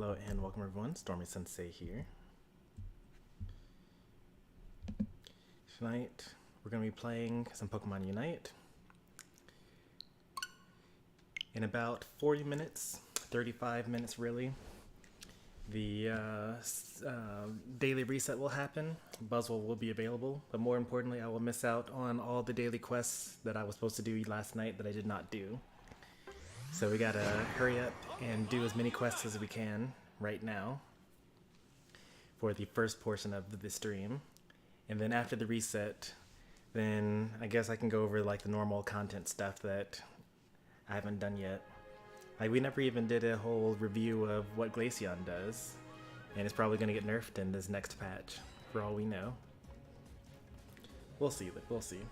Hello and welcome everyone, Stormy Sensei here. Tonight we're going to be playing some Pokemon Unite. In about 40 minutes, 35 minutes really, the daily reset will happen. Buzzwole will be available, but more importantly I will miss out on all the daily quests that I was supposed to do last night that I did not do. So we gotta hurry up and do as many quests as we can right now for the first portion of the stream. And then after the reset, then I guess I can go over like the normal content stuff that I haven't done yet. Like we never even did a whole review of what Glaceon does, and it's probably gonna get nerfed in this next patch, for all we know. We'll see, we'll see.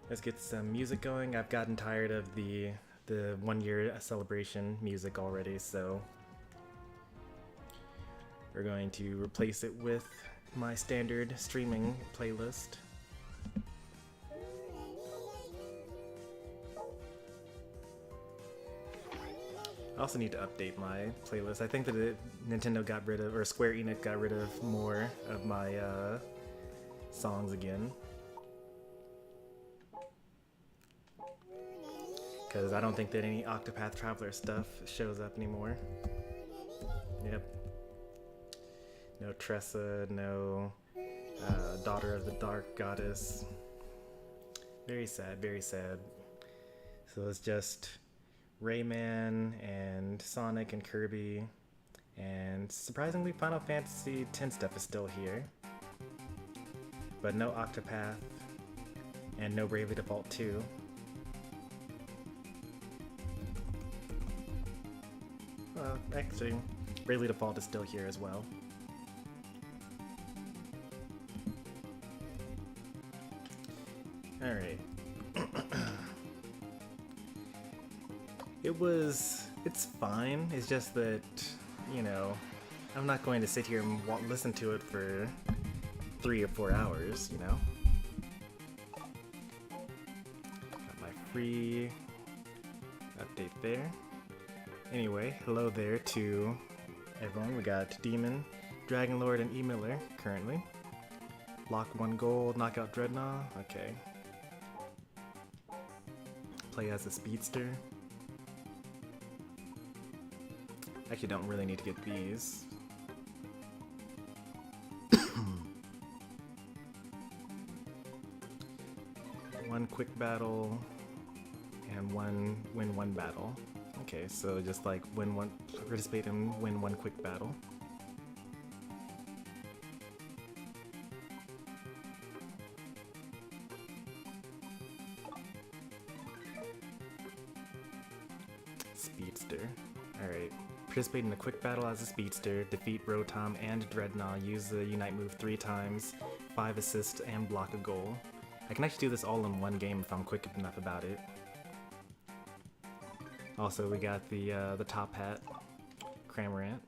Let's get some music going. I've gotten tired of the 1 year celebration music already, so we're going to replace it with my standard streaming playlist. I also need to update my playlist. I think that Nintendo got rid of, or Square Enix got rid of more of my songs again. Because I don't think that any Octopath Traveler stuff shows up anymore. Yep. No Tressa, no Daughter of the Dark Goddess. Very sad, very sad. So it's just Rayman and Sonic and Kirby. And surprisingly, Final Fantasy X stuff is still here. But no Octopath and no Bravely Default 2. Actually, Bravely Default is still here as well. Alright. It's fine. It's just that, you know, I'm not going to sit here and listen to it for 3 or 4 hours, you know? Got my free update there. Anyway, hello there to everyone. We got Demon, Dragon Lord, and E-Miller currently. Lock 1 gold, knock out Dreadnought. Okay. Play as a speedster. Actually, don't really need to get these. One quick battle and win one battle. Okay, so just like participate and win one quick battle. Speedster. Alright. Participate in a quick battle as a speedster, defeat Rotom and Dreadnought, use the Unite move 3 times, 5 assists, and block a goal. I can actually do this all in one game if I'm quick enough about it. Also, we got the top hat, Cramorant.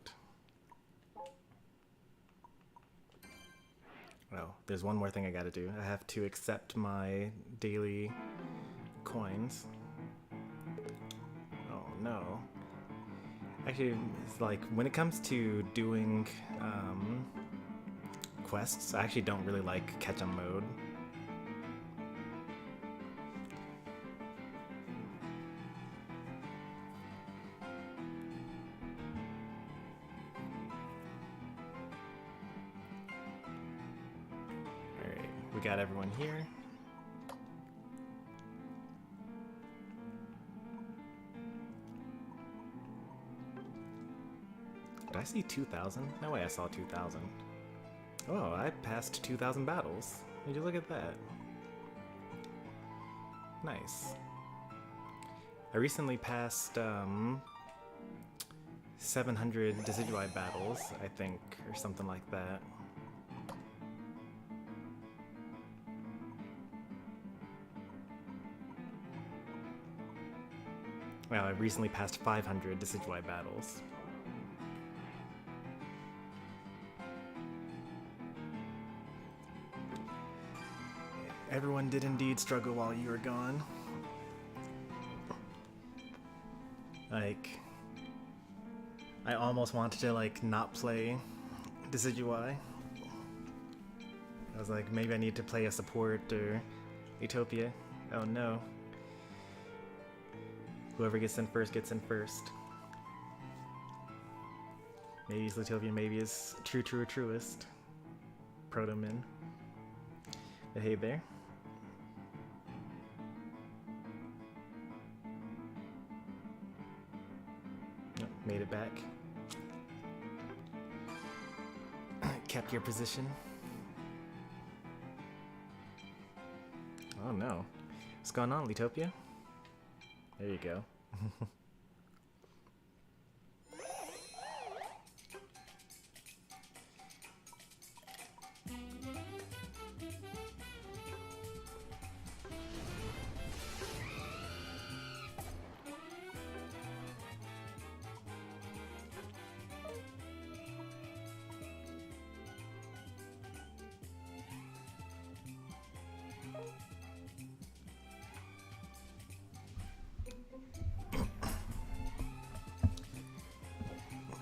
Oh, there's one more thing I gotta do. I have to accept my daily coins. Oh no. Actually, it's like, when it comes to doing quests, I actually don't really like catch-up mode. We got everyone here. Did I see 2,000? No way I saw 2,000. Oh, I passed 2,000 battles. Would you look at that? Nice. I recently passed 700 Decidueye battles, I think, or something like that. Well, I recently passed 500 Decidueye battles. Everyone did indeed struggle while you were gone. Like, I almost wanted to like not play Decidueye. I was like, maybe I need to play a support or Utopia. Oh no. Whoever gets in first gets in first. Maybe it's Utopia, maybe it's truest. Proto-min. But hey there. Nope, made it back. Kept your position. Oh no. What's going on, Utopia? There you go.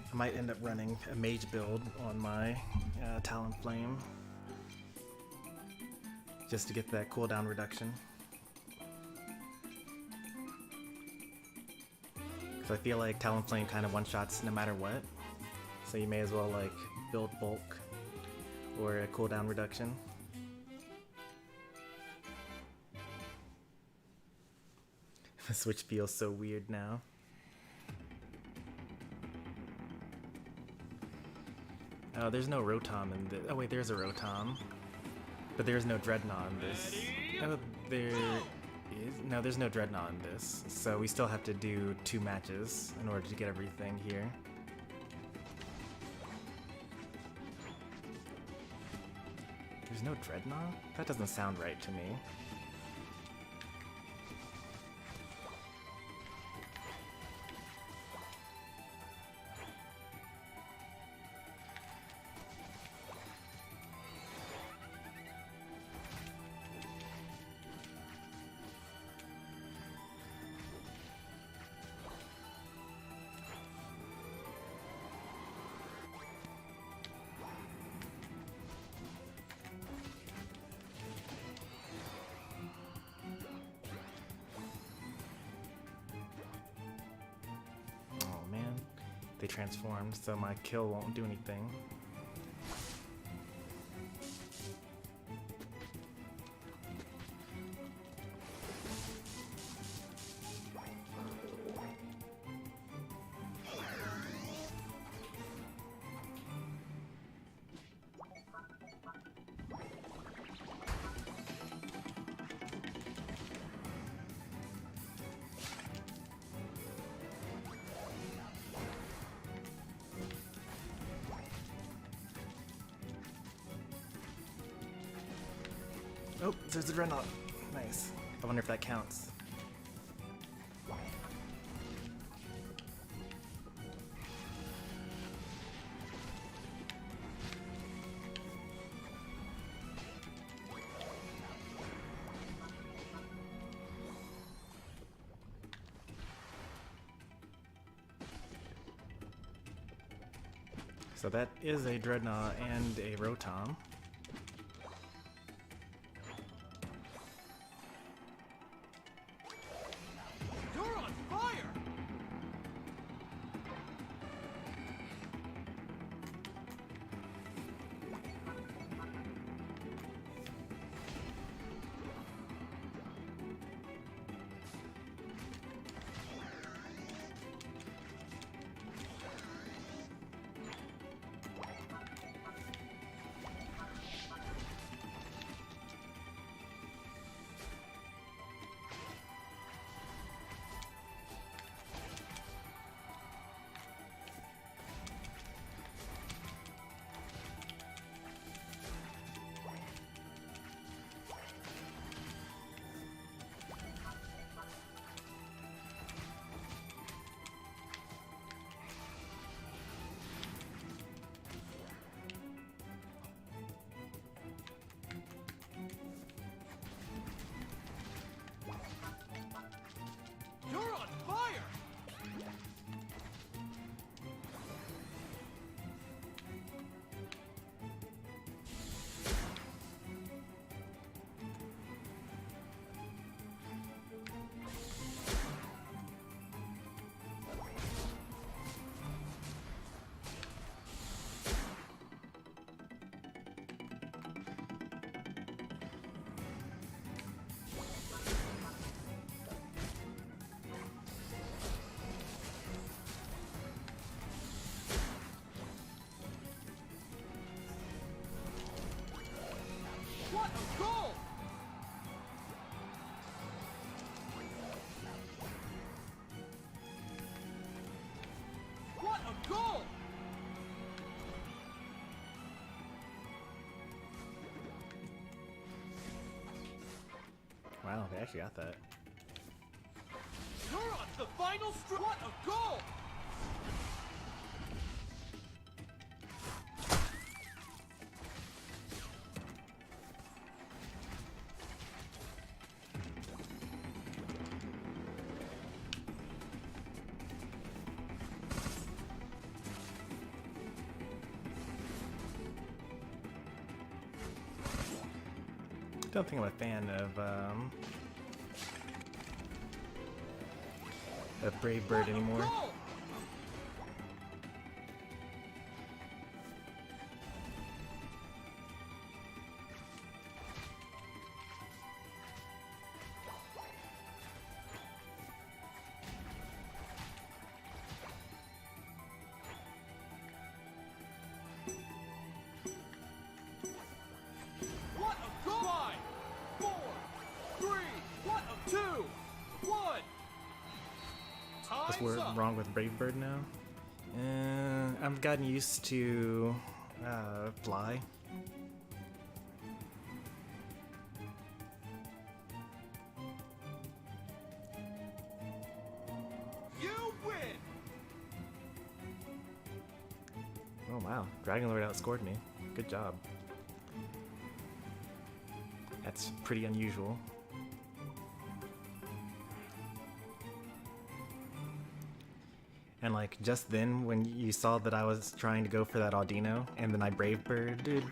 I might end up running a mage build on my Talonflame just to get that cooldown reduction. Because I feel like Talonflame kind of one-shots no matter what, so you may as well like build bulk or a cooldown reduction. The switch feels so weird now. Oh, there's no Rotom in this. Oh wait, there's a Rotom. But there's no Dreadnought in this. Oh, there is? No, there's no Dreadnought in this. So we still have to do 2 matches in order to get everything here. There's no Dreadnought? That doesn't sound right to me. They transformed, so my kill won't do anything. Oh, there's the Dreadnought. Nice. I wonder if that counts. So that is a Dreadnought and a Rotom. Wow, they actually got that. You're on the final stretch. What a goal! Don't think I'm a fan of Brave Bird anymore. What a goal! 5, 4, 3, what a 2, 1. What's Time's up. wrong with Brave Bird now? I've gotten used to Fly. You win. Oh wow, Dragon Lord outscored me. Good job. That's pretty unusual. And like just then when you saw that I was trying to go for that Audino and then I Brave Birded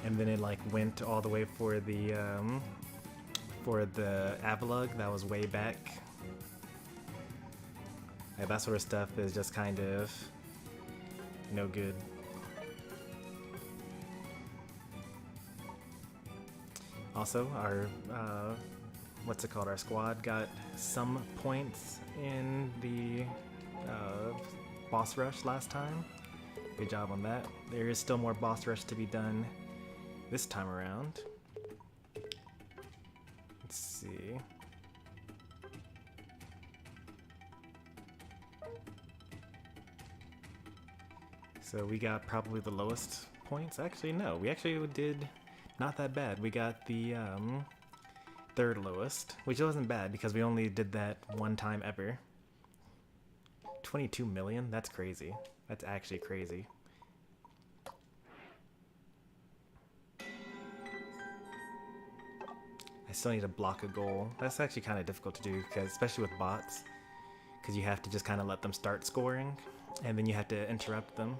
and then it like went all the way for the Avalugg that was way back. Like, that sort of stuff is just kind of no good. Also, our what's it called? Our squad got some points in the boss rush last time. Good job on that. There is still more boss rush to be done this time around. Let's see. So we got probably the lowest points. Actually, no, we actually did not that bad. We got the third lowest, which wasn't bad because we only did that one time ever. 22 million? That's crazy. That's actually crazy. I still need to block a goal. That's actually kind of difficult to do, because especially with bots, because you have to just kind of let them start scoring, and then you have to interrupt them.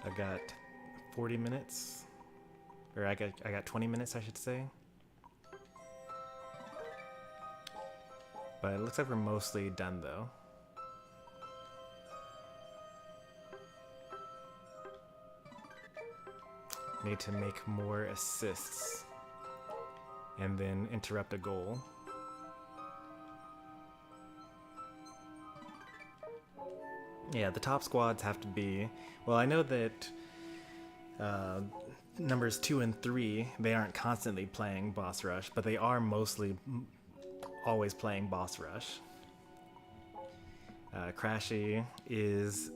I got 40 minutes, or I got 20 minutes, I should say. But it looks like we're mostly done though. Need to make more assists and then interrupt a goal. Yeah, the top squads have to be, well, I know that numbers 2 and 3, they aren't constantly playing boss rush, but they are mostly always playing boss rush. Crashy is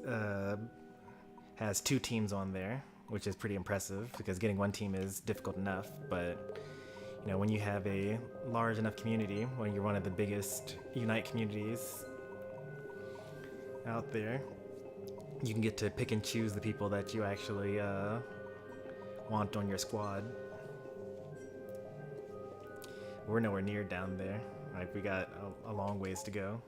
has 2 teams on there, which is pretty impressive because getting one team is difficult enough, but you know, when you have a large enough community, when you're one of the biggest Unite communities out there, you can get to pick and choose the people that you actually want on your squad. We're nowhere near down there. Like, we got a long ways to go.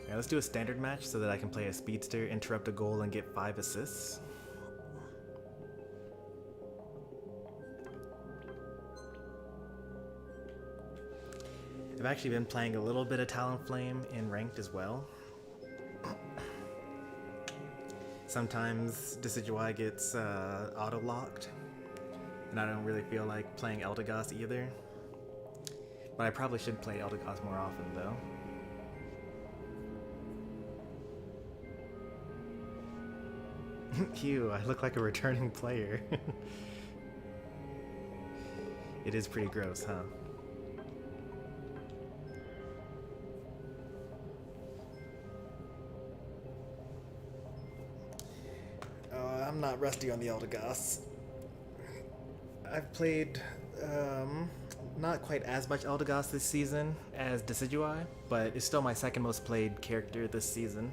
Yeah, let's do a standard match so that I can play a speedster, interrupt a goal, and get 5 assists. I've actually been playing a little bit of Talonflame in ranked as well. Sometimes Decidueye gets auto-locked, and I don't really feel like playing Eldegoss either. But I probably should play Eldegoss more often, though. Ew, I look like a returning player. It is pretty gross, huh? I'm not rusty on the Eldegoss. I've played not quite as much Eldegoss this season as Decidueye, but it's still my second most played character this season.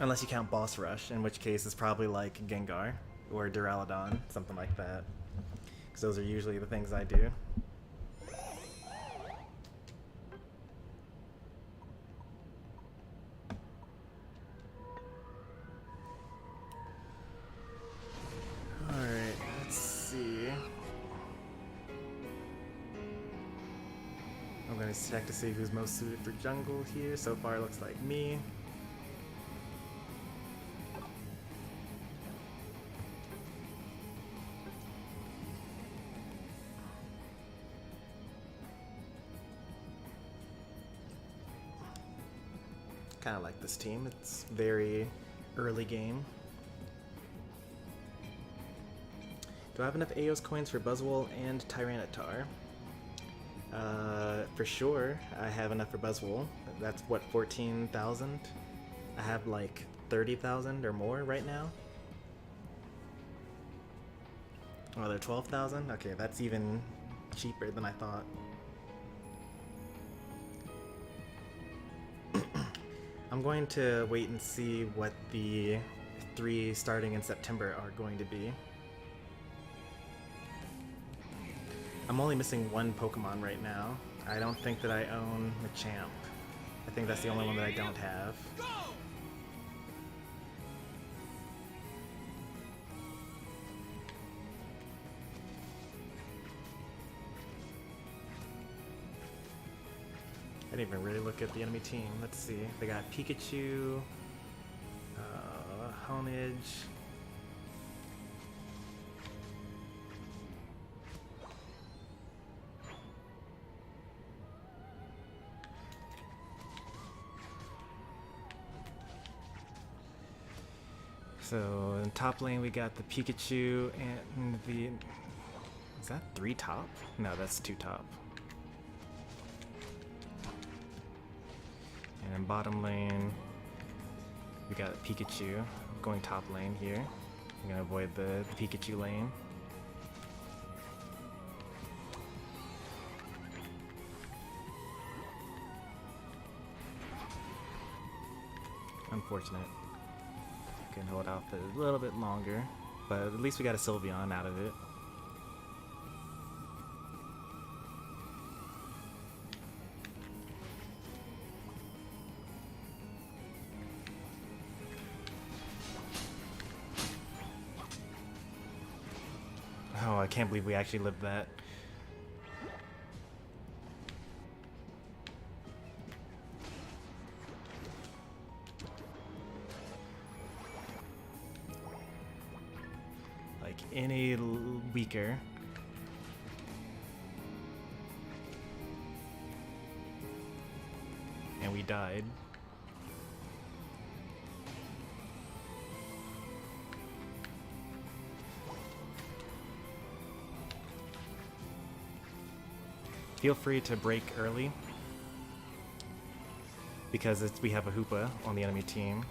Unless you count Boss Rush, in which case it's probably like Gengar or Duraludon, something like that. Because those are usually the things I do. Alright, let's see. I'm going to check to see who's most suited for jungle here. So far it looks like me. Kind of like this team. It's very early game. Do I have enough Aeos coins for Buzzwole and Tyranitar? For sure, I have enough for Buzzwole. That's what, 14,000? I have like 30,000 or more right now. Oh, they're 12,000? Okay, that's even cheaper than I thought. I'm going to wait and see what the 3 starting in September are going to be. I'm only missing one Pokemon right now. I don't think that I own Machamp. I think that's the only one that I don't have. I didn't even really look at the enemy team. Let's see. They got Pikachu, Honedge. So in top lane we got the Pikachu and the... Is that 3 top? No, that's 2 top. And in bottom lane, we got Pikachu. I'm going top lane here. I'm gonna avoid the Pikachu lane. Unfortunate. Can hold out for a little bit longer, but at least we got a Sylveon out of it. Oh, I can't believe we actually lived that. Like any weaker. And we died. Feel free to break early because we have a Hoopa on the enemy team.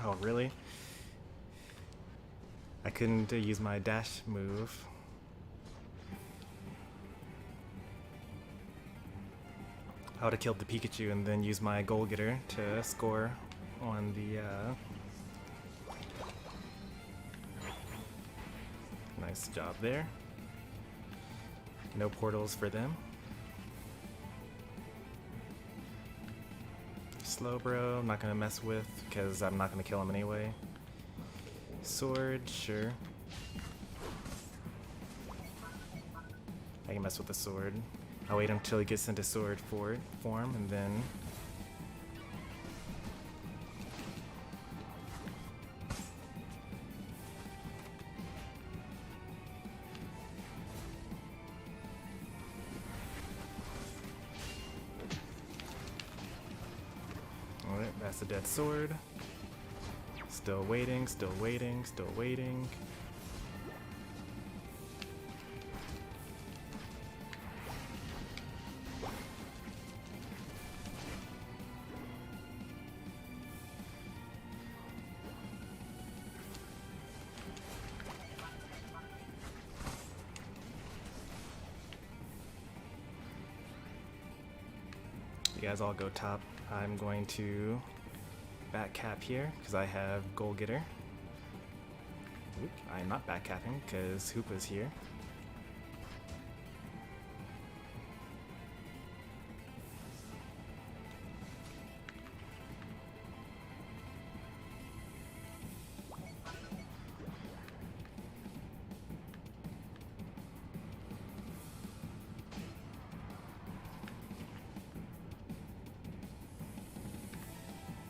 Oh, really? I couldn't use my dash move. I would have killed the Pikachu and then used my goal getter to score on the nice job there. No portals for them. Slowbro, I'm not gonna mess with because I'm not gonna kill him anyway. Sword, sure. I can mess with the sword. I'll wait until he gets into sword form and then... Cast the Dead Sword. Still waiting, still waiting, still waiting. You guys all go top. I'm going to back cap here because I have Goal Getter. Oop, I'm not back capping because Hoopa's here.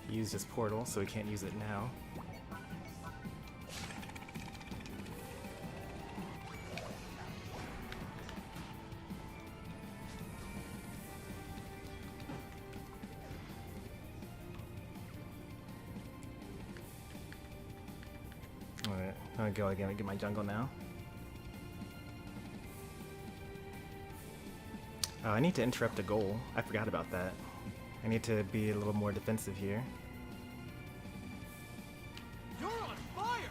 He used his portal, so he can't use it now. Alright, I'm gonna go again and get my jungle now. Oh, I need to interrupt a goal. I forgot about that. I need to be a little more defensive here. You're on fire!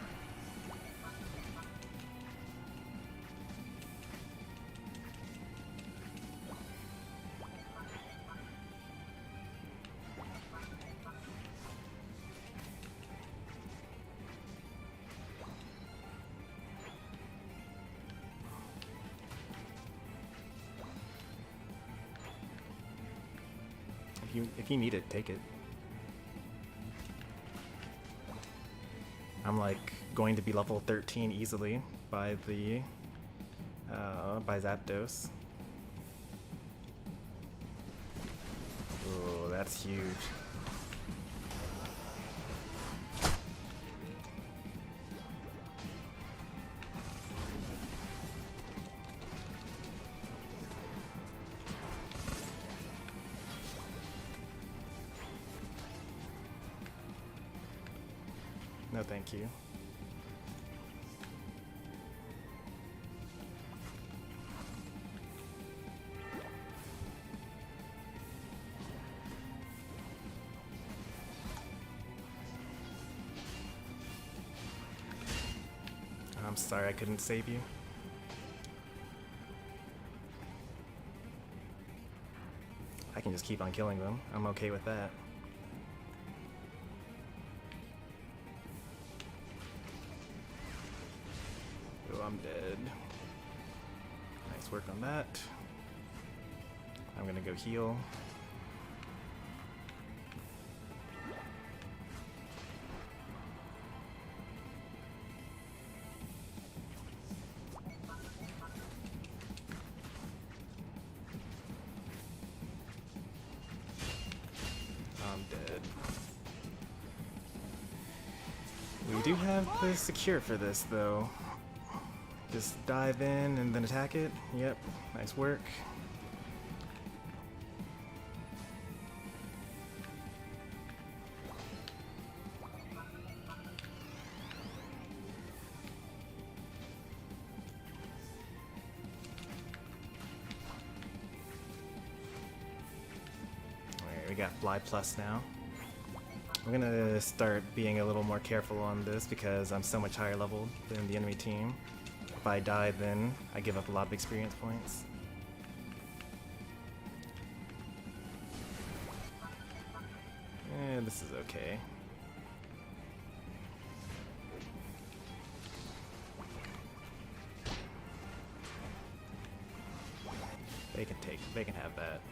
If you need it, take it. I'm like going to be level 13 easily by the by Zapdos. Oh, that's huge. No, thank you. I'm sorry I couldn't save you. I can just keep on killing them. I'm okay with that. Oh, I'm dead. Nice work on that. I'm gonna go heal. I'm dead. We do have the secure for this though. Just dive in and then attack it. Yep, nice work. Alright, we got Fly Plus now. I'm gonna start being a little more careful on this because I'm so much higher level than the enemy team. If I die, then I give up a lot of experience points. This is okay. They can have that.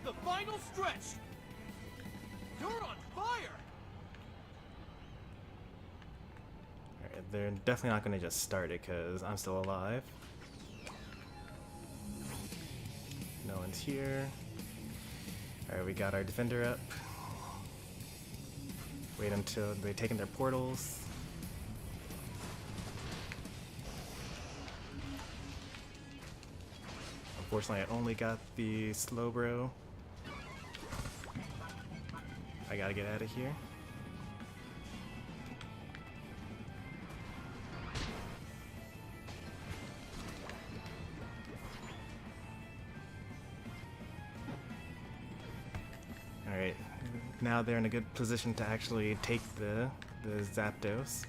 The final stretch! You're on fire! Alright, they're definitely not going to just start it because I'm still alive. No one's here. Alright, we got our defender up. Wait until they've taken their portals. Unfortunately, I only got the Slowbro. I gotta get out of here. Alright, now they're in a good position to actually take the Zapdos,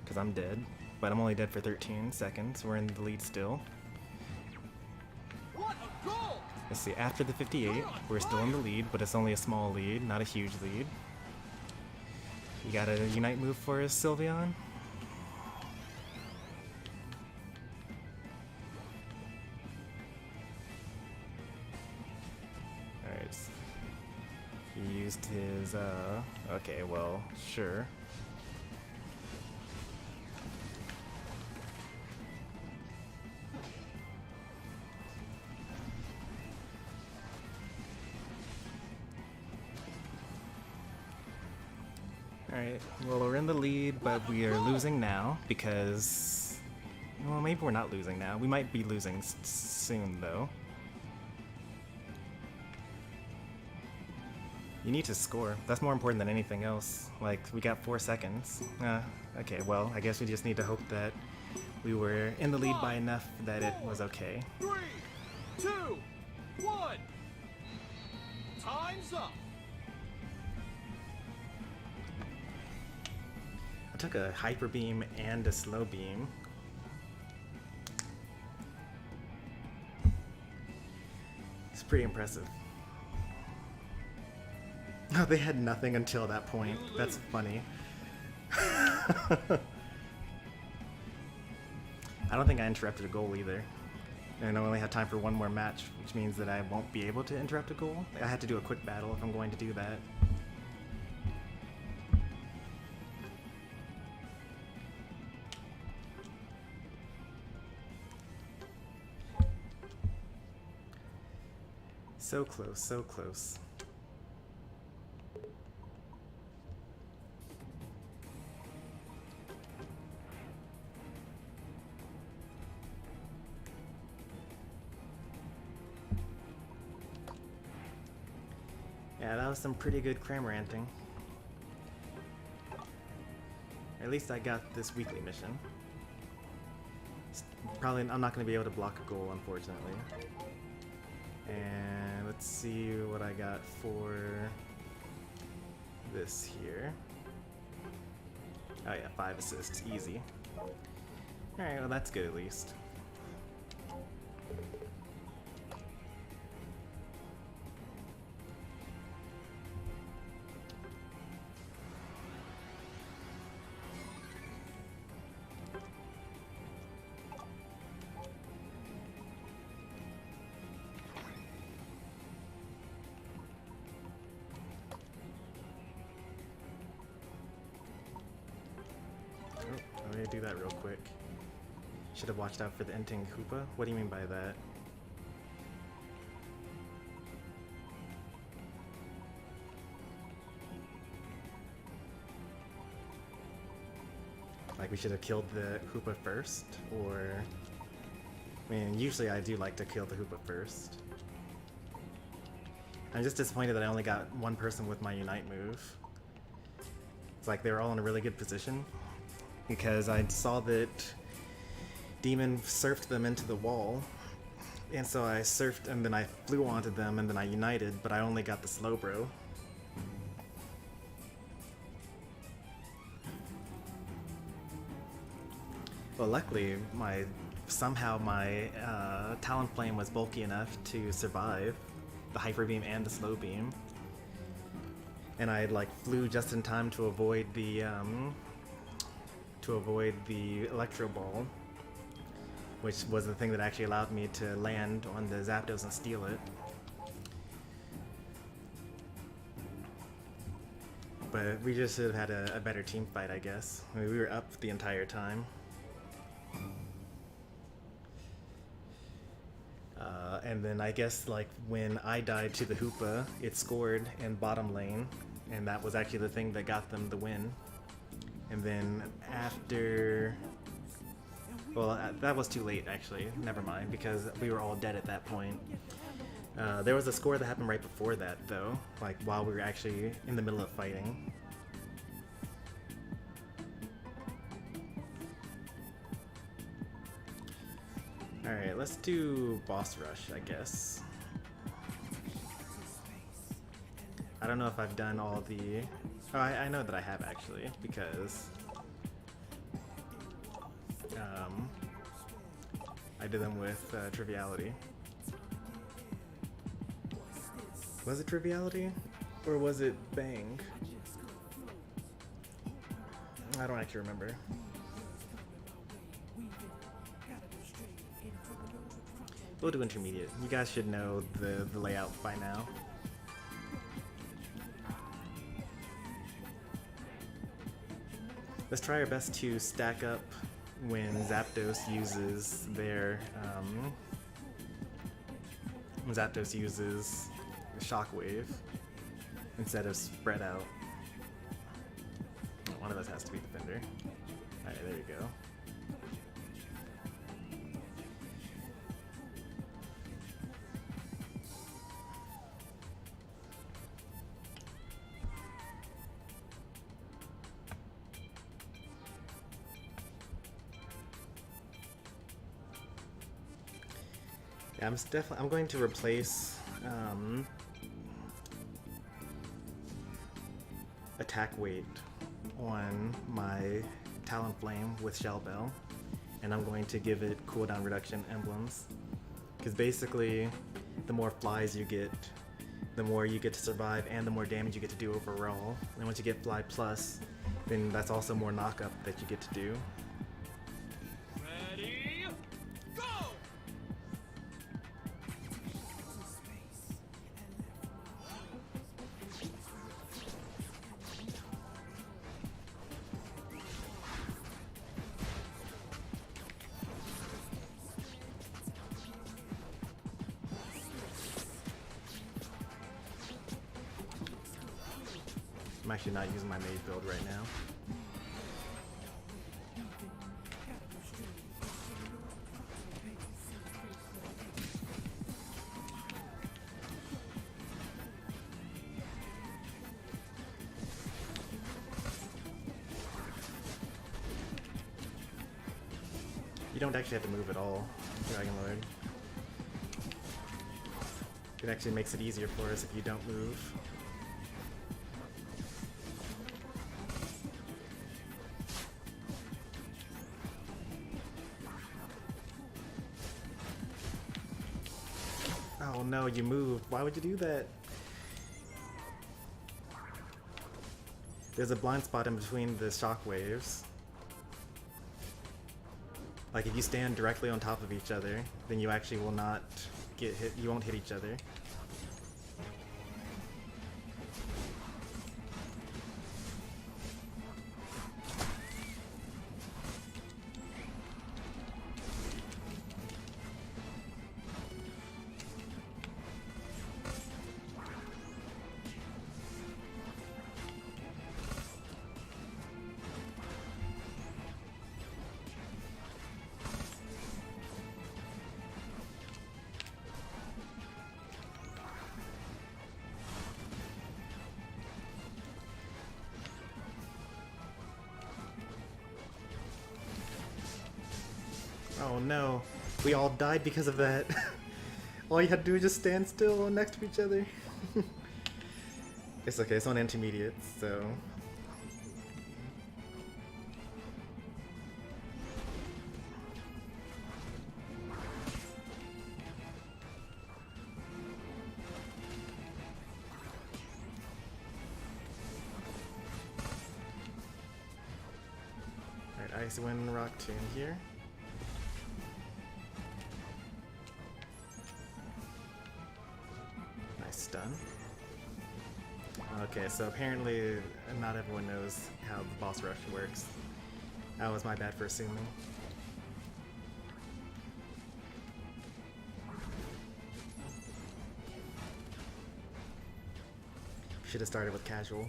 because I'm dead. But I'm only dead for 13 seconds. We're in the lead still. What a goal! Let's see, after the 58, we're still in the lead, but it's only a small lead, not a huge lead. You got a Unite move for us, Sylveon? Alright. He used his, okay, well, sure. Alright, well, we're in the lead, but we are losing now because... Well, maybe we're not losing now. We might be losing soon, though. You need to score. That's more important than anything else. Like, we got 4 seconds. Okay, well, I guess we just need to hope that we were in the lead by enough that it was okay. 3, 2, 1. Time's up. I took a Hyper Beam and a Slow Beam. It's pretty impressive. Oh, they had nothing until that point. That's funny. I don't think I interrupted a goal either. And I only had time for one more match, which means that I won't be able to interrupt a goal. I had to do a quick battle if I'm going to do that. So close, so close. Yeah, that was some pretty good Cramranting. At least I got this weekly mission. Probably, I'm not going to be able to block a goal, unfortunately. And let's see what I got for this here. Oh yeah, 5 assists, easy. Alright, well that's good at least. Let me do that real quick. Should have watched out for the Entang Koopa. What do you mean by that? Like we should have killed the Koopa first? Or... I mean, usually I do like to kill the Koopa first. I'm just disappointed that I only got one person with my Unite move. It's like they were all in a really good position. Because I saw that Demon surfed them into the wall, and so I surfed and then I flew onto them and then I united, but I only got the Slowbro. Well, luckily, somehow my Talonflame was bulky enough to survive the Hyper Beam and the Slow Beam, and I like flew just in time to avoid the Electro Ball, which was the thing that actually allowed me to land on the Zapdos and steal it. But we just should have had a better team fight, I guess. I mean, we were up the entire time. And then I guess like when I died to the Hoopa, it scored in bottom lane, and that was actually the thing that got them the win. And then after Well, that was too late, actually. Never mind, because we were all dead at that point. There was a score that happened right before that, though, like while we were actually in the middle of fighting. Alright, let's do boss rush, I guess. I don't know if I've done all the... Oh, I know that I have, actually, because... I did them with Triviality. Was it Triviality? Or was it Bang? I don't actually remember. We'll do Intermediate. You guys should know the layout by now. Let's try our best to stack up when Zapdos uses their Shockwave instead of Spread Out. One of us has to be Defender. Alright, there you go. Yeah, I'm going to replace attack weight on my Talonflame with Shell Bell, and I'm going to give it cooldown reduction emblems, because basically the more flies you get, the more you get to survive and the more damage you get to do overall. And once you get Fly Plus, then that's also more knockup that you get to do. Ready, go! I'm actually not using my mage build right now. You don't actually have to move at all, Dragon Lord. It actually makes it easier for us if you don't move. Oh no, you moved. Why would you do that? There's a blind spot in between the shockwaves. Like if you stand directly on top of each other, then you actually will not get hit. You won't hit each other. Oh no, we all died because of that. All you had to do was just stand still next to each other. It's okay, it's on intermediates, so... Alright, Ice Wind Rock Tomb here. Stun. Okay, so apparently not everyone knows how the boss rush works. That was my bad for assuming. Should have started with casual.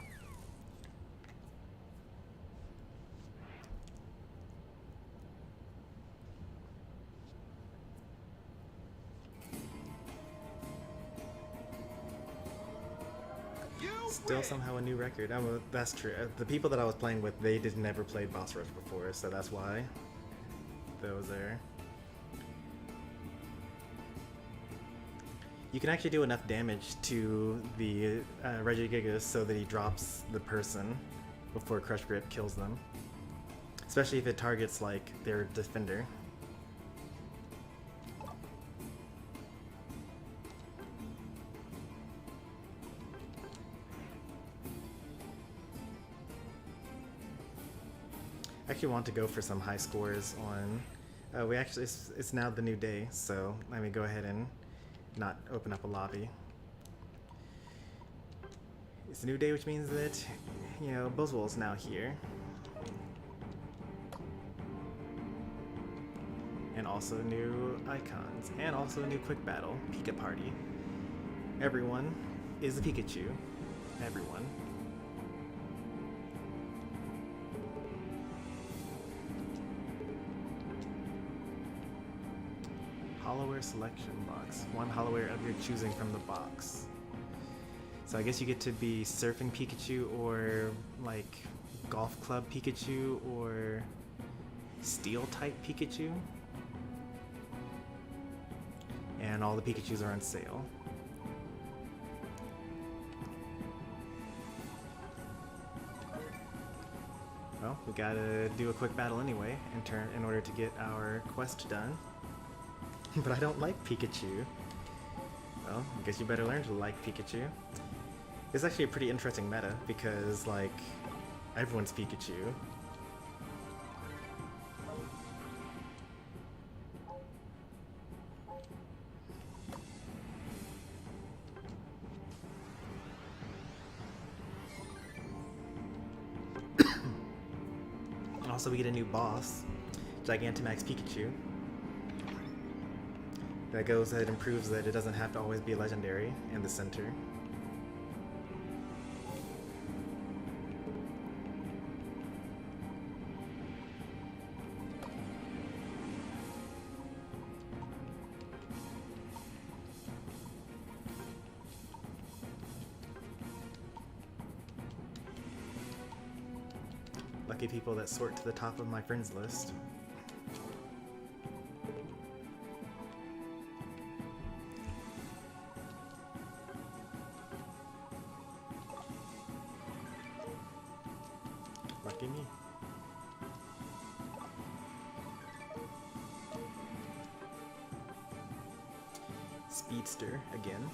Still somehow a new record. That's true. The people that I was playing with, they did never play Boss Rush before, so that's why that was there. You can actually do enough damage to the Regigigas so that he drops the person before Crush Grip kills them. Especially if it targets, like, their defender. I actually want to go for some high scores on... it's now the new day, so let me go ahead and not open up a lobby. It's a new day, which means that, you know, Buzzwole's now here. And also new icons, and also a new quick battle, Pika Party. Everyone is a Pikachu. Everyone. Hollowware selection box. One Hollowware of your choosing from the box. So I guess you get to be Surfing Pikachu, or like Golf Club Pikachu, or Steel type Pikachu. And all the Pikachus are on sale. Well, we gotta do a quick battle anyway in order to get our quest done. But I don't like Pikachu. Well, I guess you better learn to like Pikachu. It's actually a pretty interesting meta because, like, everyone's Pikachu. Also, we get a new boss, Gigantamax Pikachu. That improves that it doesn't have to always be legendary in the center. Lucky people that sort to the top of my friends list. Lucky me. Speedster again.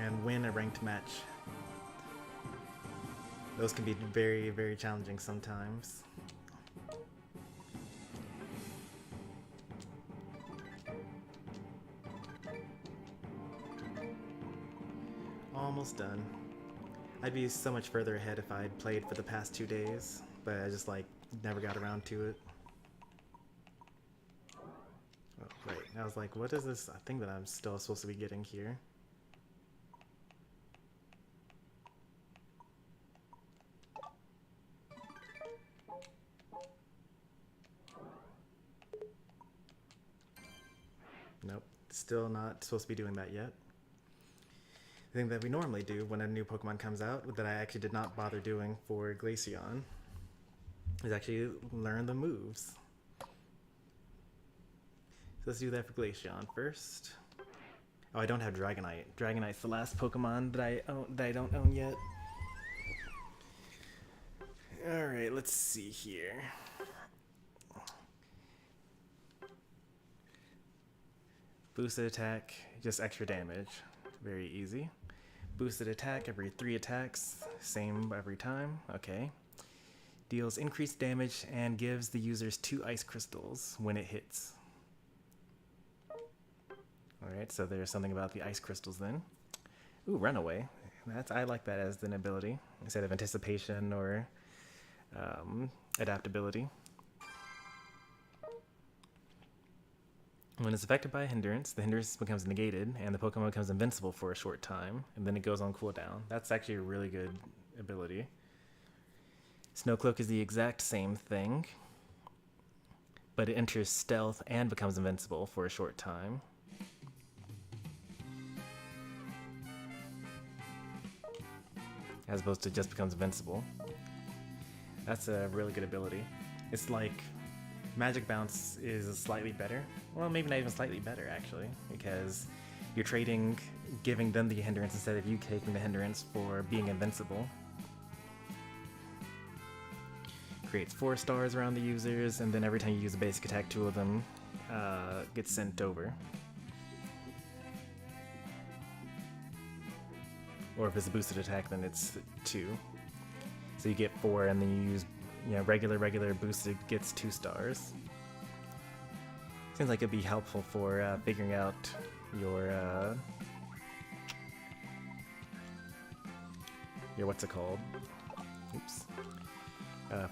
And win a ranked match. Those can be very, very challenging sometimes. Almost done. I'd be so much further ahead if I'd played for the past 2 days, but I just, like, never got around to it. Oh, right. I was like, what is this thing that I'm still supposed to be getting here? Nope, still not supposed to be doing that yet. The thing that we normally do when a new Pokemon comes out, that I actually did not bother doing for Glaceon, is actually learn the moves. So let's do that for Glaceon first. Oh, I don't have Dragonite. Dragonite's the last Pokemon that I don't own yet. Alright, let's see here. Boosted attack, just extra damage. Very easy. Boosted attack every 3 attacks, same every time. Okay. Deals increased damage and gives the users 2 ice crystals when it hits. Alright, so there's something about the ice crystals then. Ooh, Runaway. I like that as an ability instead of anticipation or adaptability. When it's affected by a hindrance, the hindrance becomes negated, and the Pokemon becomes invincible for a short time, and then it goes on cooldown. That's actually a really good ability. Snowcloak is the exact same thing, but it enters stealth and becomes invincible for a short time. as opposed to just becomes invincible. That's a really good ability. It's like Magic Bounce is slightly better. Well, maybe not even slightly better actually, because you're trading giving them the hindrance instead of you taking the hindrance for being invincible. Creates 4 stars around the users, and then every time you use a basic attack, 2 of them get sent over. Or if it's a boosted attack, then it's 2. So you get 4, and then you use, regular boosted gets 2 stars. Seems like it'd be helpful for figuring out your what's it called? Oops.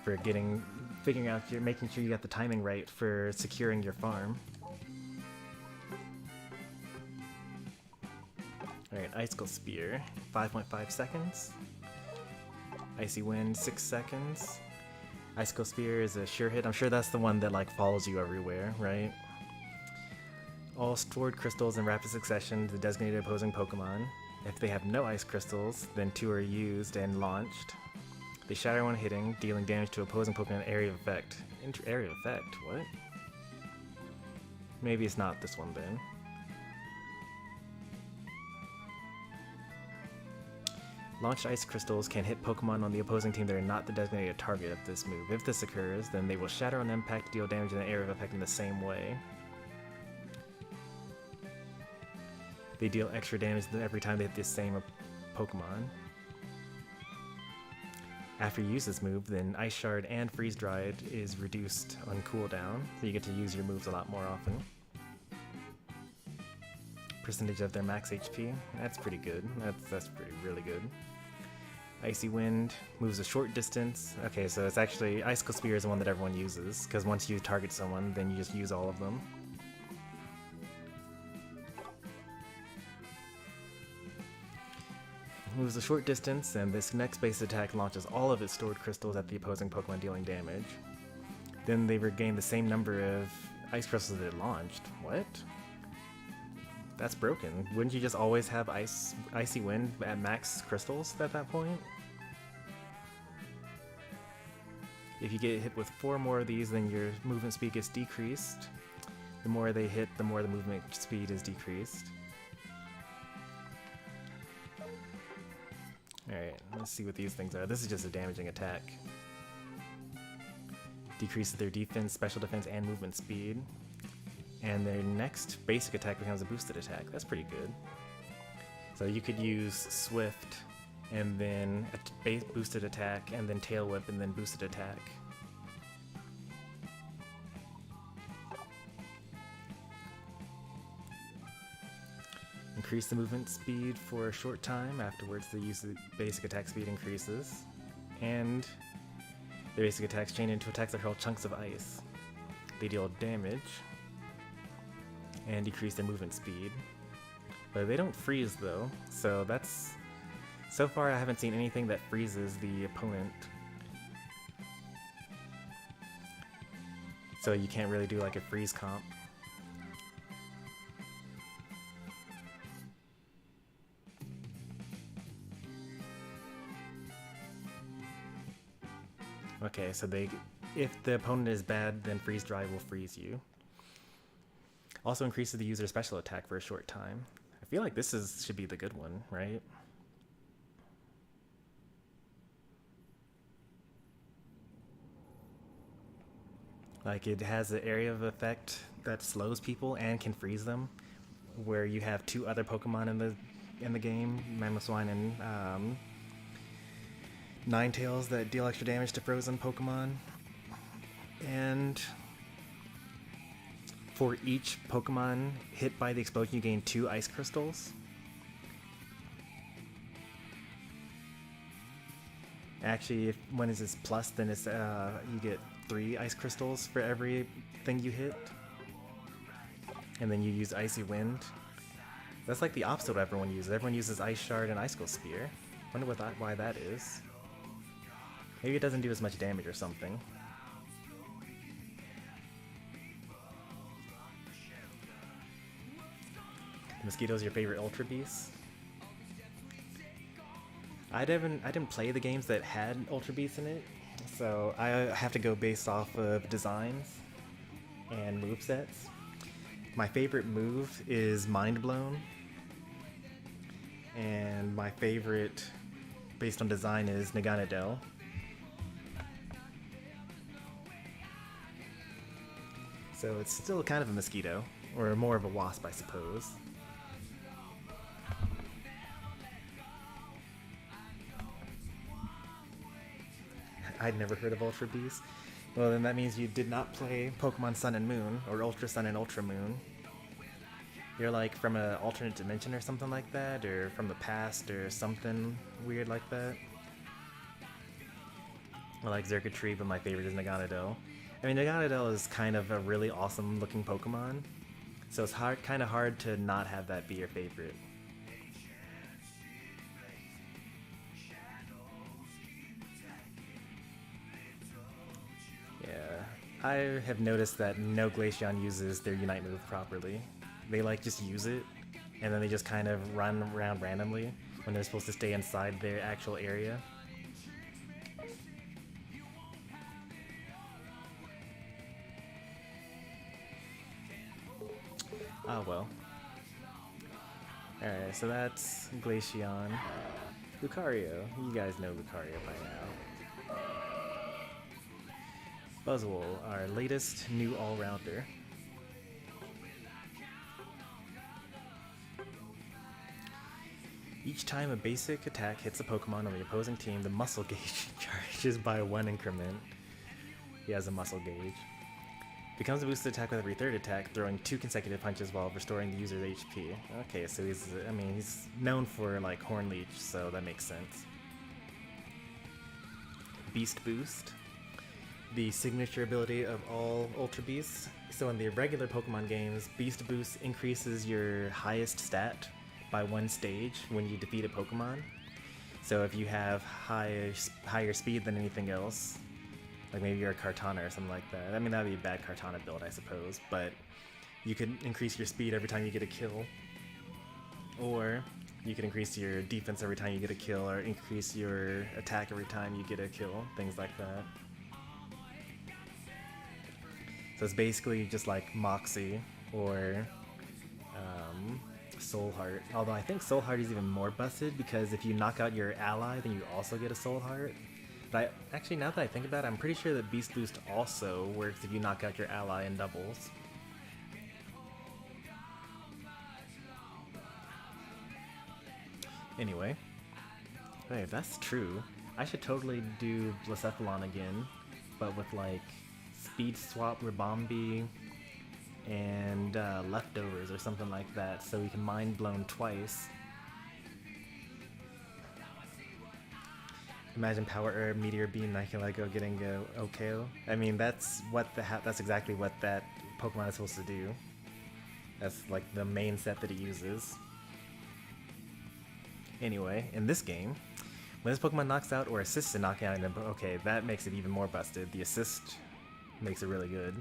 For figuring out, making sure you got the timing right for securing your farm. Alright, Icicle Spear, 5.5 seconds. Icy Wind, 6 seconds. Icicle Spear is a sure hit. I'm sure that's the one that like follows you everywhere, right? All stored crystals in rapid succession to the designated opposing Pokemon. If they have no ice crystals, then 2 are used and launched. They shatter when hitting, dealing damage to opposing Pokemon area of effect. Area of effect? What? Maybe it's not this one then. Launched ice crystals can hit Pokemon on the opposing team that are not the designated target of this move. If this occurs, then they will shatter on impact, deal damage in the area of effect in the same way. They deal extra damage every time they hit the same Pokemon. After you use this move, then Ice Shard and Freeze Dried is reduced on cooldown, so you get to use your moves a lot more often. Percentage of their max HP, that's pretty good. That's really good. Icy Wind moves a short distance. Okay, so it's actually Icicle Spear is the one that everyone uses, because once you target someone, then you just use all of them. Moves a short distance, and this next base attack launches all of its stored crystals at the opposing Pokemon, dealing damage. Then they regain the same number of ice crystals that it launched. What? That's broken. Wouldn't you just always have Icy Wind at max crystals at that point? If you get hit with 4 more of these, then your movement speed gets decreased. The more they hit, the more the movement speed is decreased. Alright, let's see what these things are. This is just a damaging attack. Decreases their defense, special defense, and movement speed. And their next basic attack becomes a boosted attack. That's pretty good. So you could use Swift, and then a base boosted attack, and then Tail Whip, and then boosted attack. Increase the movement speed for a short time. Afterwards, the use of basic attack speed increases. And the basic attacks chain into attacks that hurl chunks of ice. They deal damage and decrease their movement speed. But they don't freeze though, so that's... So far I haven't seen anything that freezes the opponent. So you can't really do like a freeze comp. Okay, so if the opponent is bad, then Freeze Dry will freeze you. Also increases the user's special attack for a short time. I feel like this should be the good one, right? Like, it has an area of effect that slows people and can freeze them, where you have 2 other Pokemon in the game, Mamoswine and Ninetales, that deal extra damage to frozen Pokemon. And for each Pokemon hit by the explosion, you gain 2 ice crystals. Actually, when it's this plus, then it's you get 3 ice crystals for every thing you hit. And then you use Icy Wind. That's like the opposite of what everyone uses. Everyone uses Ice Shard and Icicle Spear. Wonder why that is. Maybe it doesn't do as much damage or something. Mosquito's your favorite Ultra Beast? I didn't play the games that had Ultra Beasts in it, so I have to go based off of designs and movesets. My favorite move is Mind Blown, and my favorite based on design is Naganadel. So it's still kind of a mosquito, or more of a wasp, I suppose. I'd never heard of Ultra Beast. Well, then that means you did not play Pokemon Sun and Moon, or Ultra Sun and Ultra Moon. You're like from an alternate dimension or something like that, or from the past or something weird like that. I like Xurkitree, but my favorite is Naganadel. I mean, Naganadel is kind of a really awesome looking Pokemon, so it's kind of hard to not have that be your favorite. I have noticed that no Glaceon uses their Unite move properly. They like just use it, and then they just kind of run around randomly when they're supposed to stay inside their actual area. Oh well. Alright, so that's Glaceon. Lucario. You guys know Lucario by now. Buzzwole, our latest new all-rounder. Each time a basic attack hits a Pokemon on the opposing team, the muscle gauge charges by 1 increment. He has a muscle gauge. Becomes a boosted attack with every third attack, throwing 2 consecutive punches while restoring the user's HP. Okay, so he's known for like Horn Leech, so that makes sense. Beast Boost. The signature ability of all Ultra Beasts. So in the regular Pokemon games, Beast Boost increases your highest stat by 1 stage when you defeat a Pokemon. So if you have higher speed than anything else, like maybe you're a Kartana or something like that. I mean, that would be a bad Kartana build, I suppose, but you could increase your speed every time you get a kill. Or you can increase your defense every time you get a kill, or increase your attack every time you get a kill, things like that. So it's basically just like Moxie or Soul Heart. Although I think Soul Heart is even more busted because if you knock out your ally, then you also get a Soul Heart. But actually, now that I think about it, I'm pretty sure that Beast Boost also works if you knock out your ally in doubles. Anyway, hey, if that's true, I should totally do Blacephalon again, but with like Speed Swap Ribombee and Leftovers or something like that, so we can Mind Blown twice. Imagine Power Herb, Meteor Beam, Nihilego getting a OKO. I mean, that's exactly what that Pokemon is supposed to do. That's like the main set that it uses. Anyway, in this game, when this Pokemon knocks out or assists in knocking out an okay, that makes it even more busted. The assist makes it really good.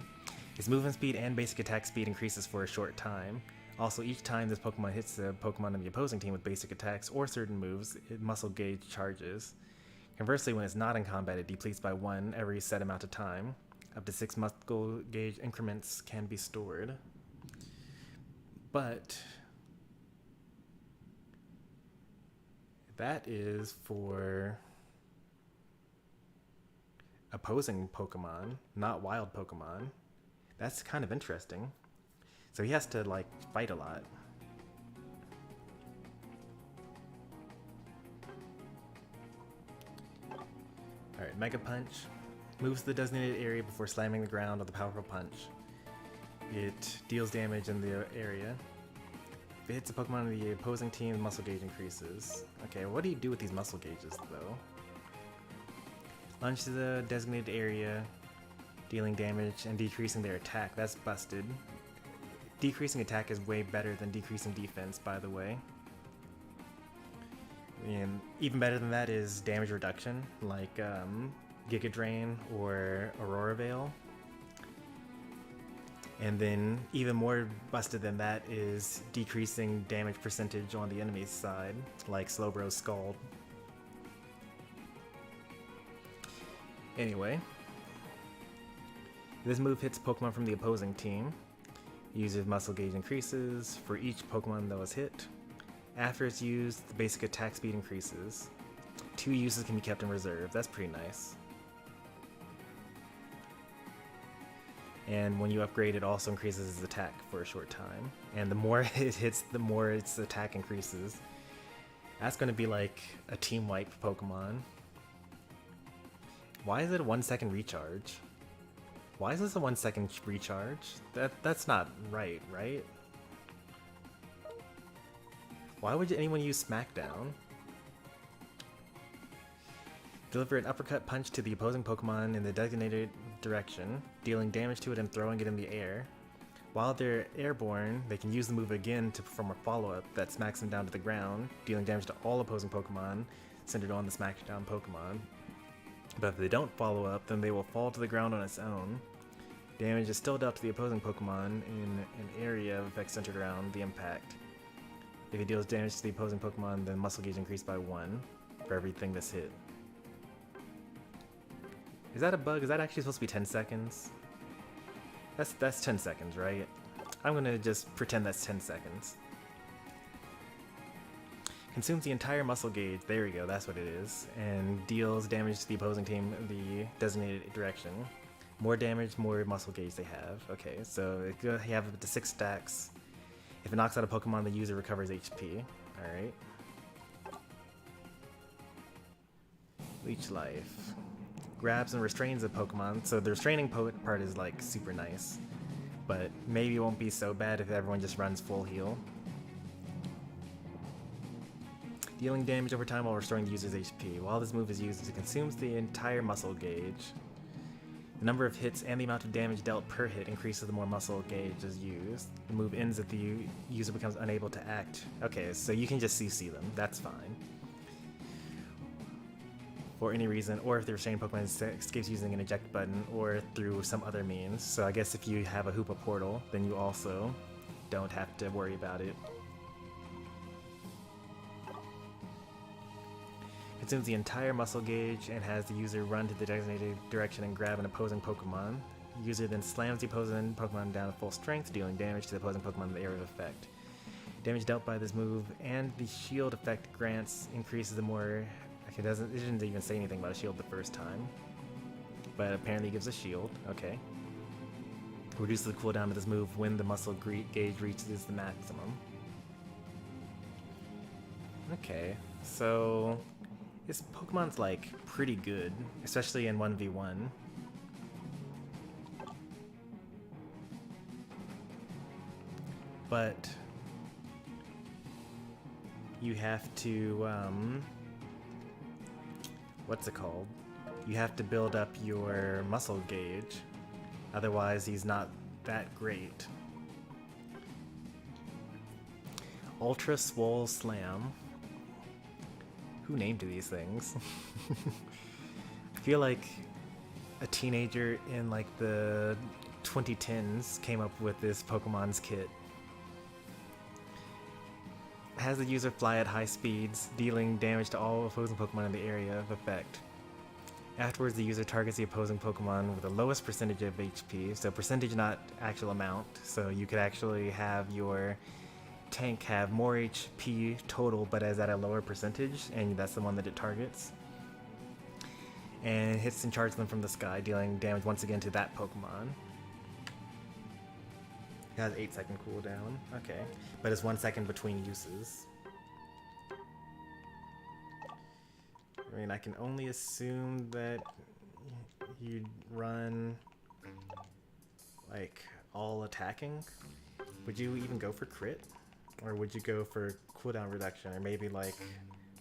Its movement speed and basic attack speed increases for a short time. Also, each time this Pokemon hits a Pokemon on the opposing team with basic attacks or certain moves, its muscle gauge charges. Conversely, when it's not in combat, it depletes by 1 every set amount of time. Up to 6 muscle gauge increments can be stored. But that is for opposing Pokemon, not wild Pokemon. That's kind of interesting. So he has to like fight a lot. Alright, Mega Punch. Moves to the designated area before slamming the ground with a powerful punch. It deals damage in the area. If it hits a Pokemon in the opposing team, the muscle gauge increases. Okay, what do you do with these muscle gauges though? Lunge to the designated area, dealing damage and decreasing their attack. That's busted. Decreasing attack is way better than decreasing defense, by the way. And even better than that is damage reduction, like Giga Drain or Aurora Veil. And then even more busted than that is decreasing damage percentage on the enemy's side, like Slowbro Scald. Anyway, this move hits Pokemon from the opposing team. User's muscle gauge increases for each Pokemon that was hit. After it's used, the basic attack speed increases. 2 uses can be kept in reserve. That's pretty nice. And when you upgrade, it also increases its attack for a short time. And the more it hits, the more its attack increases. That's going to be like a team wipe Pokemon. Why is it a 1 second recharge? Why is this a 1 second recharge? That's not right, right? Why would anyone use Smackdown? Deliver an uppercut punch to the opposing Pokemon in the designated direction, dealing damage to it and throwing it in the air. While they're airborne, they can use the move again to perform a follow-up that smacks them down to the ground, dealing damage to all opposing Pokemon centered on the Smackdown Pokemon. But if they don't follow up, then they will fall to the ground on its own. Damage is still dealt to the opposing Pokemon in an area of effect centered around the impact. If it deals damage to the opposing Pokemon, then muscle gauge increased by 1 for everything that's hit. Is that a bug? Is that actually supposed to be 10 seconds? That's 10 seconds, right? I'm gonna just pretend that's 10 seconds. Consumes the entire muscle gauge, there we go, that's what it is, and deals damage to the opposing team in the designated direction. More damage, more muscle gauge they have. Okay, so you have up to 6 stacks. If it knocks out a Pokemon, the user recovers HP. Alright. Leech Life. Grabs and restrains a Pokemon, so the restraining part is like super nice. But maybe it won't be so bad if everyone just runs full heal. Dealing damage over time while restoring the user's HP. While this move is used, it consumes the entire muscle gauge. The number of hits and the amount of damage dealt per hit increases the more muscle gauge is used. The move ends if the user becomes unable to act. Okay, so you can just CC them, that's fine. For any reason, or if the restrained Pokemon escapes using an eject button, or through some other means. So I guess if you have a Hoopa portal, then you also don't have to worry about it. Consumes the entire muscle gauge and has the user run to the designated direction and grab an opposing Pokemon. The user then slams the opposing Pokemon down at full strength, dealing damage to the opposing Pokemon in the area of effect. Damage dealt by this move and the shield effect grants increases the more... Okay, it didn't even say anything about a shield the first time. But apparently it gives a shield, okay. Reduces the cooldown of this move when the muscle gauge reaches the maximum. Okay, so... This Pokemon's like pretty good, especially in 1v1. But you have to, what's it called? You have to build up your muscle gauge, otherwise he's not that great. Ultra Swole Slam. Who named these things? I feel like a teenager in like the 2010s came up with this Pokemon's kit. Has the user fly at high speeds, dealing damage to all opposing Pokemon in the area of effect. Afterwards, the user targets the opposing Pokemon with the lowest percentage of HP, so percentage not actual amount, so you could actually have your tank have more HP total but as at a lower percentage, and that's the one that it targets. And hits and charges them from the sky, dealing damage once again to that Pokemon. It has 8-second cooldown, okay. But it's 1 second between uses. I mean, I can only assume that you'd run like all attacking. Would you even go for crit? Or would you go for cooldown reduction, or maybe like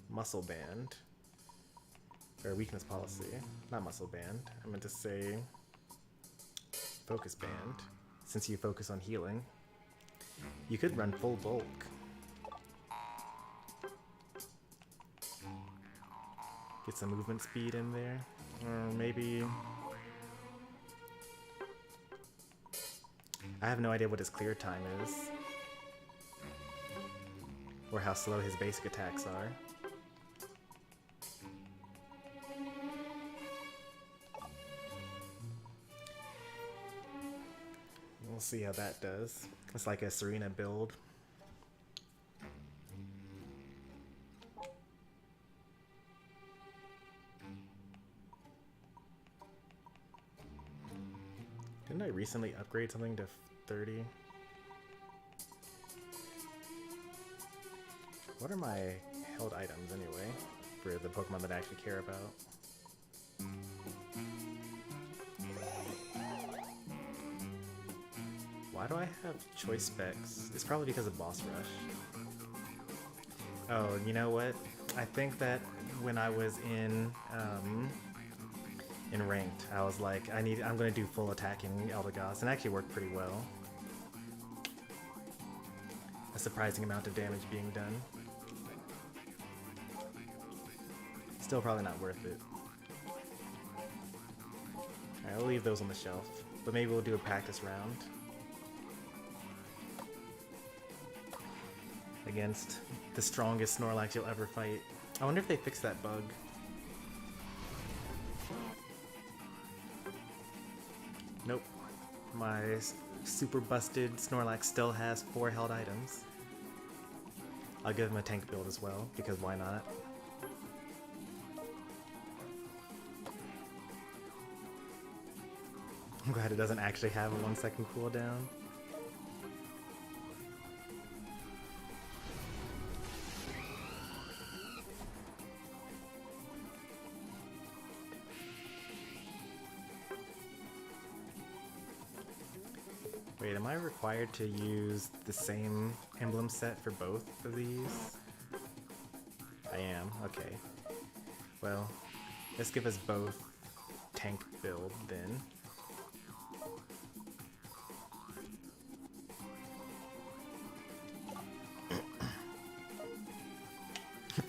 muscle band? Or weakness policy. Not muscle band. I meant to say focus band, since you focus on healing. You could run full bulk. Get some movement speed in there. Or maybe... I have no idea what his clear time is. Or how slow his basic attacks are. We'll see how that does. It's like a Serena build. Didn't I recently upgrade something to 30? What are my held items anyway, for the Pokemon that I actually care about? Why do I have choice specs? It's probably because of Boss Rush. Oh, you know what? I think that when I was in ranked, I was like, I'm gonna do full attacking Eldegoss, and it actually worked pretty well. A surprising amount of damage being done. Still probably not worth it. Alright, I'll leave those on the shelf, but maybe we'll do a practice round against the strongest Snorlax you'll ever fight. I wonder if they fixed that bug. Nope. My super busted Snorlax still has 4 held items. I'll give him a tank build as well, because why not? I'm glad it doesn't actually have a 1-second cooldown. Wait, am I required to use the same emblem set for both of these? I am, okay. Well, let's give us both tank build then.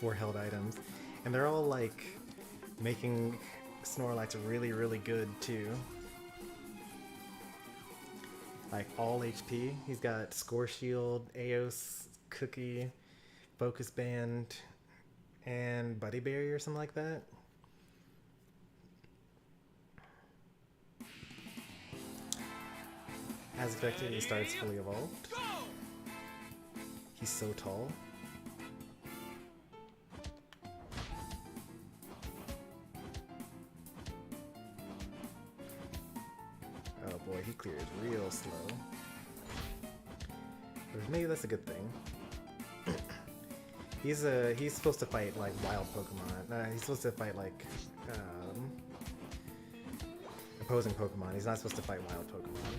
Four held items. And they're all like making Snorlax really, really good too. Like all HP. He's got Score Shield, Aeos, Cookie, Focus Band, and Buddy Berry or something like that. As expected, he starts fully evolved. He's so tall. Oh boy, he clears real slow. But maybe that's a good thing. He's supposed to fight like wild Pokemon. He's supposed to fight like opposing Pokemon. He's not supposed to fight wild Pokemon.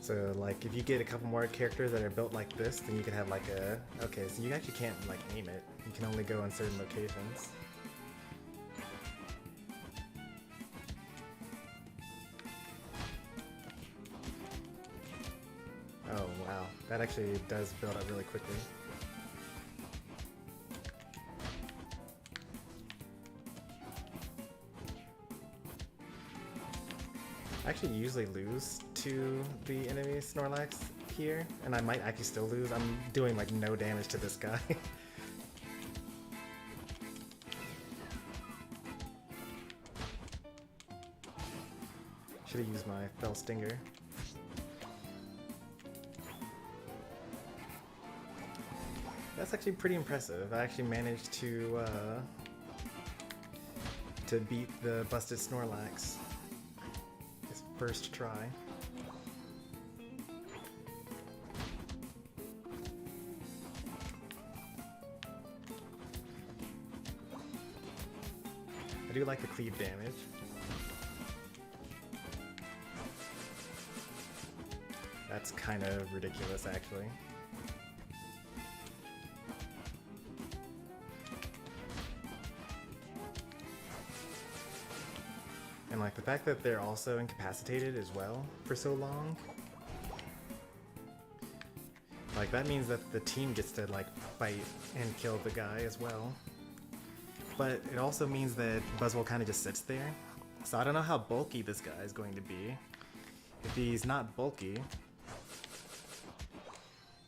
So like if you get a couple more characters that are built like this, then you can have like a... Okay, so you actually can't like aim it. You can only go in certain locations. Oh wow, that actually does build up really quickly. I actually usually lose to the enemy Snorlax here, and I might actually still lose. I'm doing like no damage to this guy. Should have used my Fell Stinger. That's actually pretty impressive. I actually managed to beat the busted Snorlax. His first try. I do like the cleave damage. That's kind of ridiculous, actually. And like the fact that they're also incapacitated as well for so long, like that means that the team gets to like fight and kill the guy as well. But it also means that Buzzwole kind of just sits there. So I don't know how bulky this guy is going to be. If he's not bulky,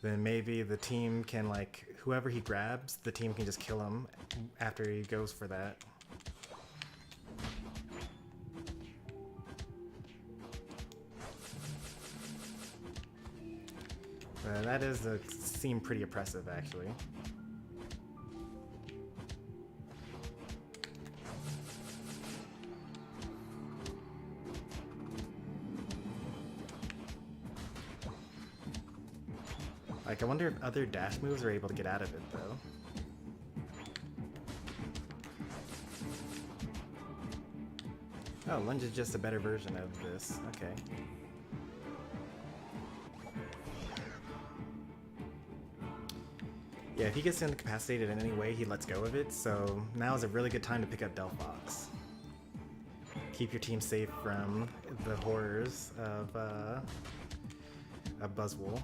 then maybe the team can like, whoever he grabs, the team can just kill him after he goes for that. That is seem pretty oppressive, actually. Like, I wonder if other dash moves are able to get out of it, though. Oh, Lunge is just a better version of this. Okay. Yeah, if he gets incapacitated in any way, he lets go of it, so now is a really good time to pick up Delphox. Keep your team safe from the horrors of Buzzwole.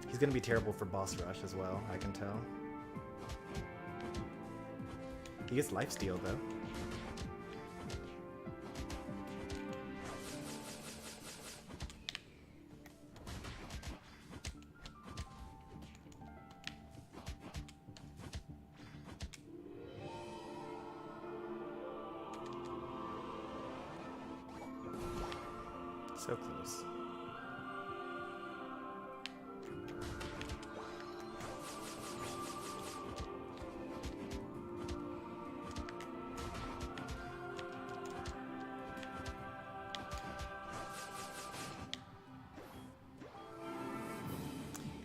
He's gonna be terrible for boss rush as well, I can tell. He gets lifesteal though. So close.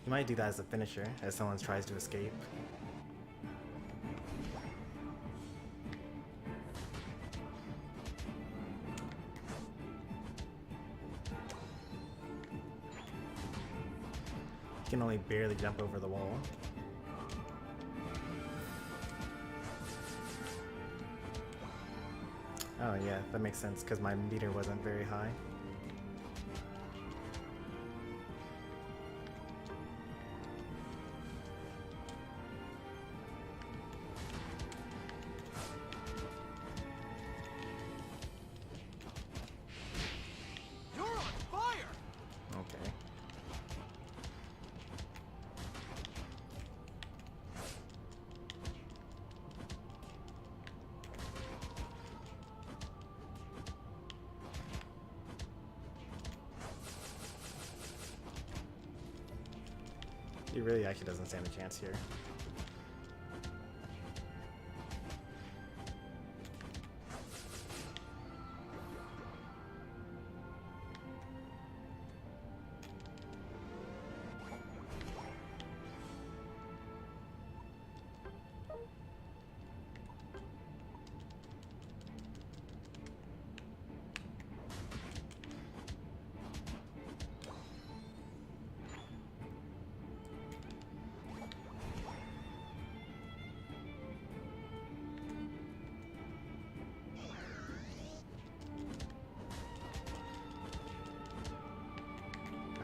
You might do that as a finisher, as someone tries to escape. You can only barely jump over the wall. Oh yeah, that makes sense, because my meter wasn't very high. He really actually doesn't stand a chance here.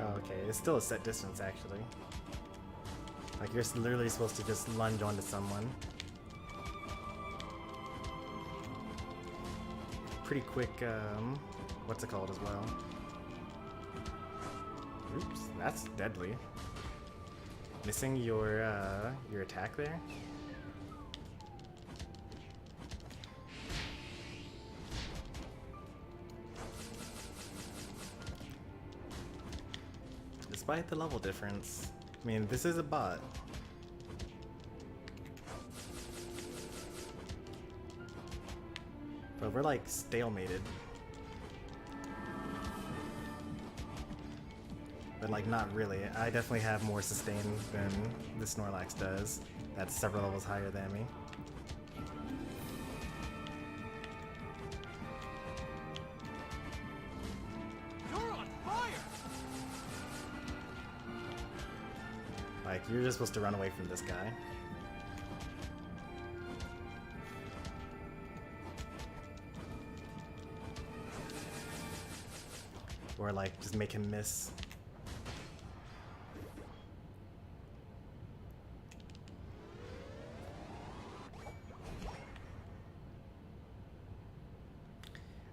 Oh, okay, it's still a set distance actually. Like you're literally supposed to just lunge onto someone. Pretty quick, what's it called as well? Oops, that's deadly. Missing your attack there? Despite the level difference. I mean, this is a bot. But we're like stalemated. But like not really. I definitely have more sustain than the Snorlax does. That's several levels higher than me. Like, you're just supposed to run away from this guy. Or like, just make him miss.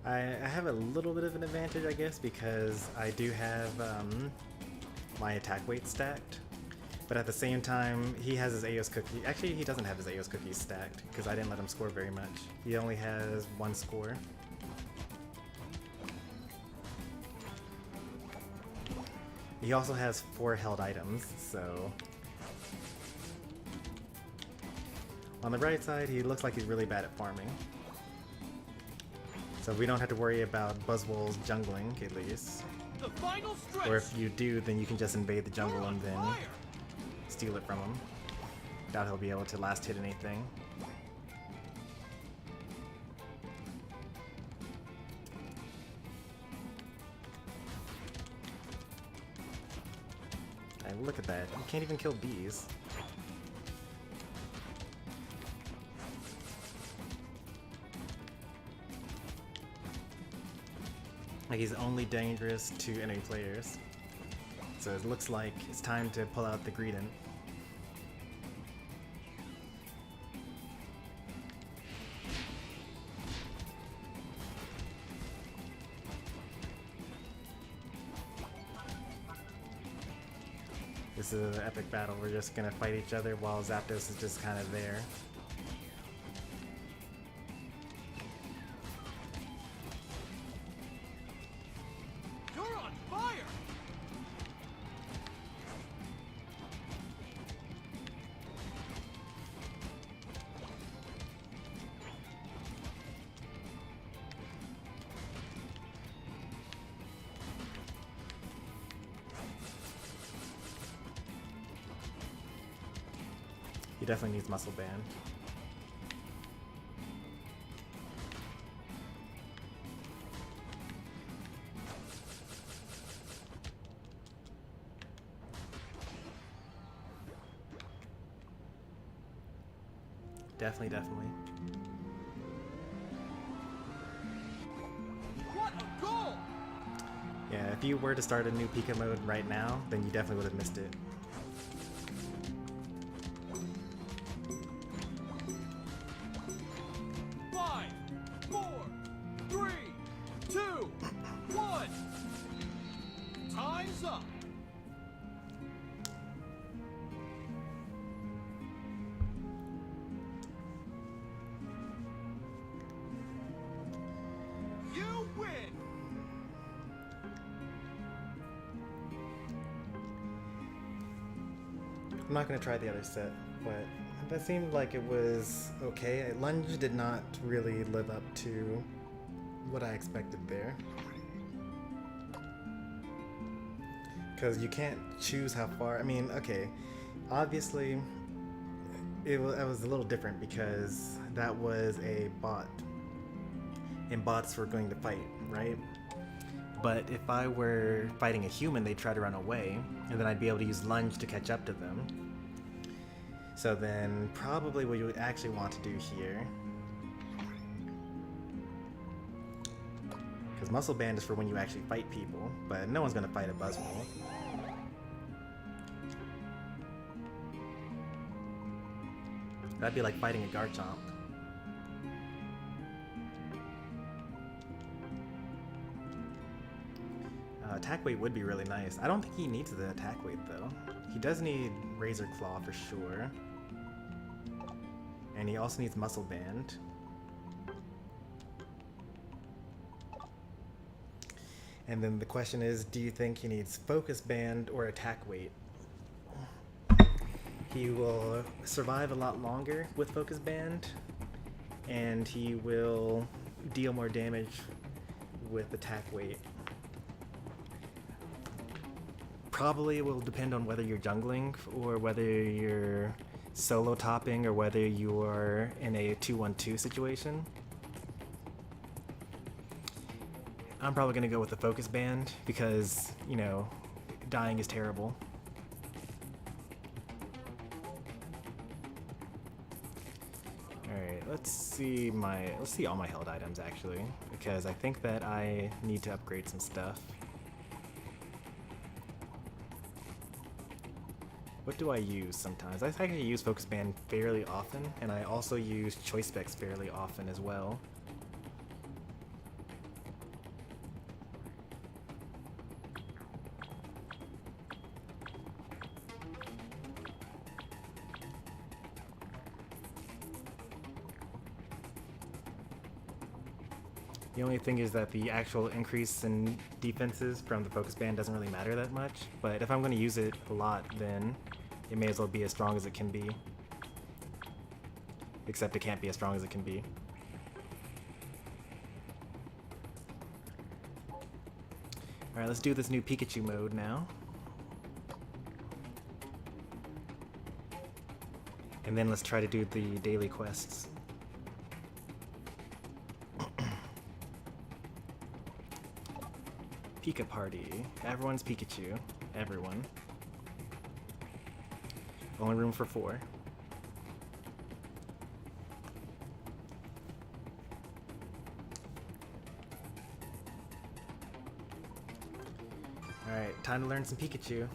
I have a little bit of an advantage, I guess, because I do have my attack weight stacked. But at the same time, he has his Aeos cookie. Actually, he doesn't have his Aeos cookies stacked because I didn't let him score very much. He only has 1 score. He also has 4 held items, so... On the right side, he looks like he's really bad at farming. So we don't have to worry about Buzzwole's jungling, at least. The final stretch. Or if you do, then you can just invade the jungle and then steal it from him. Doubt he'll be able to last hit anything. Hey, look at that. You can't even kill bees. Like, he's only dangerous to enemy players. So it looks like it's time to pull out the Greedent. This is an epic battle. We're just gonna fight each other while Zapdos is just kind of there. You're on fire. He definitely needs Muscle Band. Definitely. What a goal! Yeah, if you were to start a new Pika mode right now, then you definitely would have missed it. Five, four, three, two, one. Time's up. You win. I'm not going to try the other set, but that seemed like it was okay. Lunge did not really live up to what I expected there. Because you can't choose how far. I mean, okay, obviously it was a little different because that was a bot. And bots were going to fight, right? But if I were fighting a human, they'd try to run away, and then I'd be able to use Lunge to catch up to them. So then, probably what you would actually want to do here, because Muscle Band is for when you actually fight people, but no one's going to fight a Buzzwole. That'd be like fighting a Garchomp. Attack weight would be really nice. I don't think he needs the attack weight though. He does need Razor Claw for sure. And he also needs Muscle Band. And then the question is, do you think he needs Focus Band or attack weight? He will survive a lot longer with Focus Band, and he will deal more damage with attack weight. Probably it will depend on whether you're jungling or whether you're solo topping or whether you are in a 2-1-2 situation. I'm probably going to go with the Focus Band because, you know, dying is terrible. Alright, let's see all my held items actually, because I think that I need to upgrade some stuff. What do I use sometimes? I think I use Focus Band fairly often, and I also use Choice Specs fairly often as well. The only thing is that the actual increase in defenses from the focus band doesn't really matter that much, but if I'm going to use it a lot, then it may as well be as strong as it can be. Except it can't be as strong as it can be. Alright, let's do this new Pikachu mode now. And then let's try to do the daily quests. Pika Party. Everyone's Pikachu. Everyone. Only room for 4. Alright, time to learn some Pikachu.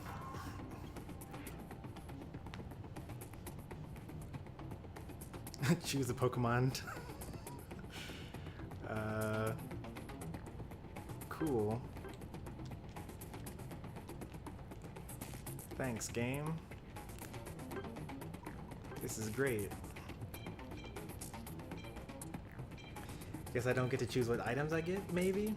Choose a Pokemon. Cool. Thanks, game. This is great. Guess I don't get to choose what items I get, maybe?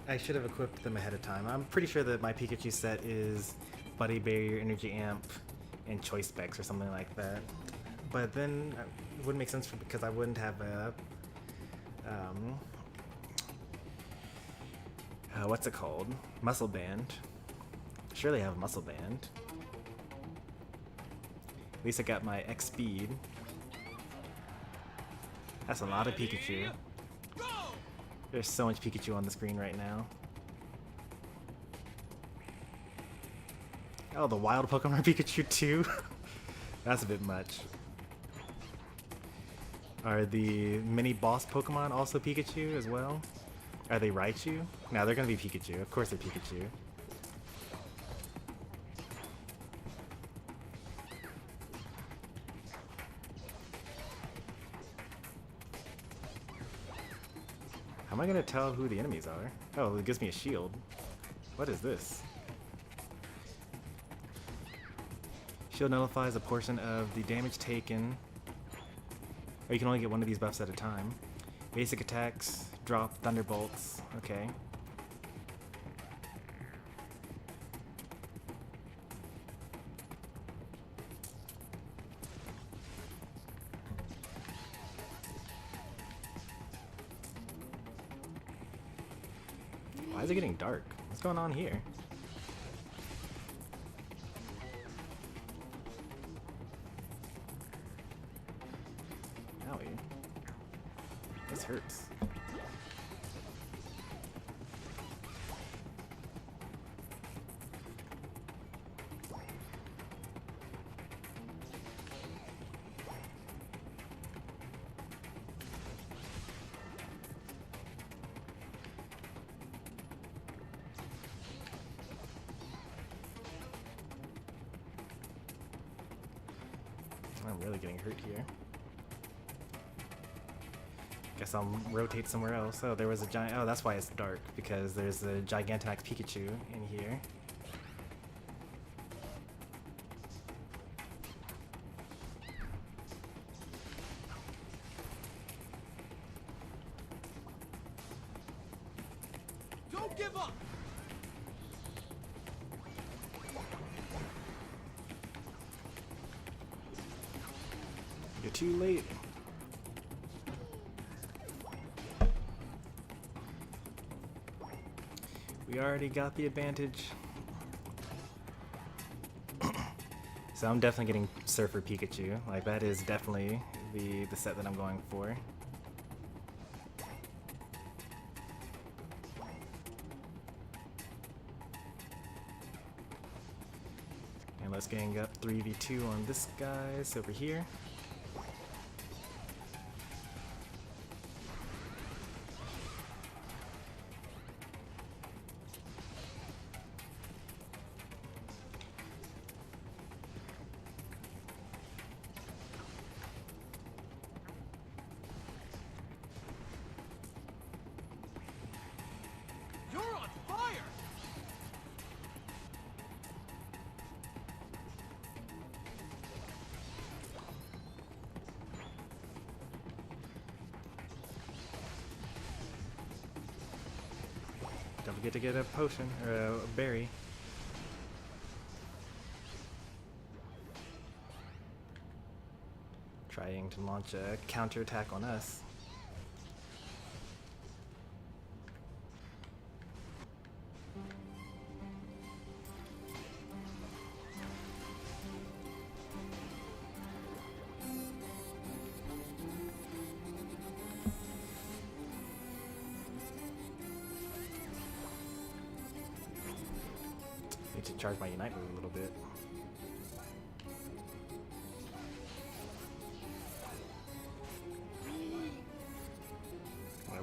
I should have equipped them ahead of time. I'm pretty sure that my Pikachu set is Buddy Barrier, Energy Amp, and Choice Specs or something like that. But then it wouldn't make sense because I wouldn't have a what's it called? Muscle Band. Surely I have a Muscle Band. At least I got my X Speed. That's a lot of Pikachu. There's so much Pikachu on the screen right now. Oh, the wild Pokemon are Pikachu too? That's a bit much. Are the mini boss Pokemon also Pikachu as well? Are they Raichu? No, they're gonna be Pikachu. Of course they're Pikachu. How am I gonna tell who the enemies are? Oh, it gives me a shield. What is this? Shield nullifies a portion of the damage taken. Or you can only get one of these buffs at a time. Basic attacks, drop thunderbolts. Okay. Why is it getting dark? What's going on here? Owie. This hurts. I'm really getting hurt here. Guess I'll rotate somewhere else. Oh, there was a giant. Oh, that's why it's dark, because there's a Gigantamax Pikachu in here. Don't give up! You're too late. We already got the advantage. So I'm definitely getting Surfer Pikachu. Like, that is definitely the set that I'm going for. And let's gang up 3v2 on this guy's over here. You're on fire! get a potion or a berry. Trying to launch a counterattack on us. Need to charge my Unite move a little bit.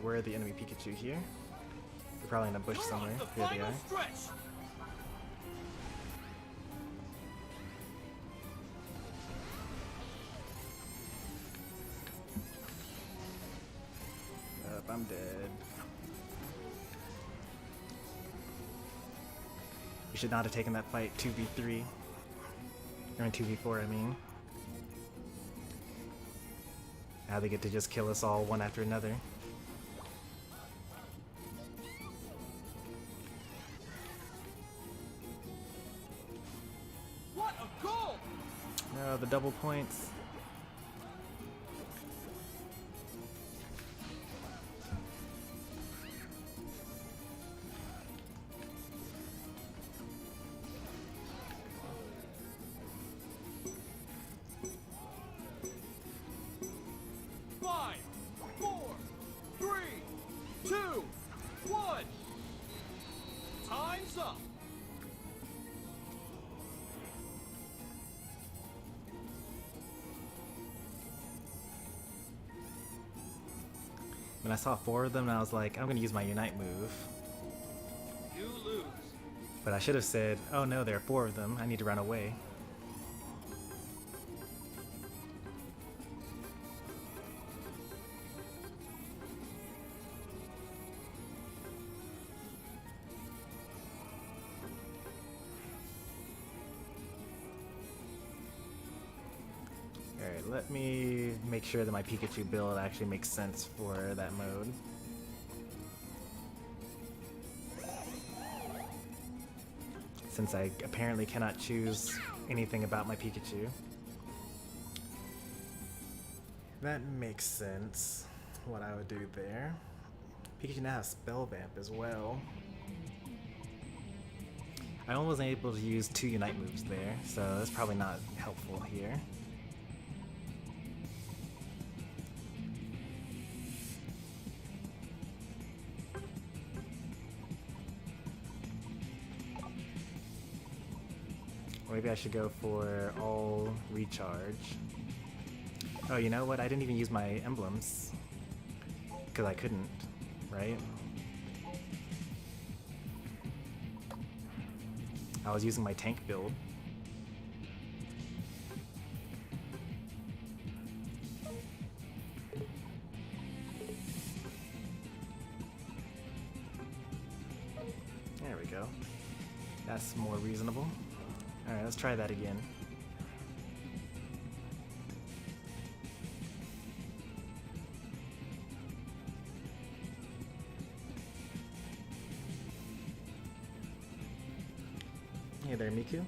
Where are the enemy Pikachu here? They're probably in a bush somewhere. Here they are. I'm dead. We should not have taken that fight 2v3. Or in 2v4, I mean. Now they get to just kill us all one after another. What a goal! No, the double points. When I saw 4 of them, I was like, I'm gonna use my Unite move. You lose. But I should have said, oh no, there are 4 of them. I need to run away. Alright, let me make sure that my Pikachu build actually makes sense for that mode. Since I apparently cannot choose anything about my Pikachu. That makes sense, what I would do there. Pikachu now has Spell Vamp as well. I only was able to use 2 Unite moves there, so that's probably not helpful here. Maybe I should go for all recharge. Oh, you know what? I didn't even use my emblems. Because I couldn't, right? I was using my tank build. There we go. That's more reasonable. Alright, let's try that again. Hey there, Miku.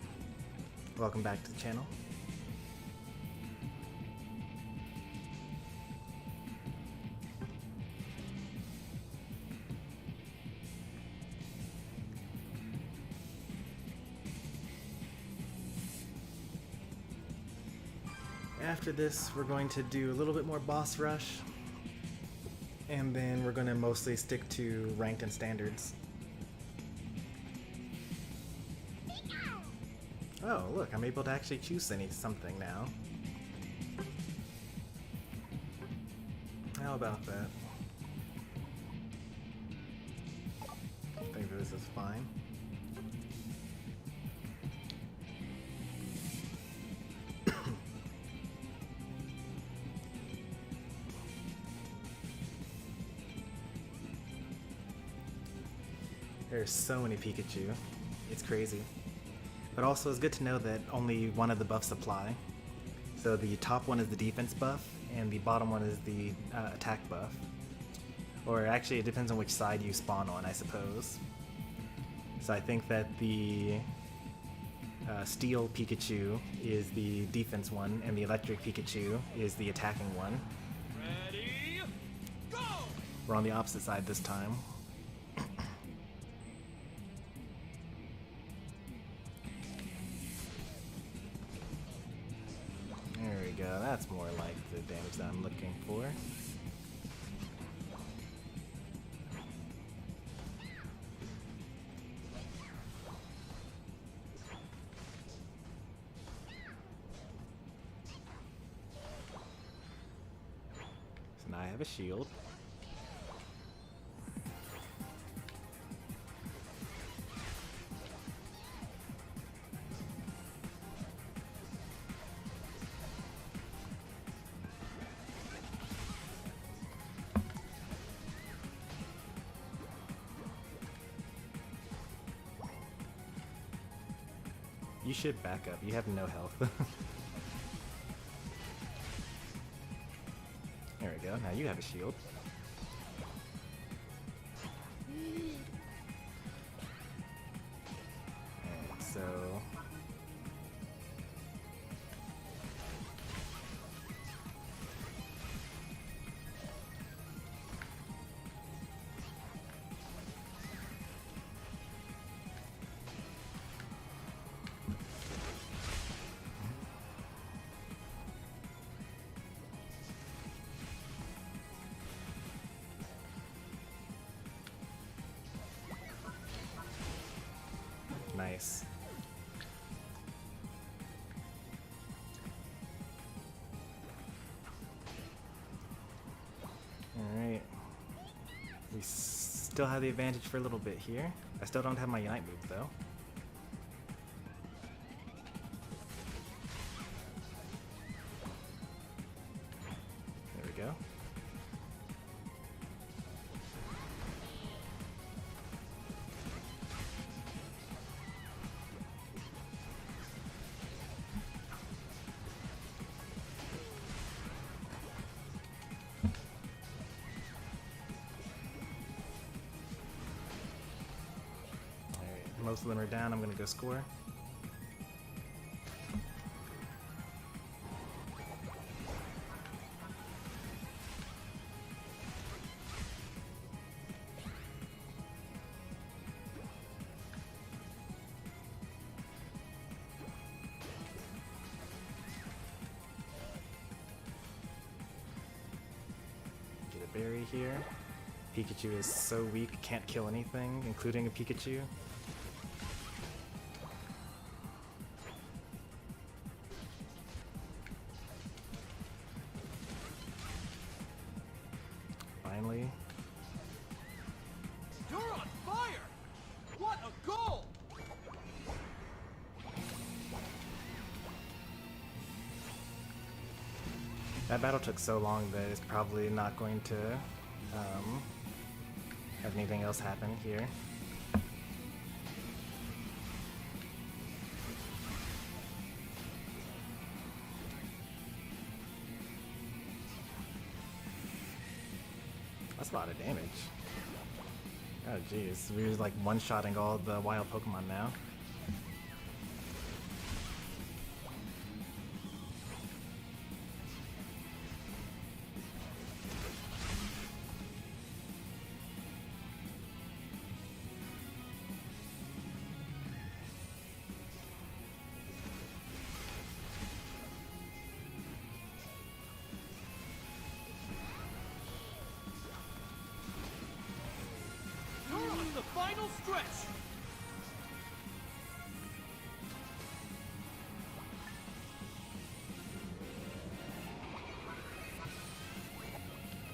Welcome back to the channel. After this, we're going to do a little bit more boss rush, and then we're going to mostly stick to ranked and standards. Oh, look, I'm able to actually choose something now. How about that? I think this is fine. There's so many Pikachu. It's crazy. But also it's good to know that only one of the buffs apply. So the top one is the defense buff, and the bottom one is the attack buff. Or actually it depends on which side you spawn on, I suppose. So I think that the Steel Pikachu is the defense one, and the Electric Pikachu is the attacking one. Ready, go! We're on the opposite side this time. There we go, that's more like the damage that I'm looking for. So now I have a shield. You should back up. You have no health. There we go. Now you have a shield. Alright, so... Nice. Alright. We still have the advantage for a little bit here. I still don't have my Unite move though. There we go. Most of them are down. I'm gonna go score. Get a berry here. Pikachu is so weak, can't kill anything, including a Pikachu. Finally. You're on fire! What a goal! That battle took so long that it's probably not going to have anything else happen here. That's a lot of damage. Oh jeez, we're just like one-shotting all the wild Pokemon now. The final stretch!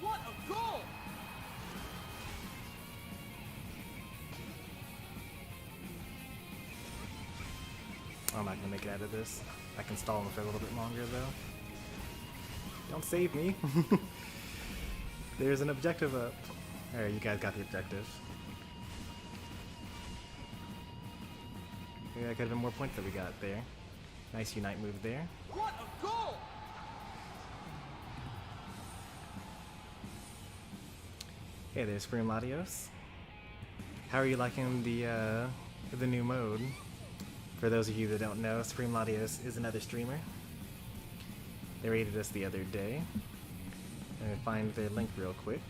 What a goal! I'm not gonna make it out of this. I can stall him for a little bit longer though. Don't save me! There's an objective up. Alright, you guys got the objective. Maybe that could have been more points that we got there. Nice Unite move there. What a goal! Hey there, Spring Latios. How are you liking the the new mode. For those of you that don't know, Supreme Aeos is another streamer. They rated us the other day. Let me find their link real quick.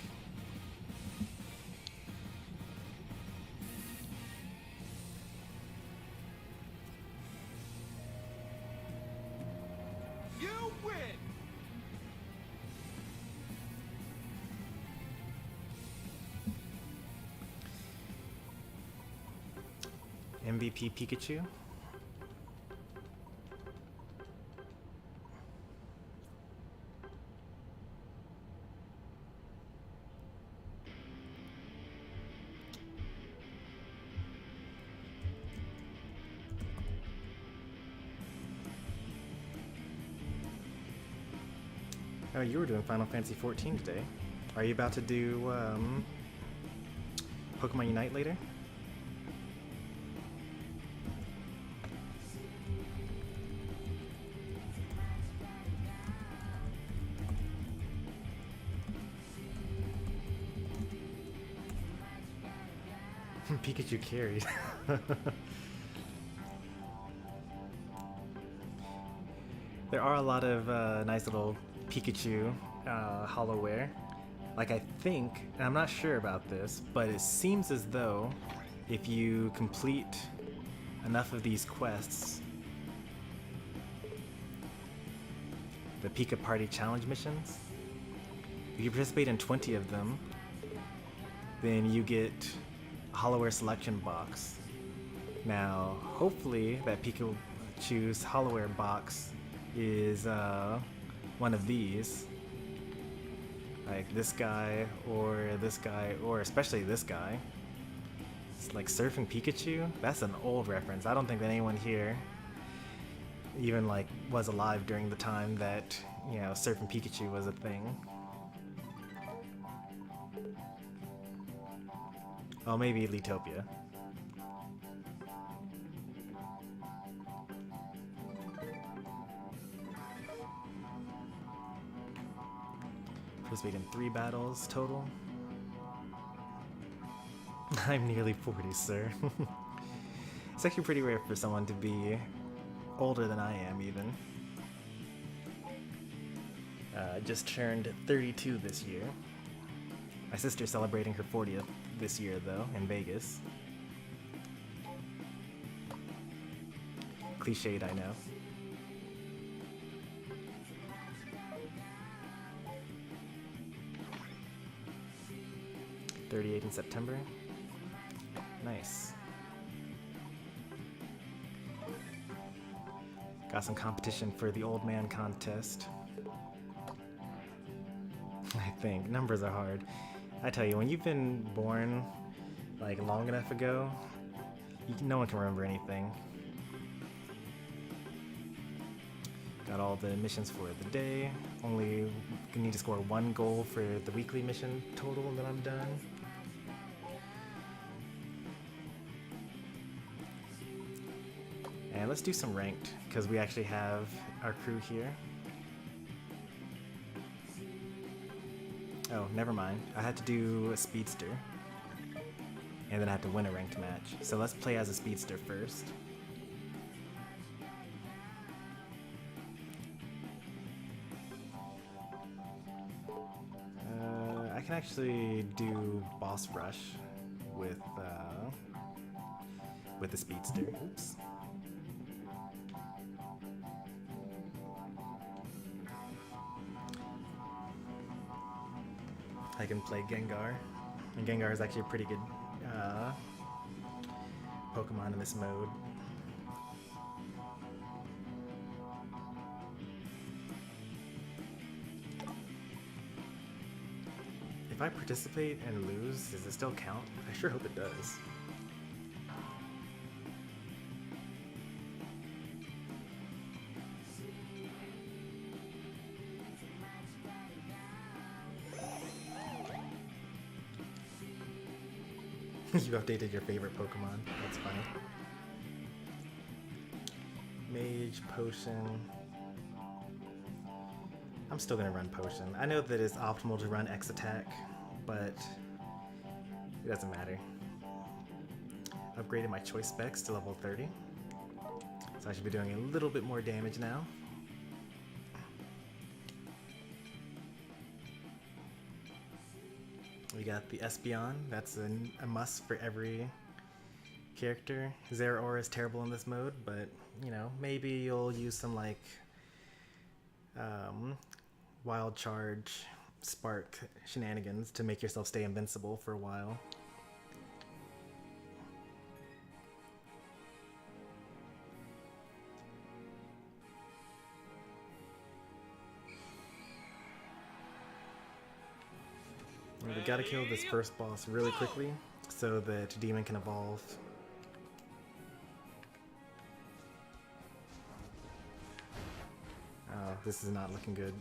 You win! MVP Pikachu. Oh, you were doing Final Fantasy XIV today. Are you about to do Pokemon Unite later? Pikachu carried. There are a lot of nice little Pikachu hollowware. Like I think, and I'm not sure about this, but it seems as though if you complete enough of these quests, the Pika Party challenge missions, if you participate in 20 of them, then you get a hollowware selection box. Now, hopefully that Pikachu's hollowware box is one of these, like this guy, or especially this guy. It's like Surfing Pikachu. That's an old reference. I don't think that anyone here even like was alive during the time that, you know, Surfing Pikachu was a thing. Oh, maybe Littopia. Participated in 3 battles total. I'm nearly 40, sir. It's actually pretty rare for someone to be older than I am, even. Just turned 32 this year. My sister's celebrating her 40th this year, though, in Vegas. Cliched, I know. .38 in September. Nice. Got some competition for the old man contest. I think numbers are hard. I tell you, when you've been born like long enough ago, no one can remember anything. Got all the missions for the day. Only need to score 1 goal for the weekly mission total, and then I'm done. And let's do some ranked, because we actually have our crew here. Oh, never mind. I had to do a speedster. And then I had to win a ranked match. So let's play as a speedster first. I can actually do boss rush with the speedster. Oops. I can play Gengar, and Gengar is actually a pretty good Pokemon in this mode. If I participate and lose, does it still count? I sure hope it does. You updated your favorite Pokemon. That's funny. Mage, Potion. I'm still gonna run Potion. I know that it's optimal to run X Attack, but it doesn't matter. upgraded my choice specs to level 30. So I should be doing a little bit more damage now. We got the Espeon, that's a must for every character. Zeraora is terrible in this mode, but you know, maybe you'll use some like wild charge, spark shenanigans to make yourself stay invincible for a while. We gotta kill this first boss really quickly so that Demon can evolve. Oh, this is not looking good.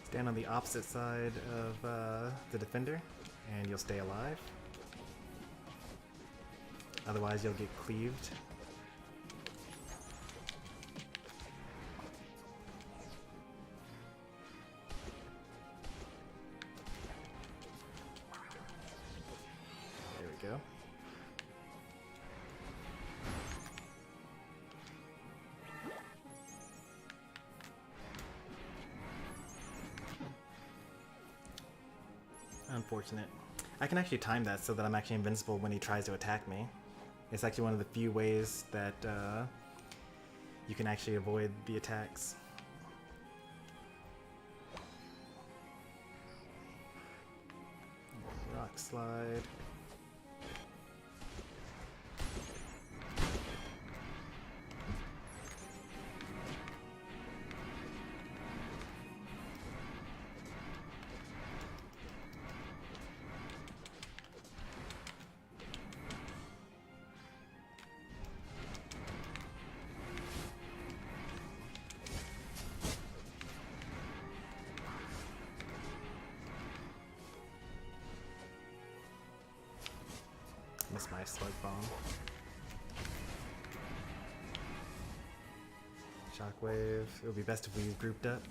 Stand on the opposite side of the defender and you'll stay alive. Otherwise you'll get cleaved. There we go. Unfortunate. I can actually time that so that I'm actually invincible when he tries to attack me. It's actually one of the few ways that you can actually avoid the attacks. Rock slide. Missed my slug bomb. Shockwave. It would be best if we grouped up.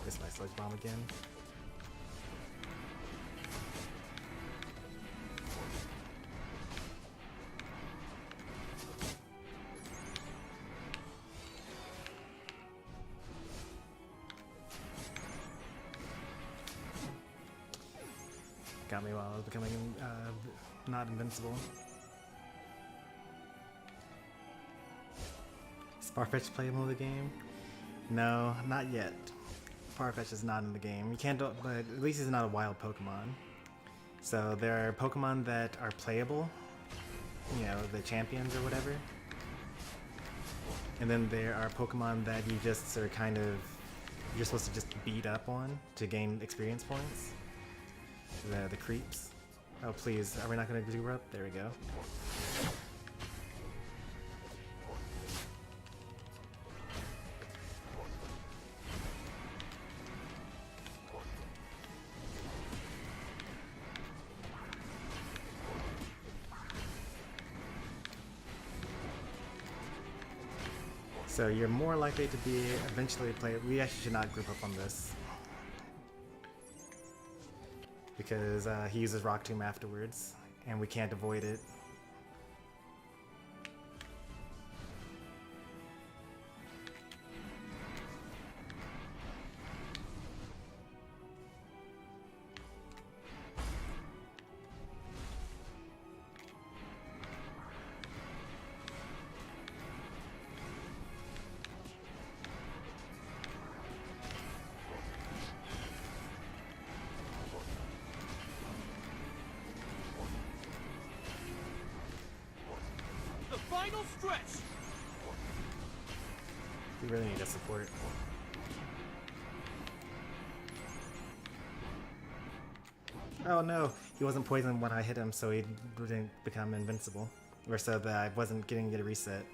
Missed my slug bomb again. Got me while I was becoming not invincible. Is Farfetch playable in the game? No, not yet. Farfetch is not in the game. You can't, but at least he's not a wild Pokemon. So there are Pokemon that are playable, you know, the champions or whatever. And then there are Pokemon that you just are kind of, you're supposed to just beat up on to gain experience points. The creeps. Oh please, are we not going to do up? There we go. So you're more likely to be eventually play. We actually should not group up on this. Because he uses Rock Tomb afterwards, and we can't avoid it. Final stretch. We really need to support. Oh no, he wasn't poisoned when I hit him, so he didn't become invincible. or so that I wasn't getting it a reset.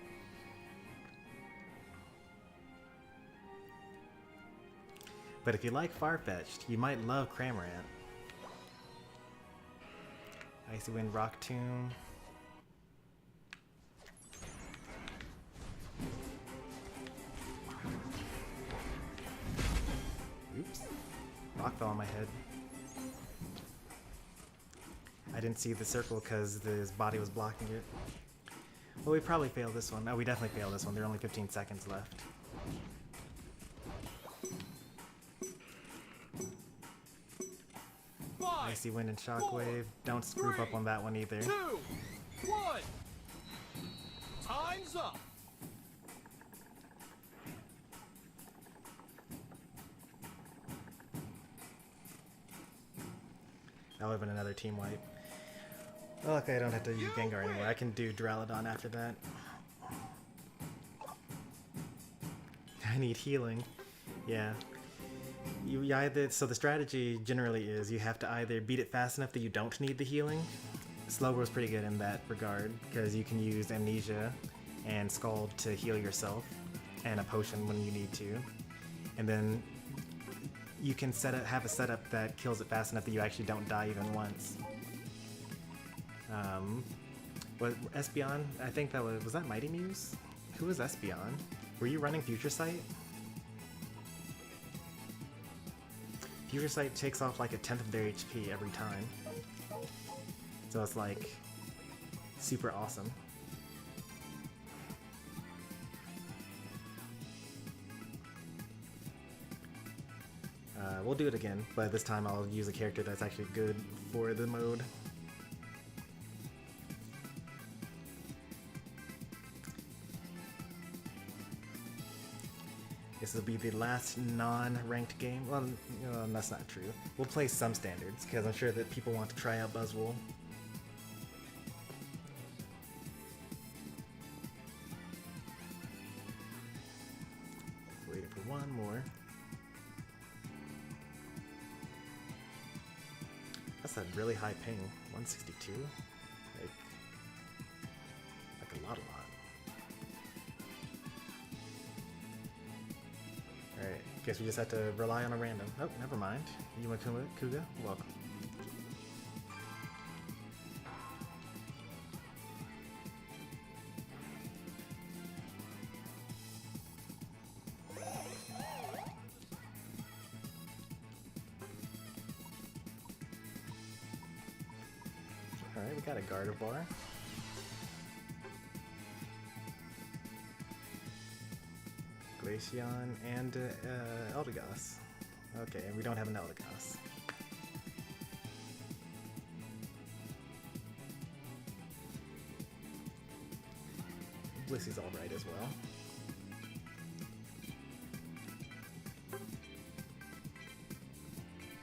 But if you like Farfetch'd, you might love Cramorant. Icy Wind, Rock Tomb. Oops. Rock fell on my head. I didn't see the circle because his body was blocking it. Well, we probably failed this one. No, we definitely failed this one. There are only 15 seconds left. Icy Wind and Shockwave. Don't group up on that one either. 2, 1. Time's up. That would have been another team wipe. Oh, okay, I don't have to use Gengar anymore. I can do Duraludon after that. I need healing. Yeah. You either, so the strategy generally is you have to either beat it fast enough that you don't need the healing. Slowbro's pretty good in that regard because you can use Amnesia and Scald to heal yourself and a potion when you need to. And then you can have a setup that kills it fast enough that you actually don't die even once. Was Espeon? I think that was that Mighty Muse? Who was Espeon? Were you running Future Sight? Future Sight takes off like 1/10 of their HP every time. So it's like super awesome. We'll do it again, but this time I'll use a character that's actually good for the mode. This will be the last non-ranked game. Well, that's not true. We'll play some standards, because I'm sure that people want to try out Buzzwole. Waiting for one more. That's a really high ping. 162? Like a lot. Alright, guess we just have to rely on a random. Oh, never mind. Yumakuma Kuga, welcome. Alright, we got a Gardevoir. Glaceon and Eldegoss. Okay, and we don't have an Eldegoss. Blissey's alright as well.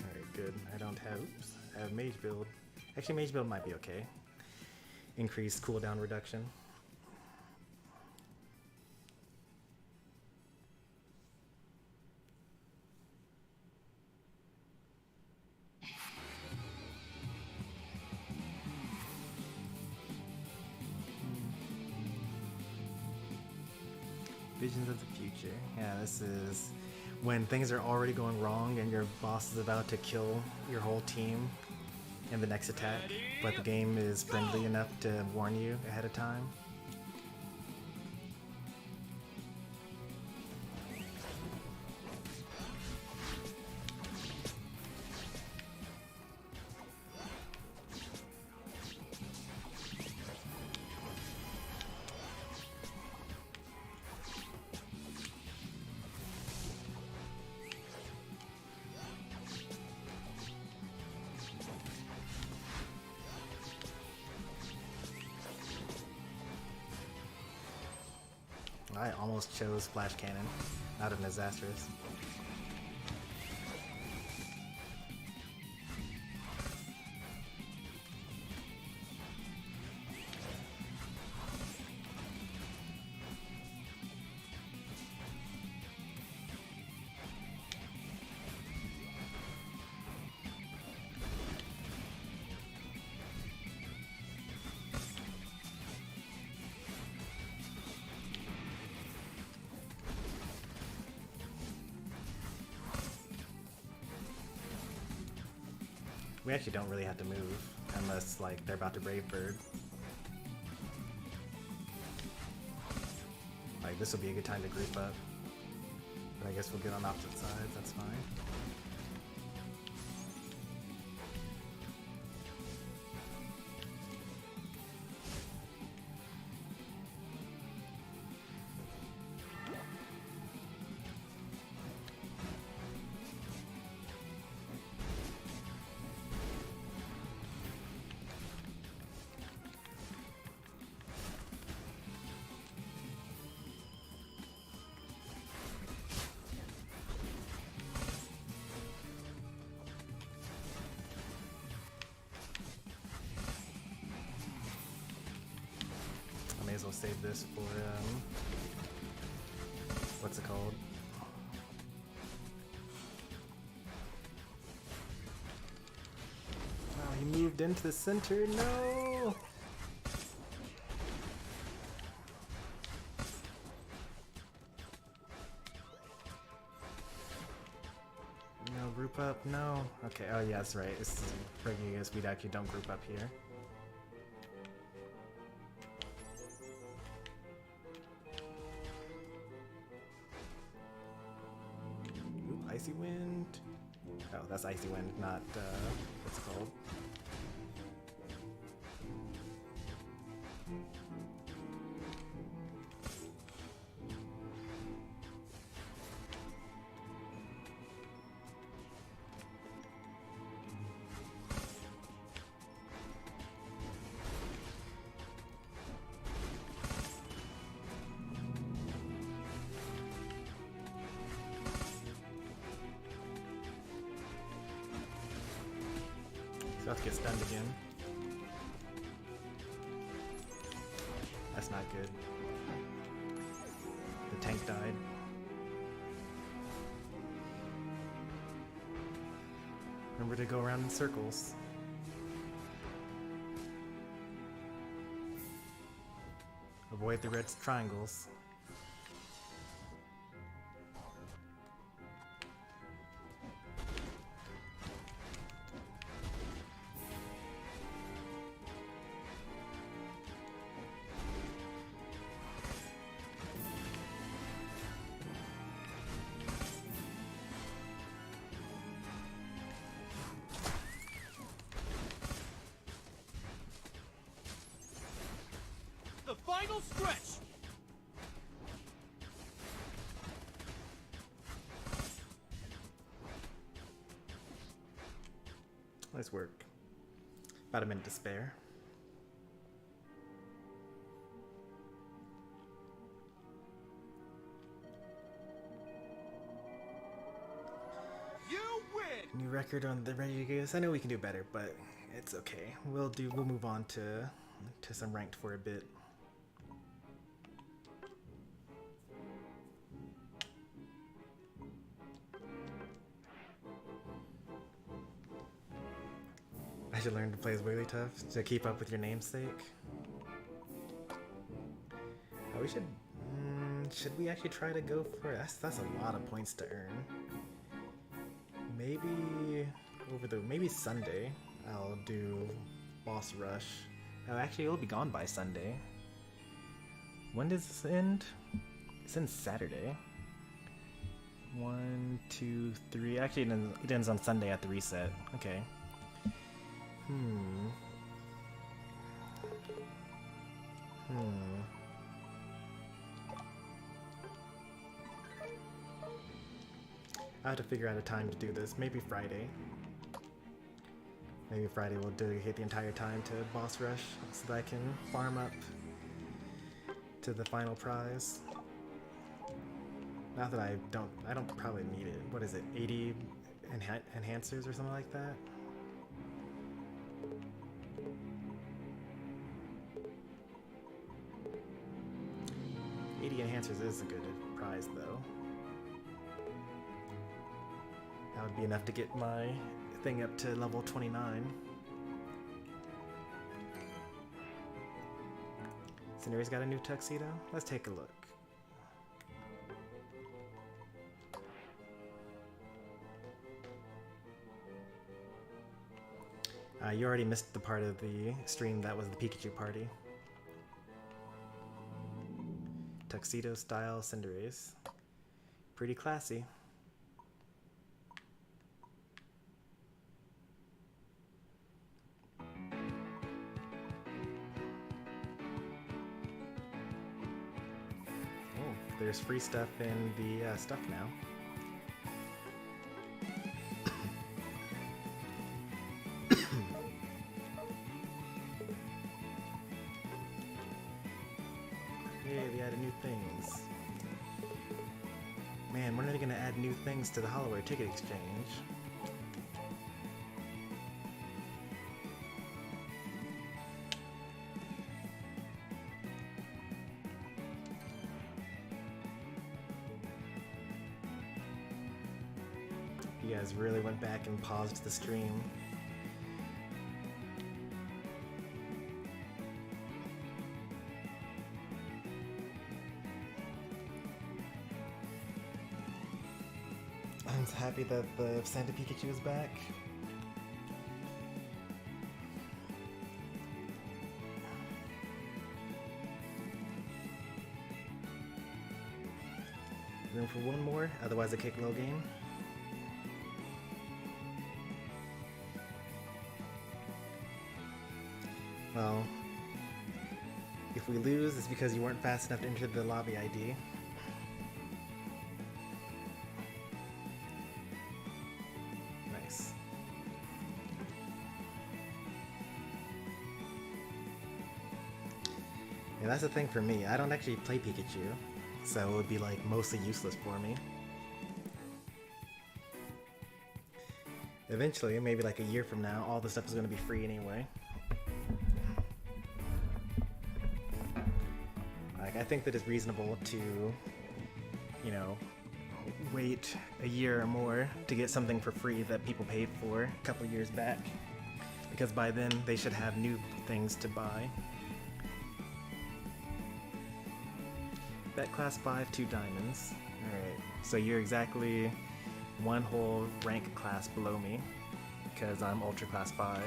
Alright, good. I don't have... Oops. I have Mage Build. Actually, Mage Build might be okay. Increased cooldown reduction. Visions of the future. Yeah, this is when things are already going wrong and your boss is about to kill your whole team in the next attack, but the game is friendly enough to warn you ahead of time. I almost chose Flash Cannon out of Disastrous. We actually don't really have to move unless like they're about to Brave Bird. Like this will be a good time to group up. But I guess we'll get on opposite sides, that's fine. May as well save this for what's it called? Oh, he moved into the center. No. No, group up. No. Okay. Oh yeah, that's right. It's breaking against. We actually don't group up here. Icy Wind. Oh, that's Icy Wind, not what's it called? About to get stunned again. That's not good. The tank died. Remember to go around in circles. Avoid the red triangles. The final stretch! Nice work. About a minute to spare. You win! New record on the Regigigas. I know we can do better, but it's okay. We'll move on to some ranked for a bit. I should learn to play as Wigglytuff to keep up with your namesake. Oh, we should. Should we actually try to go for it? That's a lot of points to earn. Maybe Sunday I'll do Boss Rush. Oh, actually it'll be gone by Sunday. When does this end? It ends Saturday. 1, 2, 3. Actually, it ends on Sunday at the reset. Okay. I have to figure out a time to do this. Maybe Friday. Maybe Friday we'll dedicate the entire time to Boss Rush so that I can farm up to the final prize. Not that I don't probably need it. What is it? 80 enhancers or something like that? Enhancers is a good prize though. That would be enough to get my thing up to level 29. Cinderella's got a new tuxedo? Let's take a look. You already missed the part of the stream that was the Pikachu party. Tuxedo style Cinderace. Pretty classy. Oh, there's free stuff in the stuff now. They added new things. Man, when are they gonna add new things to the Hollowware Ticket Exchange? You guys really went back and paused the stream. I'm happy that the Santa Pikachu is back. Room for one more, otherwise I kick low game. Well, if we lose, it's because you weren't fast enough to enter the lobby ID. Nice. Yeah, that's the thing for me. I don't actually play Pikachu, so it would be like mostly useless for me. Eventually, maybe like a year from now, all this stuff is going to be free anyway. I think that it's reasonable to, you know, wait a year or more to get something for free that people paid for a couple years back, because by then they should have new things to buy. Bet class 5, 2 diamonds. Alright, so you're exactly one whole rank class below me, because I'm ultra class 5.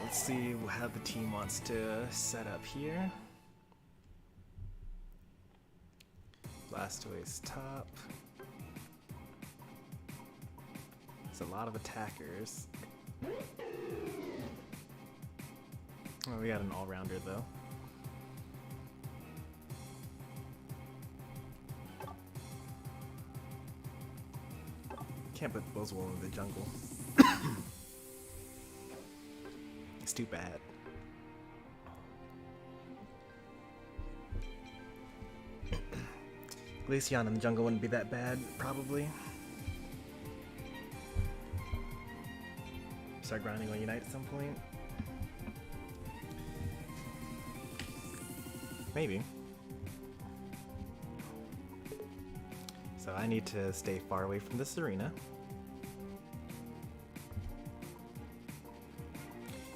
Let's see how the team wants to set up here. Blastoise top. It's a lot of attackers. Oh, we got an all-rounder though. Can't put Buzzwole in the jungle. It's too bad. Glaceon in the jungle wouldn't be that bad, probably. Start grinding on Unite at some point. Maybe. So I need to stay far away from this arena.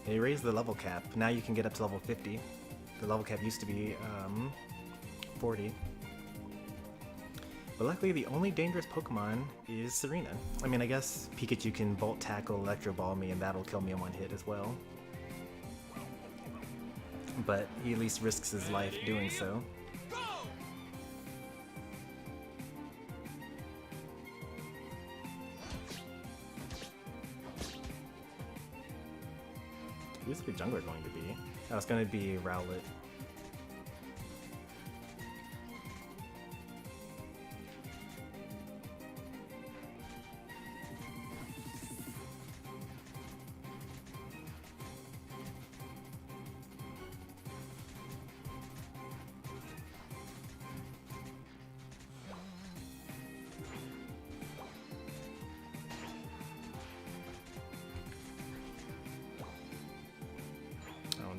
They raised the level cap. Now you can get up to level 50. The level cap used to be 40. But luckily the only dangerous Pokemon is Serena. I mean, I guess Pikachu can Volt Tackle, Electro Ball me, and that'll kill me in one hit as well. But he at least risks his life doing so. Who's the jungler going to be? Oh, it's going to be Rowlet.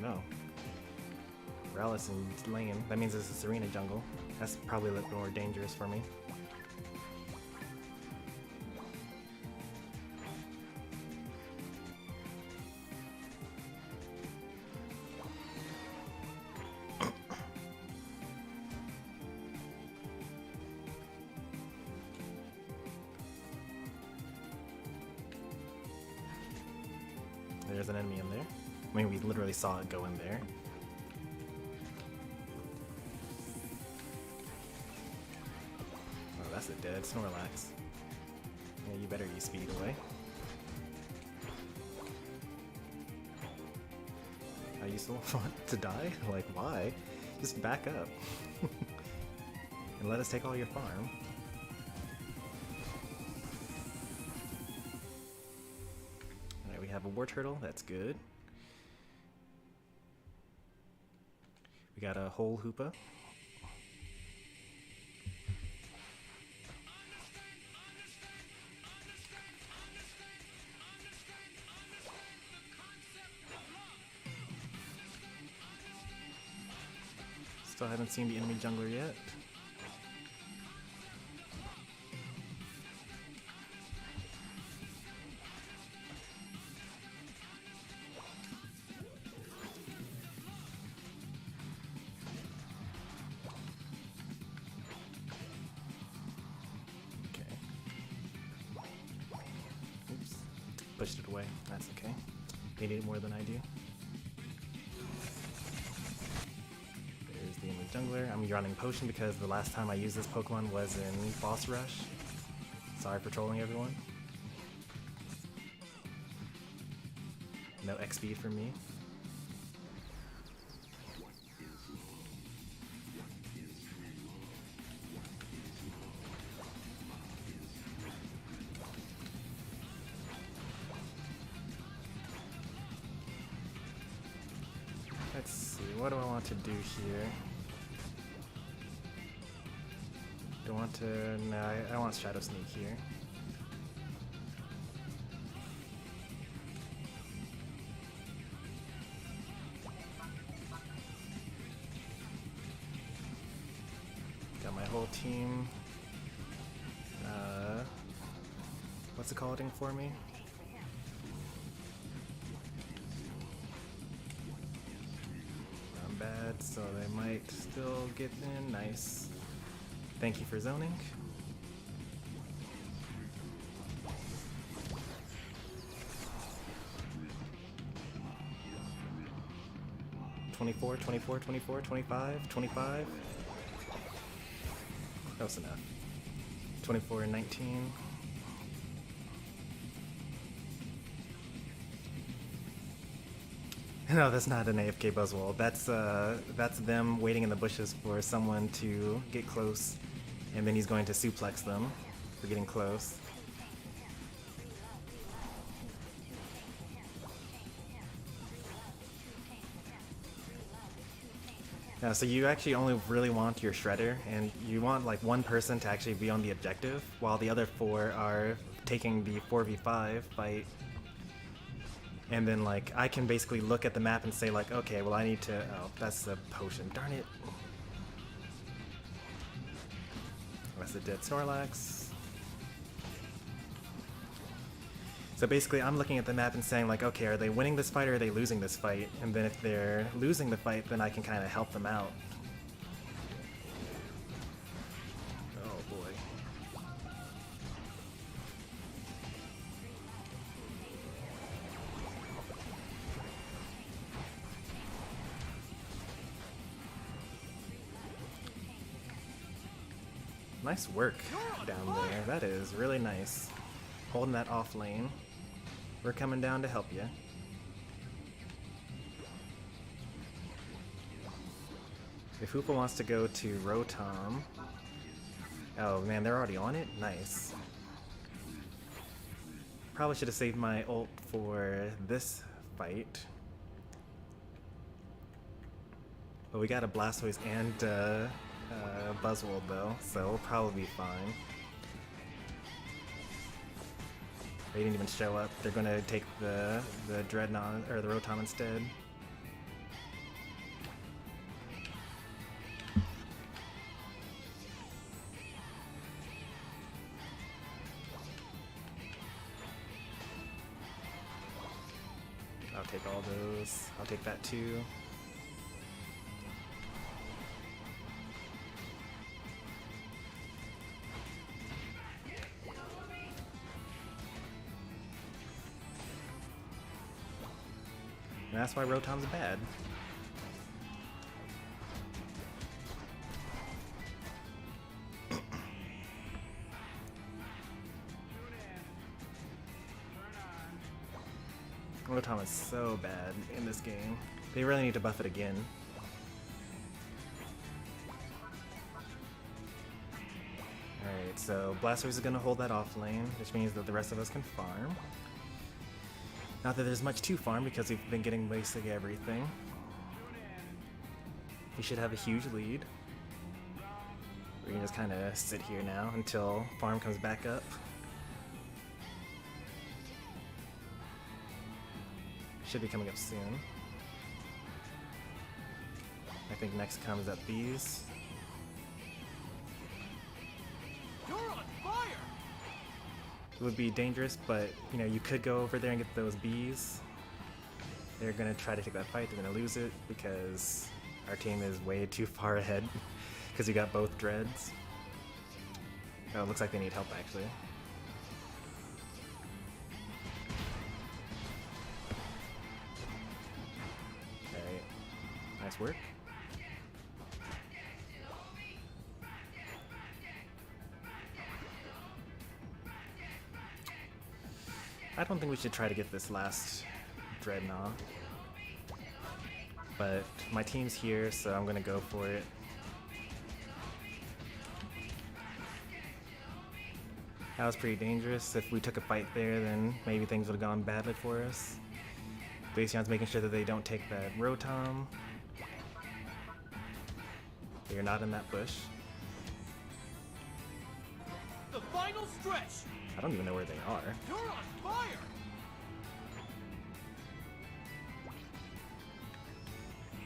No. Rowlet's in lane. That means it's a Serena jungle. That's probably a little more dangerous for me. There's an enemy in there. I mean, we literally saw it go in there. Oh, that's a dead Snorlax. Yeah, you better use speed away. I used to want to die? Like, why? Just back up. And let us take all your farm. Alright, we have a war turtle, that's good. We got a whole Hoopa. Still haven't seen the enemy jungler yet. Okay. Oops. Pushed it away. That's okay. They need it more than I do. The enemy jungler. I'm running potion because the last time I used this Pokemon was in Boss Rush. Sorry for trolling everyone. No XP for me. Let's see, what do I want to do here? Do I want to... no, I want Shadow Sneak here. Got my whole team. What's it calling for me? Bad, so they might still get in. Nice. Thank you for zoning. $24, $24, $24, $25, $25. That was enough. 24 and 19. No, that's not an AFK Buzzwole. That's them waiting in the bushes for someone to get close, and then he's going to suplex them for getting close. Yeah, so you actually only really want your Shredder, and you want like one person to actually be on the objective, while the other 4 are taking the 4v5 fight. And then, like, I can basically look at the map and say, like, okay, well, I need to... oh, that's the potion. Darn it. That's the dead Snorlax. So basically, I'm looking at the map and saying, like, okay, are they winning this fight or are they losing this fight? And then if they're losing the fight, then I can kind of help them out. Oh, boy. Nice work down there. That is really nice. Holding that off lane. We're coming down to help you. If Hoopa wants to go to Rotom... oh man, they're already on it? Nice. Probably should have saved my ult for this fight. But we got a Blastoise and Buzzwole though, so we'll probably be fine. They didn't even show up. They're gonna take the Dreadnought or the Rotom instead. I'll take all those. I'll take that too. And that's why Rotom's bad. Rotom is so bad in this game. They really need to buff it again. Alright, so Blastoise is going to hold that off lane, which means that the rest of us can farm. Not that there's much to farm because we've been getting basically everything. We should have a huge lead. We can just kind of sit here now until farm comes back up. Should be coming up soon. I think next comes up bees. You're on fire! It would be dangerous, but you know, you could go over there and get those bees. They're gonna try to take that fight, they're gonna lose it because our team is way too far ahead because we got both dreads. Oh, it looks like they need help actually. Okay, nice work. I don't think we should try to get this last Dreadnought. But my team's here, so I'm gonna go for it. That was pretty dangerous. If we took a fight there, then maybe things would have gone badly for us. Glaceon's making sure that they don't take that Rotom. They're not in that bush. The final stretch! I don't even know where they are. You're on fire!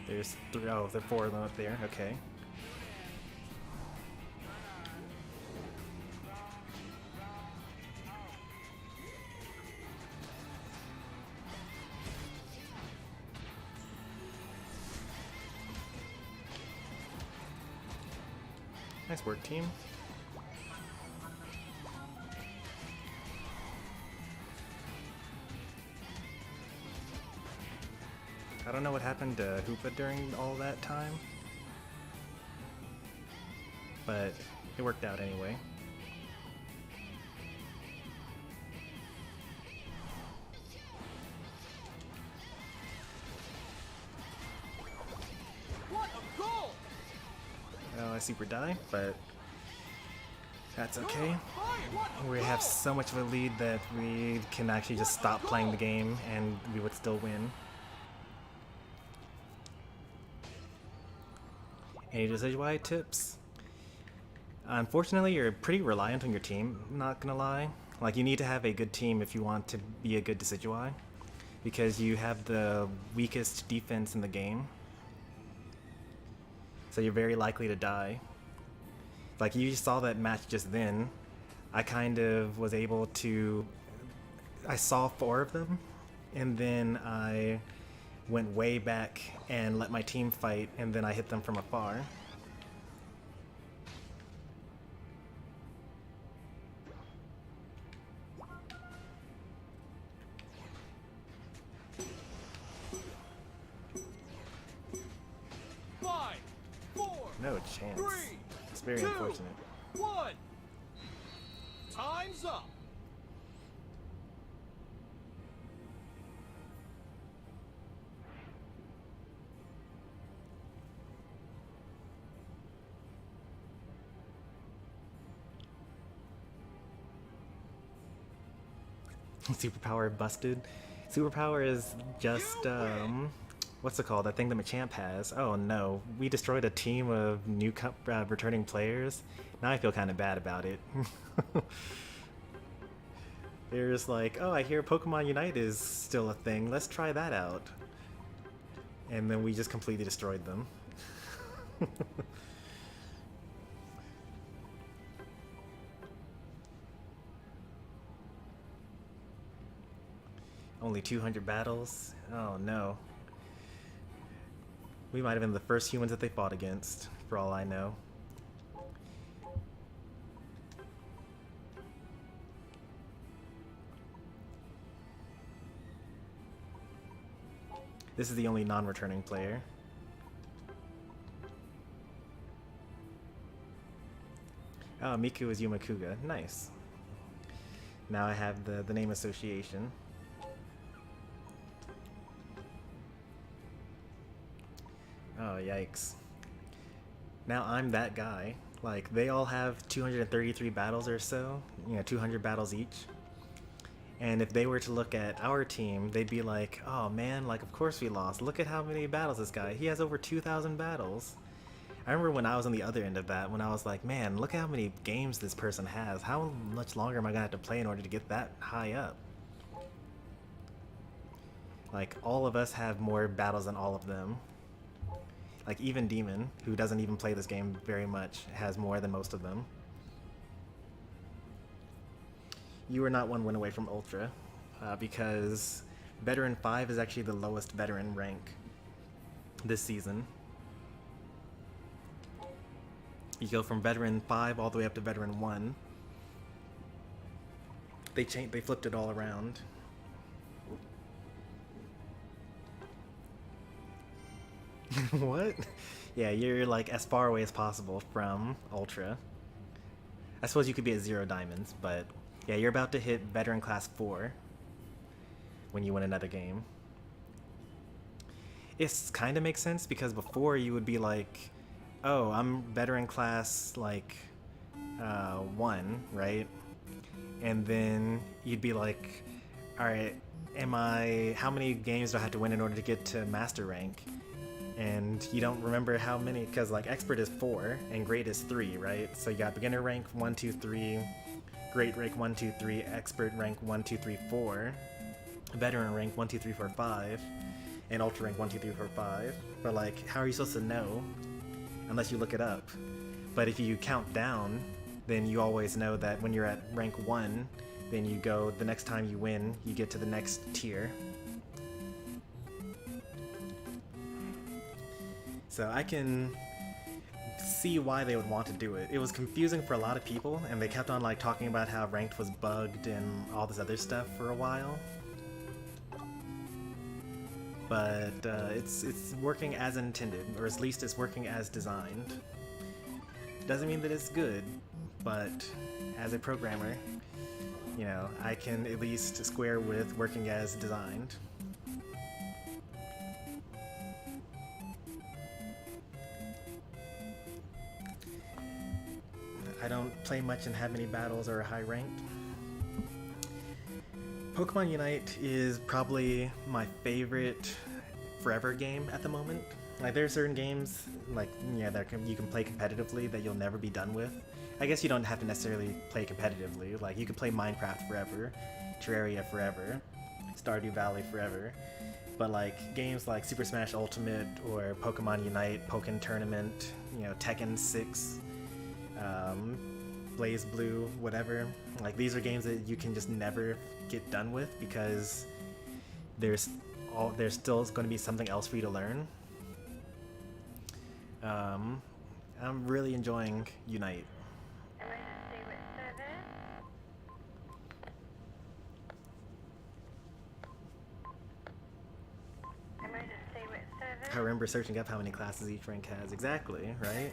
There's three, oh, there are four of them up there, okay. Nice work, team. I don't know what happened to Hoopa during all that time, but it worked out anyway. What a goal! Well, I super die, but that's okay. You're on fire! What a We goal! have so much of a lead that we can actually just stop playing the game and we would still win. Any Decidueye tips? Unfortunately, you're pretty reliant on your team, not gonna lie. Like, you need to have a good team if you want to be a good Decidueye, because you have the weakest defense in the game. So you're very likely to die. Like, you saw that match just then. I kind of was able to... I saw 4 of them, and then I went way back and let my team fight, and then I hit them from afar. Five, four, No chance. three, It's very two, unfortunate. 1. Time's up. Superpower busted. Superpower is just, what's it called? That thing that Machamp has. Oh no, we destroyed a team of new returning players. Now I feel kind of bad about it. They're just like, oh, I hear Pokemon Unite is still a thing. Let's try that out. And then we just completely destroyed them. Only 200 battles? Oh no. We might have been the first humans that they fought against, for all I know. This is the only non-returning player. Oh, Miku is Yumakuga. Nice. Now I have the name association. Oh, yikes. Now I'm that guy. Like, they all have 233 battles or so, 200 battles each. And if they were to look at our team, they'd be like, oh man, like, of course we lost. Look at how many battles this guy, he has over 2,000 battles. I remember when I was on the other end of that, when I was like, man, look at how many games this person has. How much longer am I gonna have to play in order to get that high up? Like, all of us have more battles than all of them. Like, even Demon, who doesn't even play this game very much, has more than most of them. You are not one win away from Ultra, because Veteran 5 is actually the lowest Veteran rank this season. You go from Veteran 5 all the way up to Veteran 1. They flipped it all around. What? Yeah, you're like as far away as possible from Ultra. I suppose you could be at 0 diamonds, but yeah, you're about to hit Veteran Class 4 when you win another game. It kind of makes sense because before you would be like, oh, I'm Veteran Class like 1, right? And then you'd be like, alright, how many games do I have to win in order to get to Master Rank? And you don't remember how many, because like Expert is 4 and Great is 3, right? So you got Beginner Rank 1, 2, 3, Great Rank 1, 2, 3, Expert Rank 1, 2, 3, 4, Veteran Rank 1, 2, 3, 4, 5, and Ultra Rank 1, 2, 3, 4, 5. But like, how are you supposed to know unless you look it up? But if you count down, then you always know that when you're at rank 1, then you go, the next time you win, you get to the next tier. So I can see why they would want to do it. It was confusing for a lot of people, and they kept on like talking about how ranked was bugged and all this other stuff for a while. But it's working as intended, or at least it's working as designed. Doesn't mean that it's good, but as a programmer, I can at least square with working as designed. I don't play much and have many battles or a high rank. Pokemon Unite is probably my favorite forever game at the moment. Like, there are certain games, like, that you can play competitively that you'll never be done with. I guess you don't have to necessarily play competitively. Like, you can play Minecraft forever, Terraria forever, Stardew Valley forever. But like, games like Super Smash Ultimate or Pokemon Unite, Pokken Tournament, Tekken 6, Blaze Blue, whatever. Like, these are games that you can just never get done with because there's still going to be something else for you to learn. I'm really enjoying Unite. I remember searching up how many classes each rank has. Exactly, right?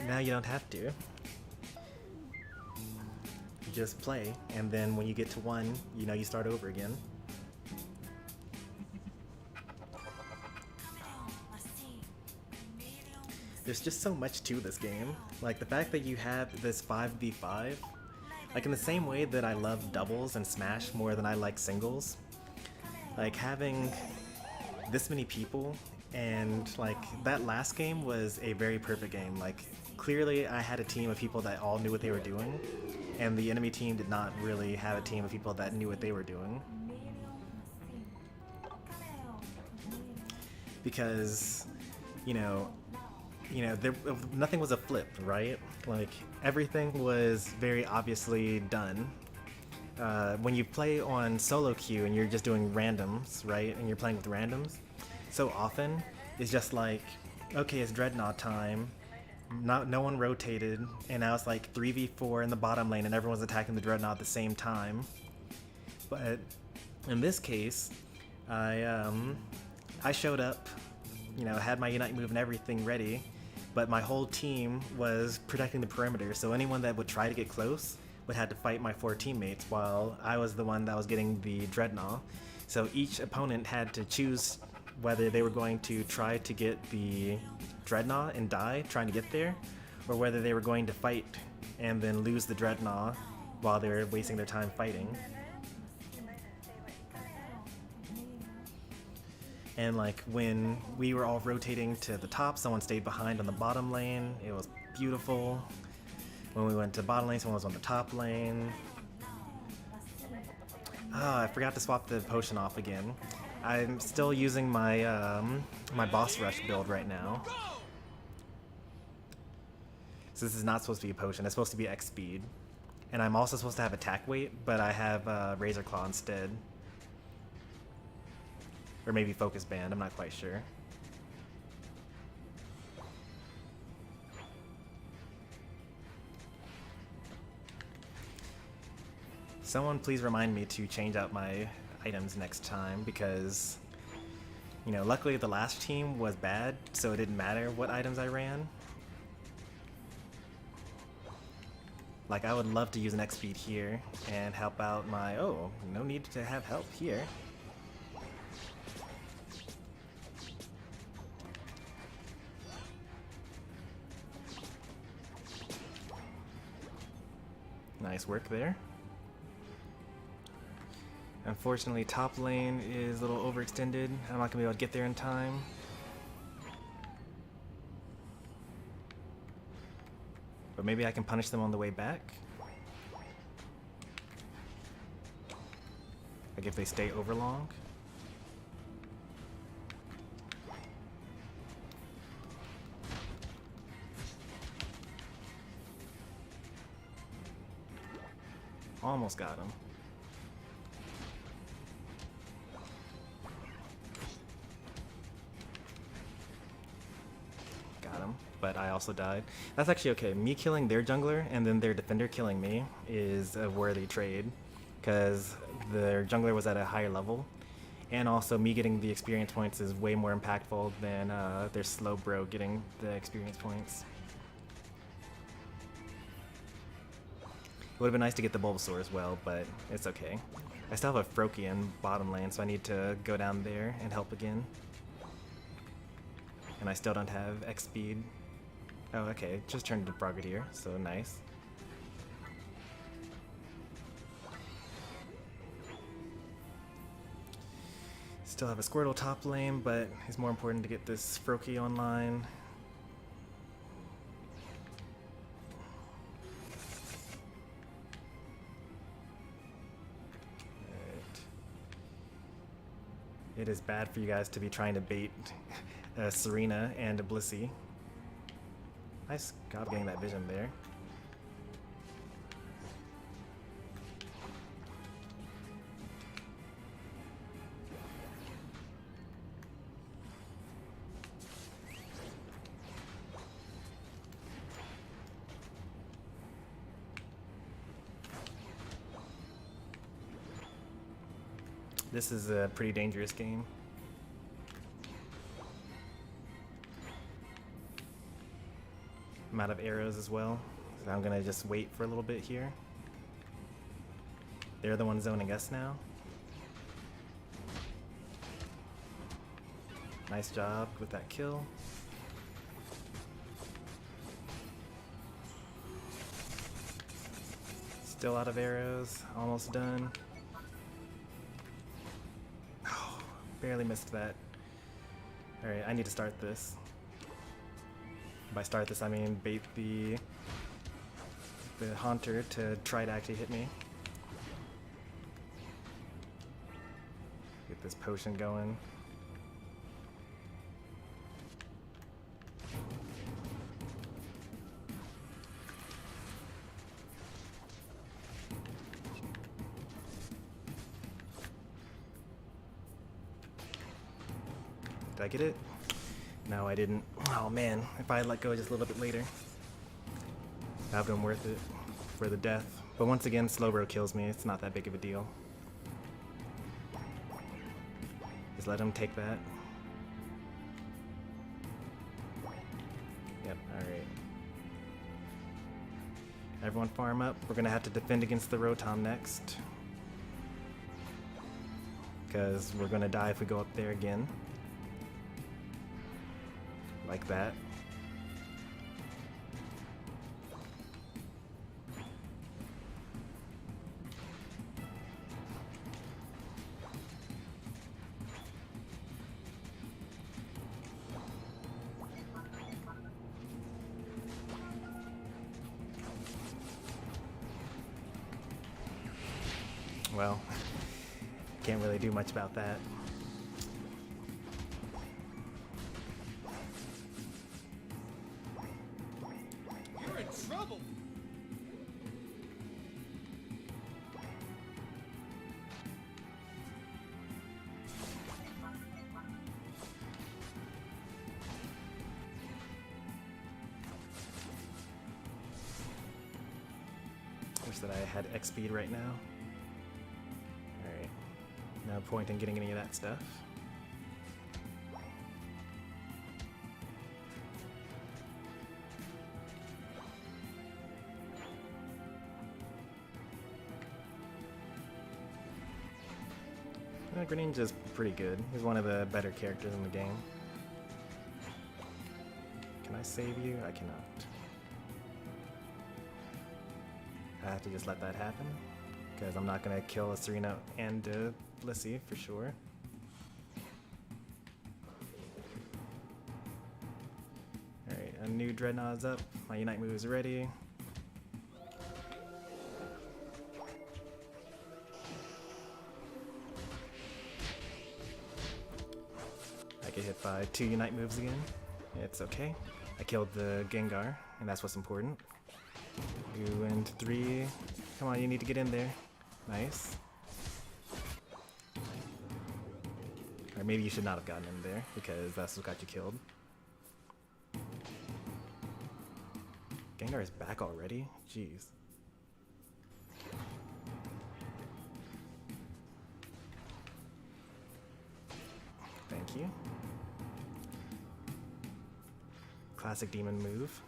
Now you don't have to. You just play, and then when you get to 1, you start over again. There's just so much to this game. Like, the fact that you have this 5v5, like in the same way that I love doubles and Smash more than I like singles, like having this many people, and like that last game was a very perfect game. Like, clearly I had a team of people that all knew what they were doing, and the enemy team did not really have a team of people that knew what they were doing. Because, nothing was a flip, right? Like, everything was very obviously done. When you play on solo queue and you're just doing randoms, right? And you're playing with randoms, so often it's just like, okay, it's Dreadnought time. No one rotated, and now it's like 3v4 in the bottom lane, and everyone's attacking the Dreadnought at the same time. But in this case, I I showed up, you know, had my Unite move and everything ready, but my whole team was protecting the perimeter, so anyone that would try to get close would have to fight my 4 teammates while I was the one that was getting the Dreadnought. So each opponent had to choose whether they were going to try to get the Dreadnought and die trying to get there, or whether they were going to fight and then lose the Dreadnought while they were wasting their time fighting. And like when we were all rotating to the top, someone stayed behind on the bottom lane. It was beautiful. When we went to bottom lane, someone was on the top lane. Oh, I forgot to swap the potion off again. I'm still using my my boss rush build right now. So this is not supposed to be a potion, it's supposed to be X speed. And I'm also supposed to have attack weight, but I have Razor Claw instead. Or maybe Focus Band, I'm not quite sure. Someone please remind me to change out my items next time, because, you know, luckily the last team was bad, so it didn't matter what items I ran. Like, I would love to use an X speed here and help out my... Oh, no need to have help here. Nice work there. Unfortunately, top lane is a little overextended. I'm not gonna be able to get there in time. But maybe I can punish them on the way back. Like if they stay over long. Almost got him. But I also died. That's actually okay. Me killing their jungler and then their defender killing me is a worthy trade, because their jungler was at a higher level, and also me getting the experience points is way more impactful than their slow bro getting the experience points. It would have been nice to get the Bulbasaur as well, but it's okay. I still have a Froakian bottom lane, so I need to go down there and help again. And I still don't have X speed. Oh, okay, just turned into Frogadier, so nice. Still have a Squirtle top lane, but it's more important to get this Froakie online. It is bad for you guys to be trying to bait Serena and a Blissey. Nice job getting that vision there. This is a pretty dangerous game. I'm out of arrows as well, so I'm gonna just wait for a little bit here. They're the ones zoning us now. Nice job with that kill. Still out of arrows, almost done. Oh, barely missed that. Alright, I need to start this. By start this, I mean bait the Haunter to try to actually hit me. Get this potion going. Did I get it? No, I didn't. Oh man, if I had let go just a little bit later, that would have been worth it for the death. But once again, Slowbro kills me. It's not that big of a deal. Just let him take that. Yep, alright. Everyone farm up. We're gonna have to defend against the Rotom next. Because we're gonna die if we go up there again. Like that. Well, can't really do much about that. You're in trouble. Wish that I had X speed right now. Alright. No point in getting any of that stuff. Greninja's pretty good. He's one of the better characters in the game. Can I save you? I cannot. I have to just let that happen, because I'm not going to kill a Serena and Blissey for sure. Alright, a new Dreadnought's up. My Unite move is ready. I get hit by 2 Unite moves again. It's okay. I killed the Gengar, and that's what's important. 2 and 3. Come on, you need to get in there. Nice. Or maybe you should not have gotten in there, because that's what got you killed. Gengar is back already? Jeez. Thank you. Classic demon move.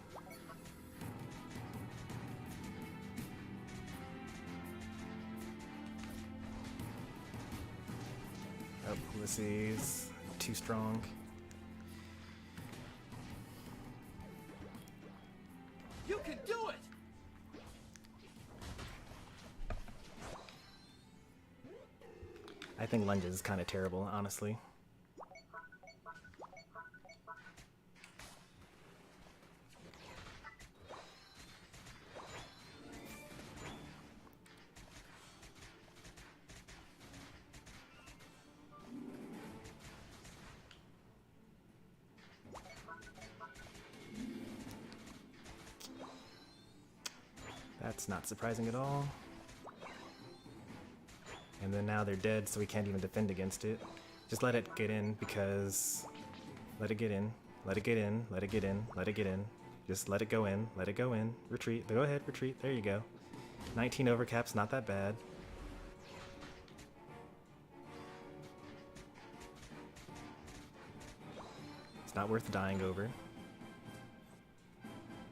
Oh, Ulysses, too strong. You can do it. I think Lunges is kind of terrible, honestly. That's not surprising at all. And then now they're dead, so we can't even defend against it. Just let it get in, because... Let it get in. Let it get in. Let it get in. Let it get in. Just let it go in. Let it go in. Retreat. Go ahead, retreat. There you go. 19 overcaps, not that bad. It's not worth dying over.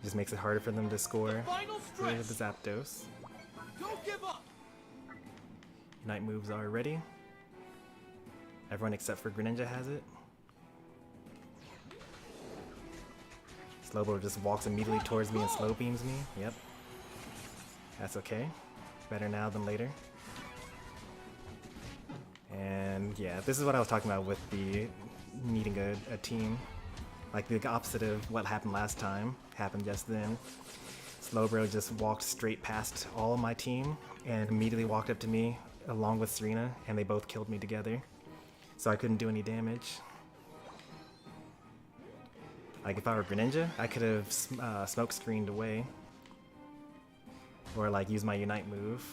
Just makes it harder for them to score. Final Rid of stretch. the Zapdos. Don't give up. Night moves are ready. Everyone except for Greninja has it. Slowbro just walks immediately towards me and slow beams me. Yep. That's okay. Better now than later. And yeah, this is what I was talking about with the needing a team. Like the opposite of what happened last time happened just then. Slowbro just walked straight past all of my team and immediately walked up to me along with Serena, and they both killed me together. So I couldn't do any damage. Like if I were Greninja, I could have smoke screened away. Or like use my Unite move.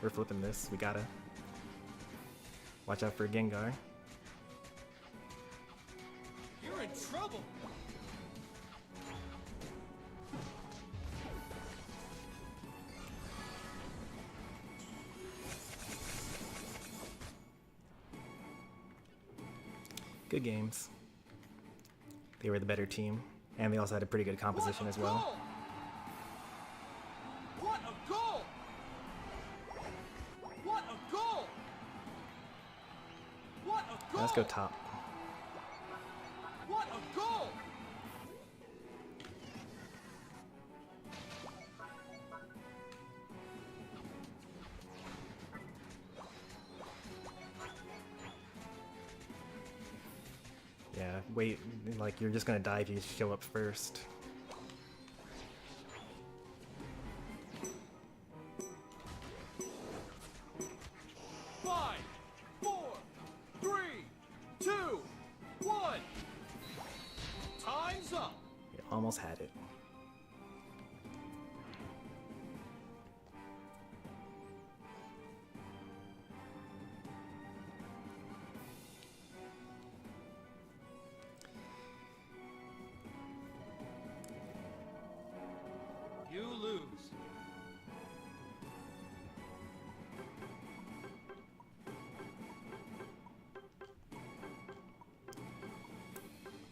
We're flipping this, we gotta. Watch out for Gengar. You're in trouble. Good games. They were the better team, and they also had a pretty good composition as well. What a goal! What a goal! What a goal! Let's go top. What a goal! Yeah, wait, like you're just gonna die if you show up first. Five, four, three, two, one. Time's up. You almost had it. You lose.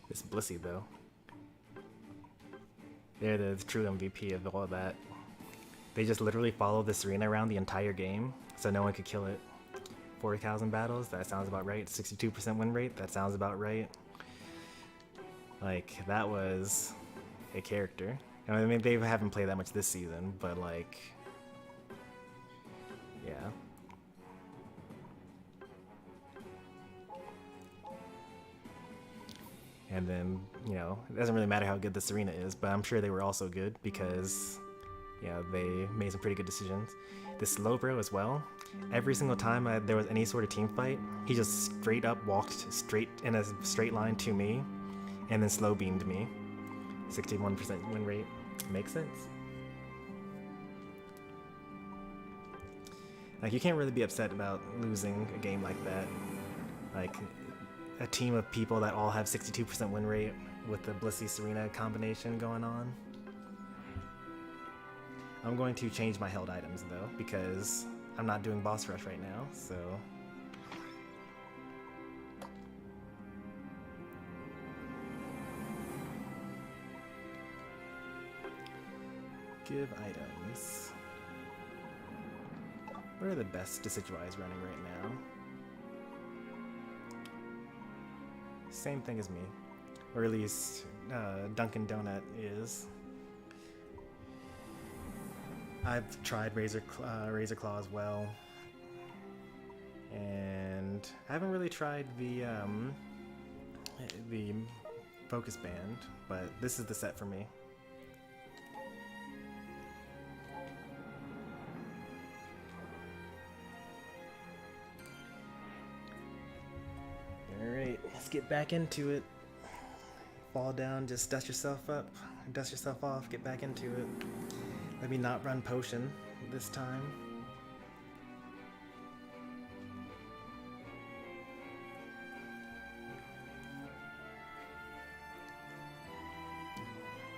This Blissey though. They're the true MVP of all of that. They just literally follow this arena around the entire game, so no one could kill it. 4,000 battles, that sounds about right. 62% win rate, that sounds about right. Like, that was a character. I mean, they haven't played that much this season, but like, yeah. And then, you know, it doesn't really matter how good this arena is, but I'm sure they were also good because, yeah, they made some pretty good decisions. This Slowbro as well. Every single time there was any sort of team fight, he just straight up walked straight in a straight line to me, and then slow beamed me. 61% win rate. Makes sense. Like, you can't really be upset about losing a game like that. Like, a team of people that all have 62% win rate with the Blissey Serena combination going on. I'm going to change my held items though, because I'm not doing boss rush right now, so. Give items. What are the best Decidueyes running right now? Same thing as me, or at least Dunkin' Donut is. I've tried Razor Claw as well, and I haven't really tried the Focus Band, but this is the set for me. Alright, let's get back into it. Fall down, just dust yourself up, dust yourself off, get back into it. Let me not run potion this time.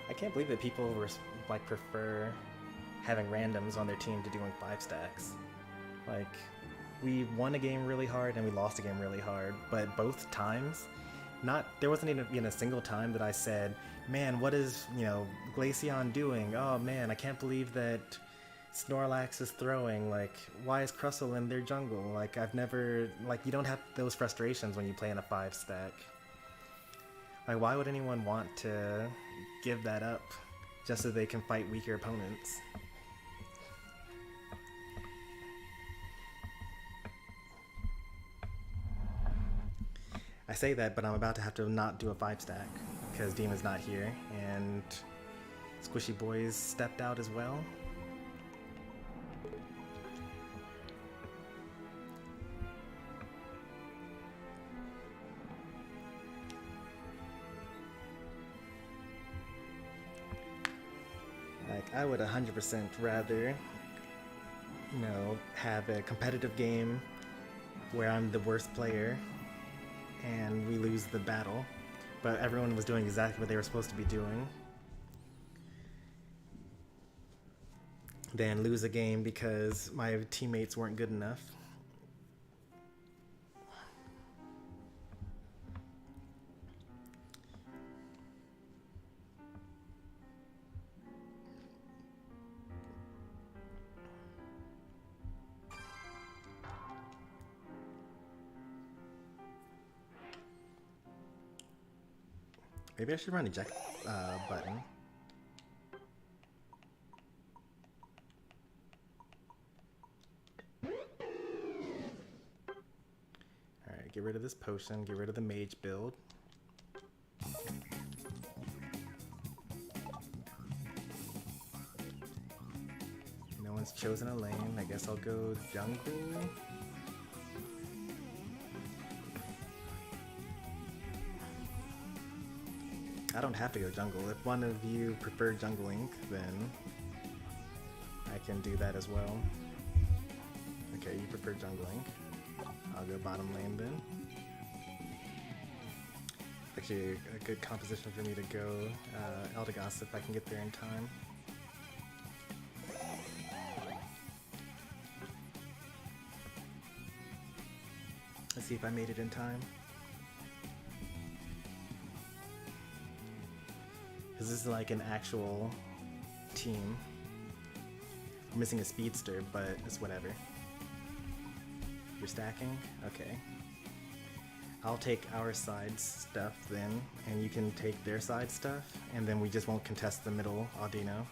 I can't believe that people like prefer having randoms on their team to doing 5 stacks. Like, we won a game really hard and we lost a game really hard, but both times, there wasn't even a single time that I said, man, what is, Glaceon doing? Oh man, I can't believe that Snorlax is throwing. Like, why is Crustle in their jungle? Like, I've never, you don't have those frustrations when you play in a 5 stack. Like, why would anyone want to give that up just so they can fight weaker opponents? I say that, but I'm about to have to not do a 5 stack because Demon's not here, and Squishy Boys stepped out as well. Like, I would 100% rather, have a competitive game where I'm the worst player and we lose the battle, but everyone was doing exactly what they were supposed to be doing, than lose a game because my teammates weren't good enough. Maybe I should run eject button. Alright, get rid of this potion, get rid of the mage build. No one's chosen a lane. I guess I'll go jungle. I don't have to go jungle. If one of you prefer jungling, then I can do that as well. Okay, you prefer jungling. I'll go bottom lane then. Actually, a good composition for me to go Eldegoss if I can get there in time. Let's see if I made it in time. Because this is like an actual team. We're missing a speedster, but it's whatever. You're stacking? Okay. I'll take our side stuff then, and you can take their side stuff, and then we just won't contest the middle Audino.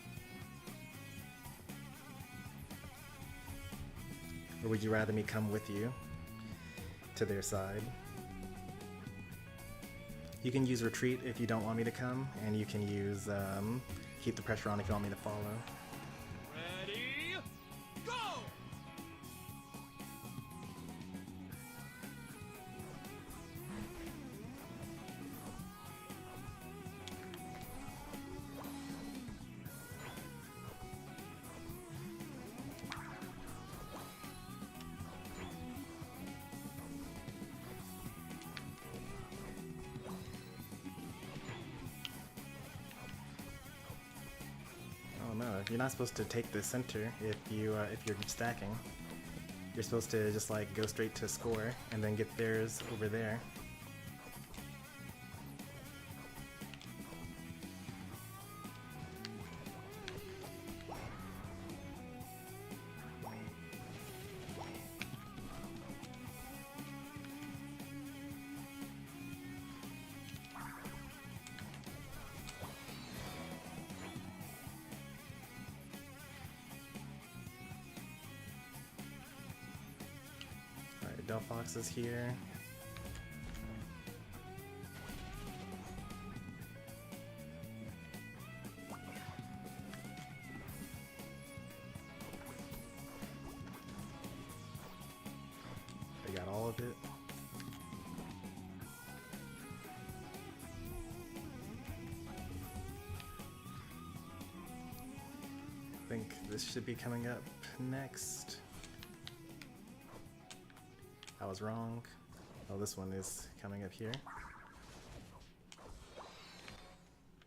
Or would you rather me come with you to their side? You can use retreat if you don't want me to come, and you can use keep the pressure on if you want me to follow. Ready, go! No, you're not supposed to take the center if you're stacking. You're supposed to just like go straight to score and then get theirs over there. Delphox is here. They got all of it. I think this should be coming up next. I was wrong. Oh, this one is coming up here.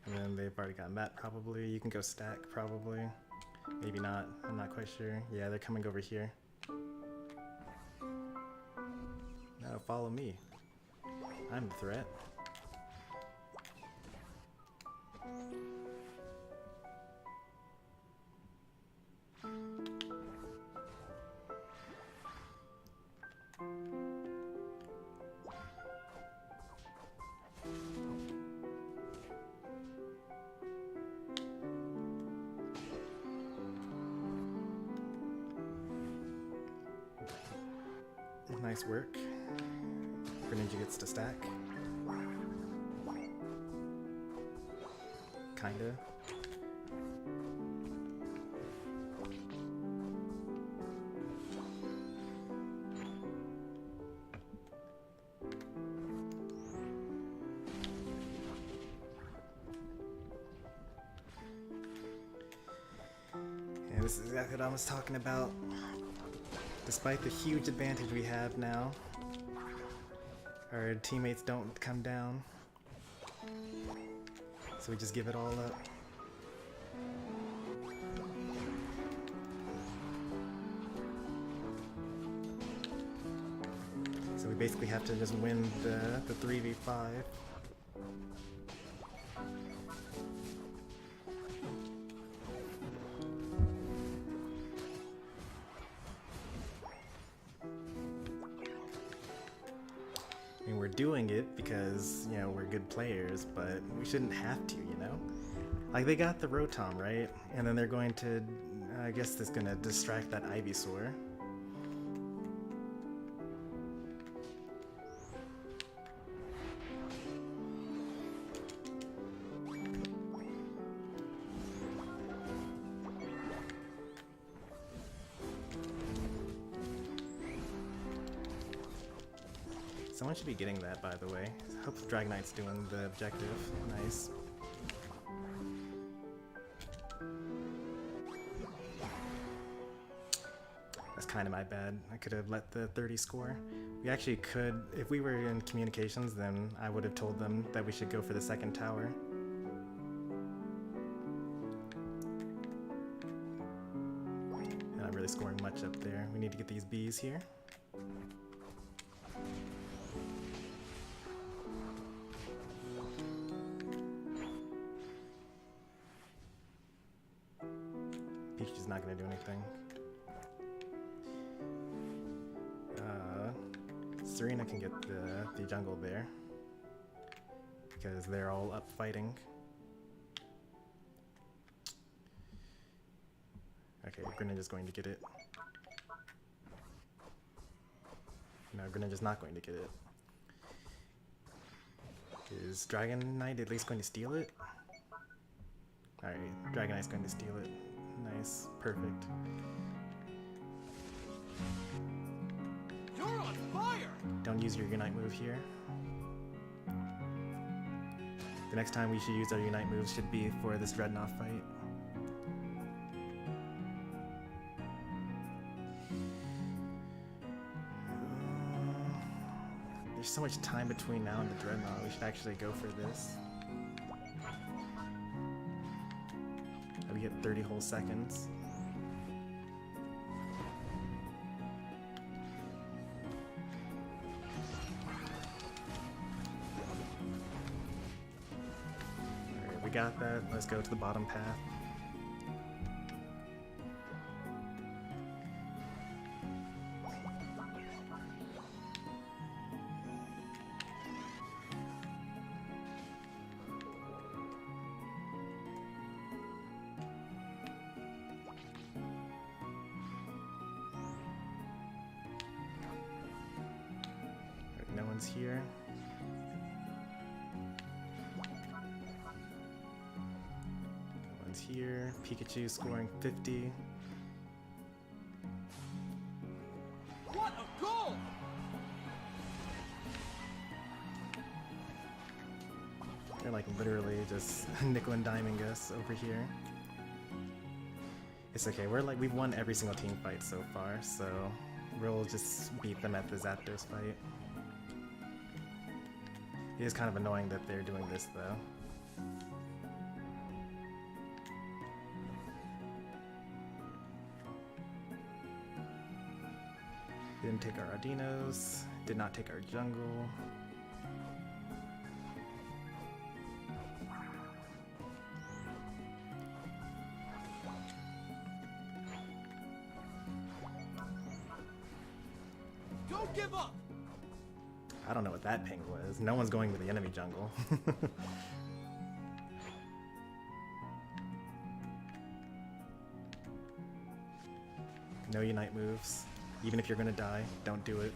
And then they've already gotten that probably. You can go stack probably. Maybe not. I'm not quite sure. Yeah, they're coming over here. No, follow me. I'm the threat. Nice work. Greninja gets to stack. Kinda. Yeah, this is exactly what I was talking about. Despite the huge advantage we have now, our teammates don't come down, so we just give it all up. So we basically have to just win the 3v5. I mean, we're doing it because, you know, we're good players, but we shouldn't have to, you know? Like, they got the Rotom, right? And then they're going to, I guess that's gonna distract that Ivysaur. Someone should be getting that, by the way. Hope Dragonite's doing the objective. Nice. That's kind of my bad. I could have let the 30 score. We actually could, if we were in communications, then I would have told them that we should go for the second tower. Not really scoring much up there. We need to get these bees here. Pikachu's not going to do anything. Serena can get the jungle there because they're all up fighting. Okay, Greninja's going to get it. No, Greninja's not going to get it. Is Dragonite at least going to steal it? Alright, Dragonite's going to steal it. Nice, perfect. You're on fire! Don't use your Unite move here. The next time we should use our Unite moves should be for this Dreadnought fight. There's so much time between now and the Dreadnought, we should actually go for this. We get 30 whole seconds. Alright, we got that. Let's go to the bottom path. No one's here. No one's here. Pikachu scoring 50. What a goal! They're like literally just nickel and diming us over here. It's okay, we've won every single team fight so far, so we'll just beat them at the Zapdos fight. It is kind of annoying that they're doing this though. Didn't take our Ardinos, did not take our jungle. Don't give up! I don't know what that ping was. No one's going to the enemy jungle. No Unite moves. Even if you're gonna die, don't do it.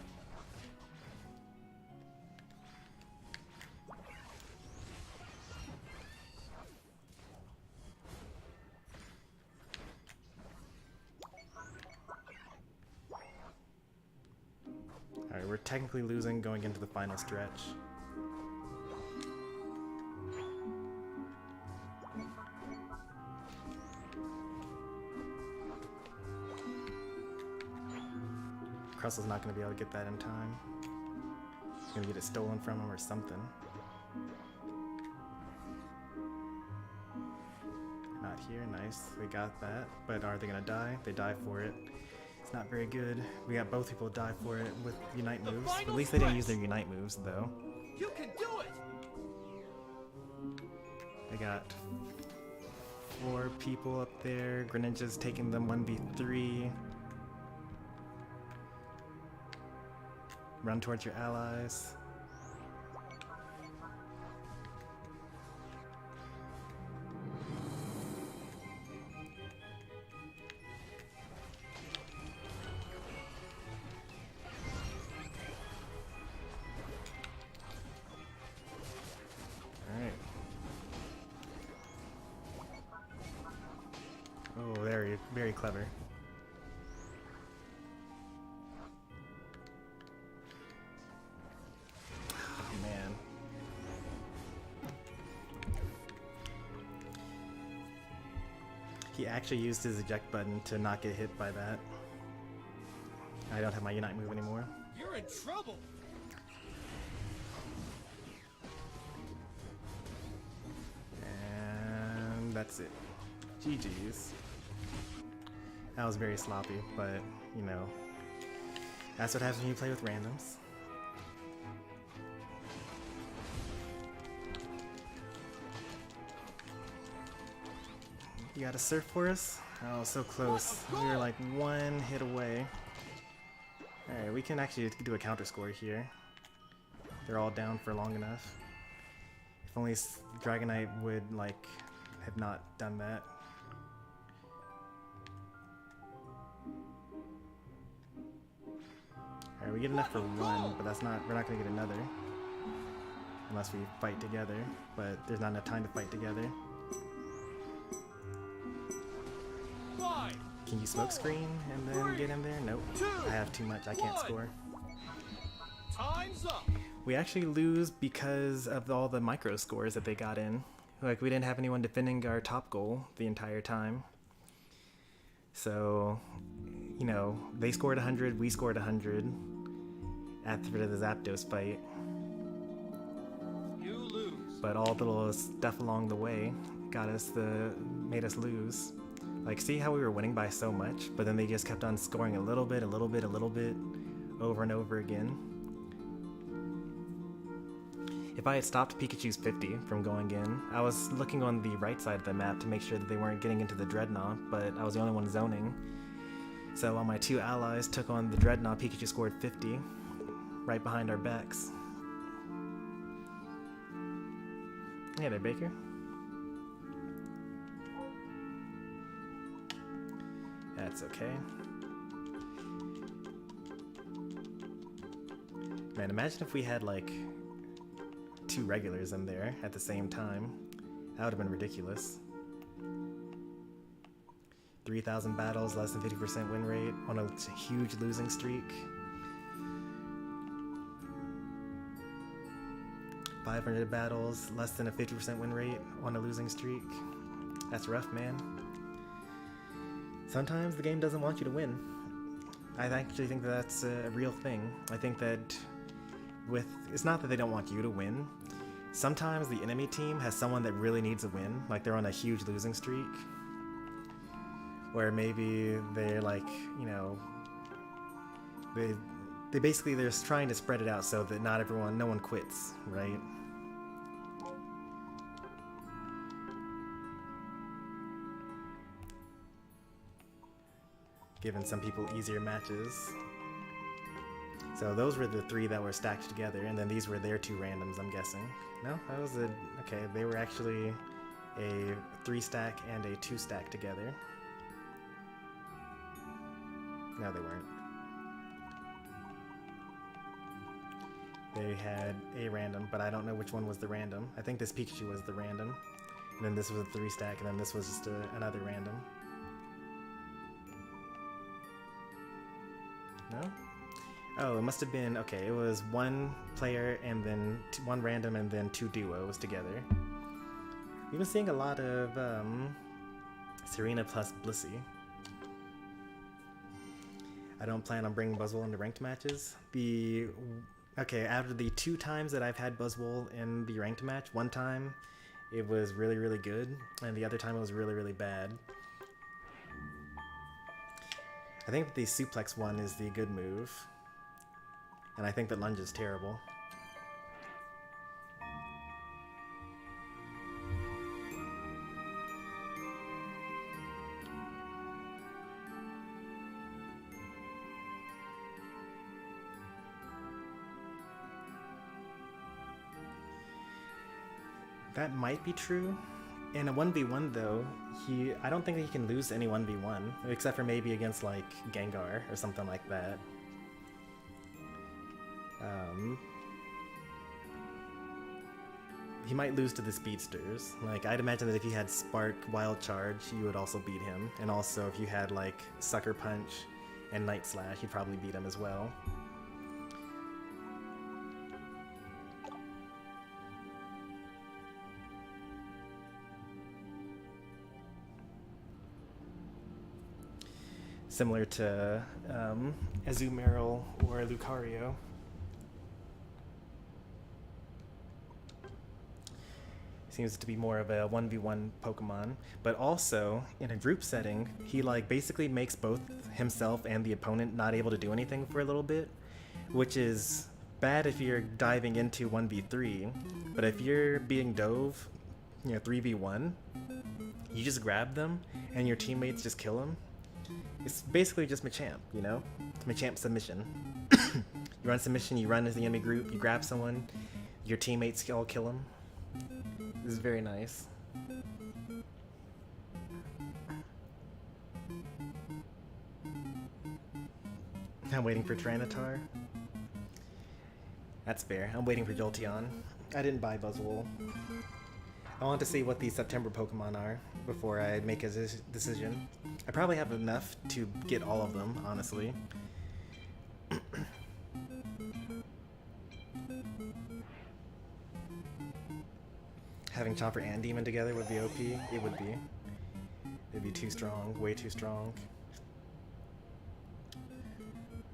Alright, we're technically losing going into the final stretch. Crustle's not going to be able to get that in time. He's going to get it stolen from him or something. Not here, nice. We got that. But are they going to die? They die for it. It's not very good. We got both people die for it with Unite moves. At least they didn't use their Unite moves, though. You can do it! They got 4 people up there. Greninja's taking them 1v3. Run towards your allies. Very clever. Oh, man. He actually used his eject button to not get hit by that. I don't have my Unite move anymore. You're in trouble. And that's it. GG's. That was very sloppy, but, you know, that's what happens when you play with randoms. You got a surf for us? Oh, so close. We were like one hit away. Alright, we can actually do a counter score here. They're all down for long enough. If only Dragonite would, like, have not done that. Alright, we get enough for one, but that's not, we're not gonna get another. Unless we fight together, but there's not enough time to fight together. Can you smoke screen and then get in there? Nope. I have too much, I can't score. Time's up. We actually lose because of all the micro scores that they got in. Like, we didn't have anyone defending our top goal the entire time. So, you know, they scored 100, we scored 100 after the Zapdos fight. You lose. But all the little stuff along the way made us lose. Like, see how we were winning by so much, but then they just kept on scoring a little bit, over and over again. If I had stopped Pikachu's 50 from going in, I was looking on the right side of the map to make sure that they weren't getting into the Dreadnought, but I was the only one zoning. So while my two allies took on the Dreadnought, Pikachu scored 50, right behind our backs. Yeah, there, Baker. That's okay. Man, imagine if we had like 2 regulars in there at the same time. That would have been ridiculous. 3,000 battles, less than 50% win rate on a huge losing streak. 500 battles, less than a 50% win rate on a losing streak. That's rough, man. Sometimes the game doesn't want you to win. I actually think that's a real thing. I think that it's not that they don't want you to win. Sometimes the enemy team has someone that really needs a win, like they're on a huge losing streak. Where maybe they're like, you know, they're just trying to spread it out so that no one quits, right? Giving some people easier matches. So those were the 3 that were stacked together, and then these were their 2 randoms, I'm guessing. No, that was okay, they were actually a 3-stack and a 2-stack together. No, they weren't. They had a random, but I don't know which one was the random. I think this Pikachu was the random, and then this was a 3-stack, and then this was just another random. No? Oh, it must have been, okay, it was 1 player and then 1 random and then 2 duos together. We've been seeing a lot of Serena plus Blissey. I don't plan on bringing Buzzwole into ranked matches. Okay, out of the 2 times that I've had Buzzwole in the ranked match, 1 time it was really, really good, and the other time it was really, really bad. I think that the suplex one is the good move, and I think that lunge is terrible. That might be true. In a 1v1 though, I don't think he can lose any 1v1, except for maybe against like Gengar or something like that. he might lose to the speedsters. Like, I'd imagine that if he had Spark, Wild Charge, you would also beat him. And also, if you had, like, Sucker Punch and Night Slash, you'd probably beat him as well. Similar to Azumarill or Lucario. Seems to be more of a 1v1 Pokemon, but also in a group setting, he like basically makes both himself and the opponent not able to do anything for a little bit, which is bad if you're diving into 1v3, but if you're being dove, 3v1, you just grab them and your teammates just kill them. It's basically just Machamp, Machamp submission. You run submission, you run into the enemy group, you grab someone, your teammates all kill them. This is very nice. I'm waiting for Tyranitar. That's fair. I'm waiting for Jolteon. I didn't buy Buzzwole. I want to see what these September Pokemon are before I make a decision. I probably have enough to get all of them, honestly. Having Chomper and Demon together would be OP. It would be. It'd be too strong, way too strong.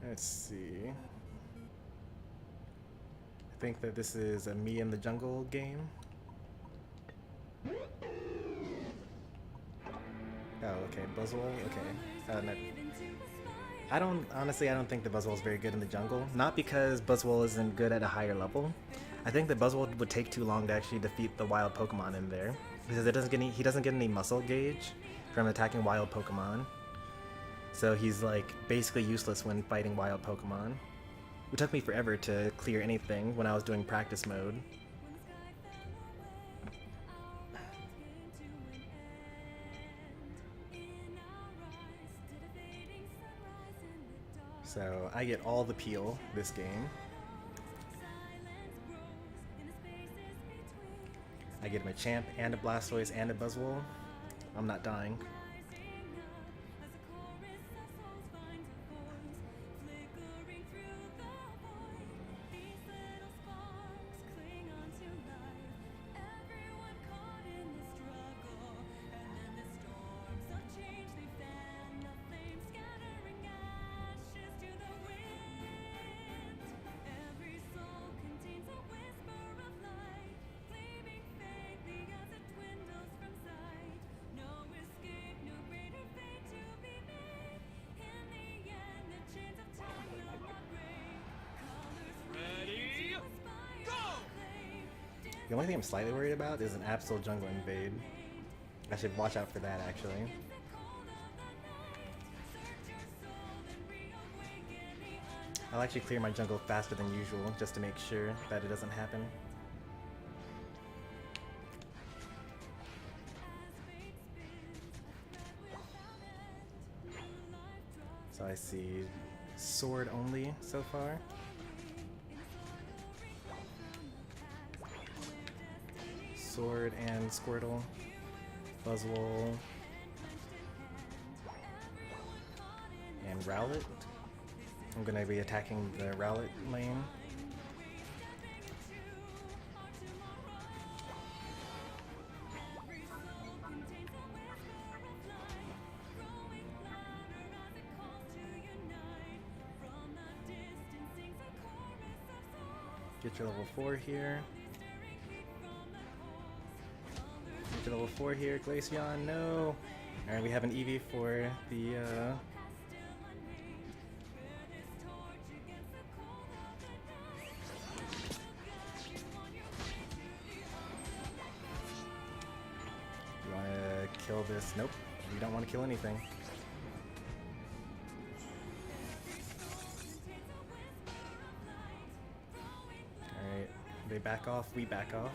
Let's see. I think that this is a Me in the Jungle game. Oh, okay, Buzzwole, okay. No. I don't think the Buzzwole is very good in the jungle. Not because Buzzwole isn't good at a higher level. I think that Buzzwole would take too long to actually defeat the wild Pokemon in there. Because he doesn't get any muscle gauge from attacking wild Pokemon. So he's like basically useless when fighting wild Pokemon. It took me forever to clear anything when I was doing practice mode. So I get all the peel this game. I get a Machamp and a Blastoise and a Buzzwole. I'm not dying. The only thing I'm slightly worried about is an Absol Jungle Invade. I should watch out for that, actually. I'll actually clear my jungle faster than usual, just to make sure that it doesn't happen. So I see Sword only so far. Sword and Squirtle, Buzzwole, and Rowlet. I'm going to be attacking the Rowlet lane. Get your level 4 here. Get your level 4 here, Glaceon, no! Alright, we have an Eevee for the, You wanna kill this? Nope, we don't want to kill anything. Alright, they back off, we back off.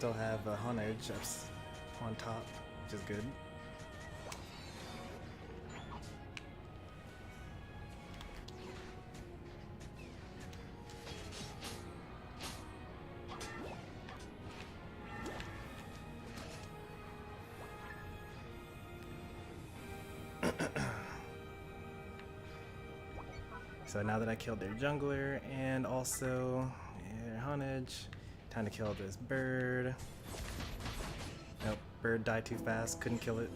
still have a Honedge on top, which is good. So now that I killed their jungler and also their Honedge, time to kill this bird. Nope, bird died too fast, couldn't kill it.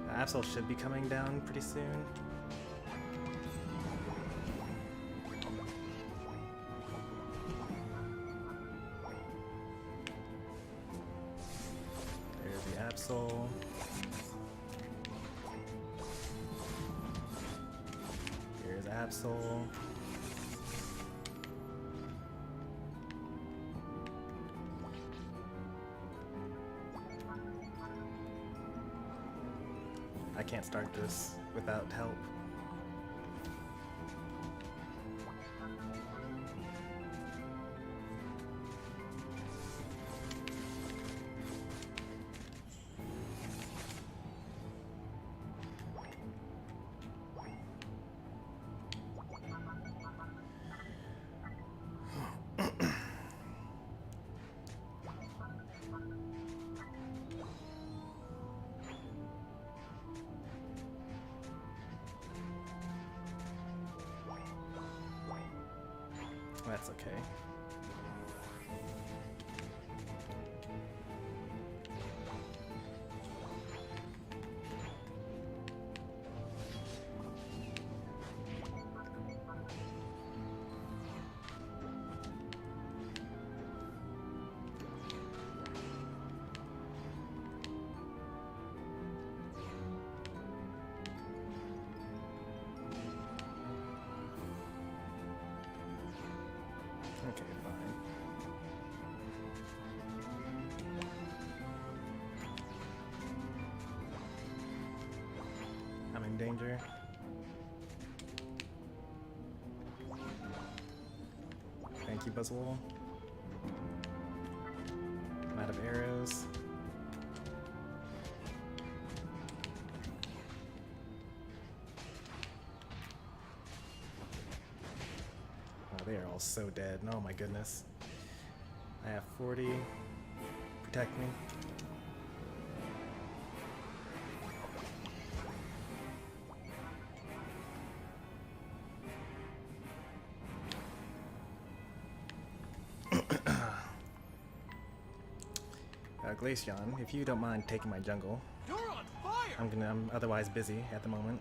Absol should be coming down pretty soon. Absol. Here's Absol. I can't start this without help. That's okay. Okay, fine. I'm in danger. Thank you, Buzzwole. I'm out of arrows. They are all so dead. Oh my goodness. I have 40. Protect me. Glaceon, if you don't mind taking my jungle. You're on fire! I'm otherwise busy at the moment.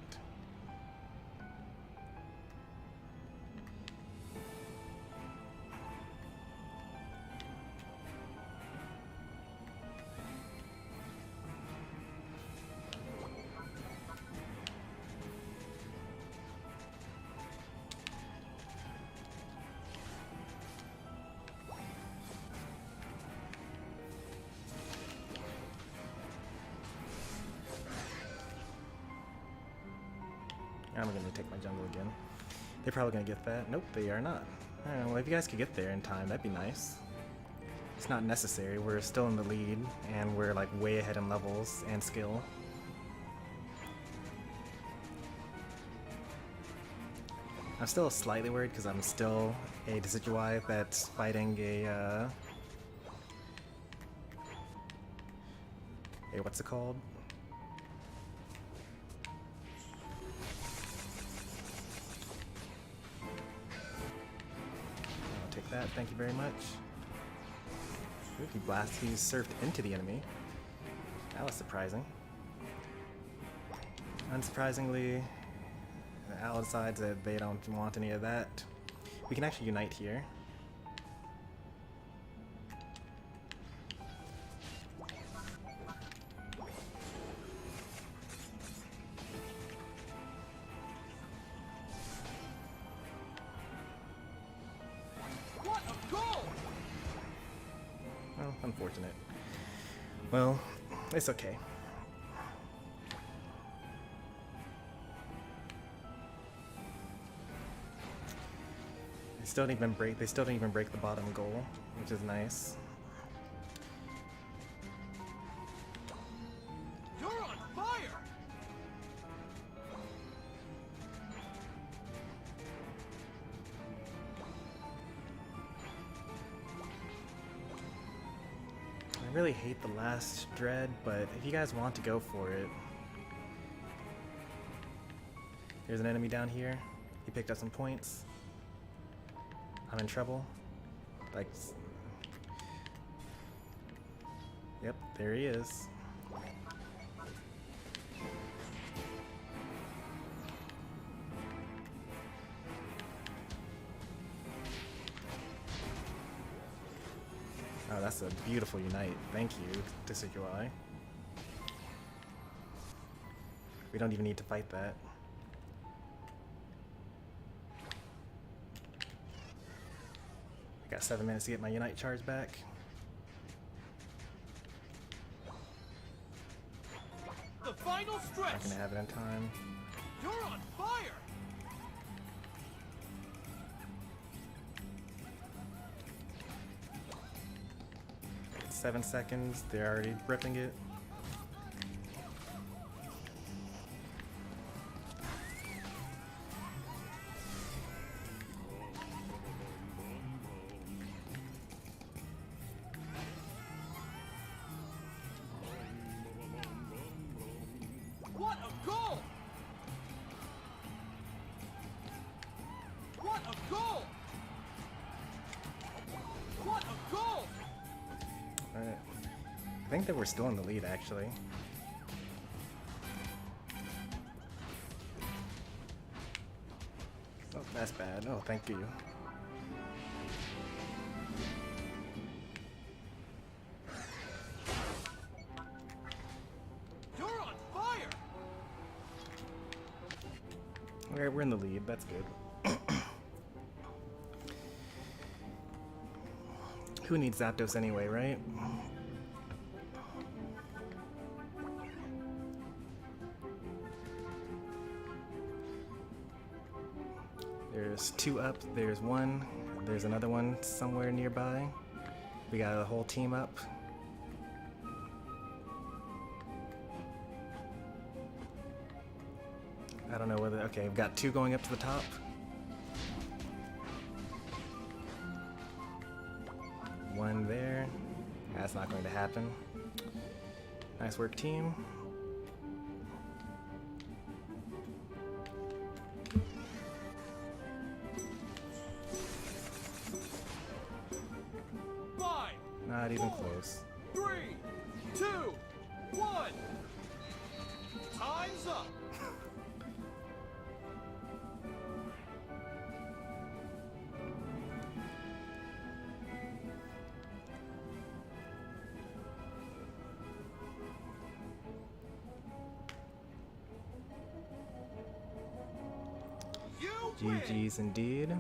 I'm gonna take my jungle again. They're probably gonna get that. Nope, they are not. Alright, well, if you guys could get there in time, that'd be nice. It's not necessary. We're still in the lead, and we're like way ahead in levels and skill. I'm still slightly worried because I'm still a Decidueye that's fighting a what's it called? That, thank you very much. Ooh, he surfed into the enemy. That was surprising. Unsurprisingly, the Owl decides that they don't want any of that. We can actually unite here. Unfortunate. Well, it's okay. still didn't even break. They still didn't even break the bottom goal, which is nice. You're on fire! I really hate the last dread, but if you guys want to go for it. There's an enemy down here. He picked up some points. I'm in trouble. Like, yep, there he is. Oh, that's a beautiful unite. Thank you, Decidueye. We don't even need to fight that. I got 7 minutes to get my unite charge back. The final stretch! Not gonna have it in time. You're on fire! 7 seconds. They're already ripping it. What a goal! What a goal! What a goal! Alright. I think that we're still in the lead, actually. Oh, that's bad. Oh, thank you. You're on fire! Okay, we're in the lead. That's good. Who needs Zapdos anyway, right? There's 2 up, there's 1, there's another one somewhere nearby. We got a whole team up. I don't know whether, okay, we've got 2 going up to the top. One there. That's not going to happen. Nice work, team. Five, Not even 4, close. 3, 2, 1. Time's up. You win. GG's indeed.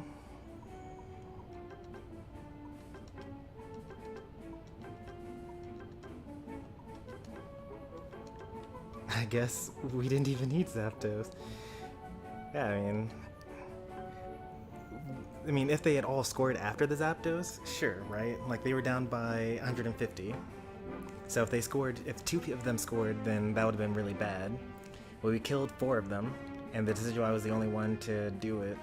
I guess we didn't even need Zapdos. Yeah, I mean, if they had all scored after the Zapdos, sure, right? Like, they were down by 150. So if they scored, if 2 of them scored, then that would have been really bad. Well, we killed 4 of them, and the Decidueye was the only one to do it.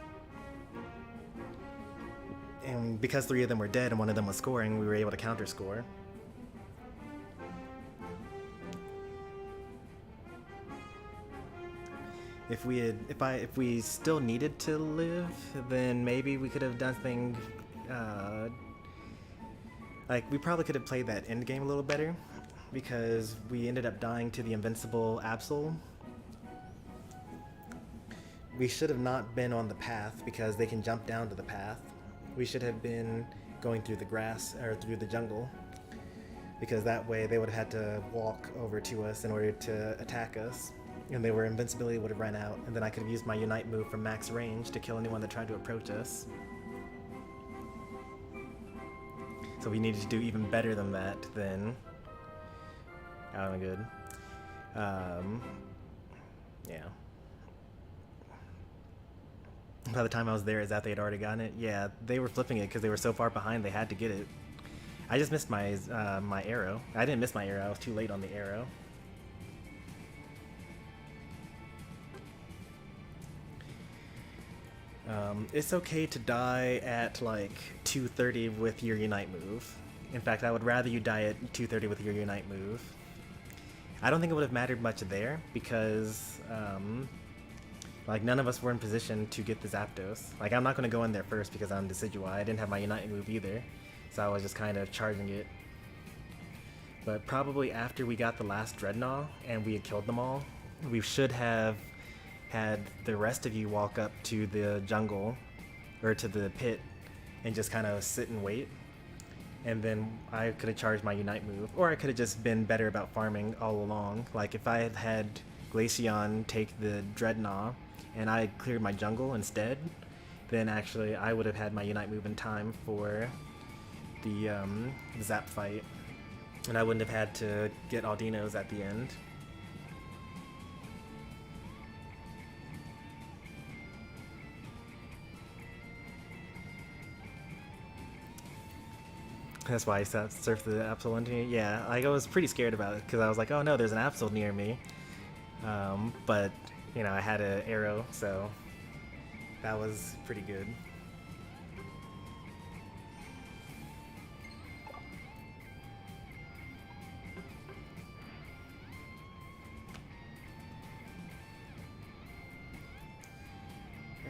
And because 3 of them were dead and 1 of them was scoring, we were able to counter score. If we still needed to live, then maybe we could have done things, like, we probably could have played that end game a little better, because we ended up dying to the invincible Absol. We should have not been on the path, because they can jump down to the path. We should have been going through the grass, or through the jungle, because that way they would have had to walk over to us in order to attack us. And their invincibility would have run out, and then I could have used my Unite move from max range to kill anyone that tried to approach us. So we needed to do even better than that, then. Oh, good. Yeah. By the time I was there, is that they had already gotten it? Yeah, they were flipping it because they were so far behind they had to get it. I just missed my my arrow. I didn't miss my arrow, I was too late on the arrow. It's okay to die at like 230 with your Unite move. In fact, I would rather you die at 230 with your Unite move. I don't think it would have mattered much there because like none of us were in position to get the Zapdos. Like I'm not going to go in there first because I'm Decidueye. I didn't have my Unite move either, so I was just kind of charging it. But probably after we got the last Dreadnought and we had killed them all, we should have had the rest of you walk up to the jungle or to the pit and just kind of sit and wait. And then I could have charged my Unite move, or I could have just been better about farming all along. Like if I had had Glaceon take the Dreadnought and I had cleared my jungle instead, then actually I would have had my Unite move in time for the Zap fight, and I wouldn't have had to get Aldinos at the end. That's why I surfed the Absol into me. Yeah, like I was pretty scared about it because I was like, oh no, there's an Absol near me. But, you know, I had an arrow, so that was pretty good.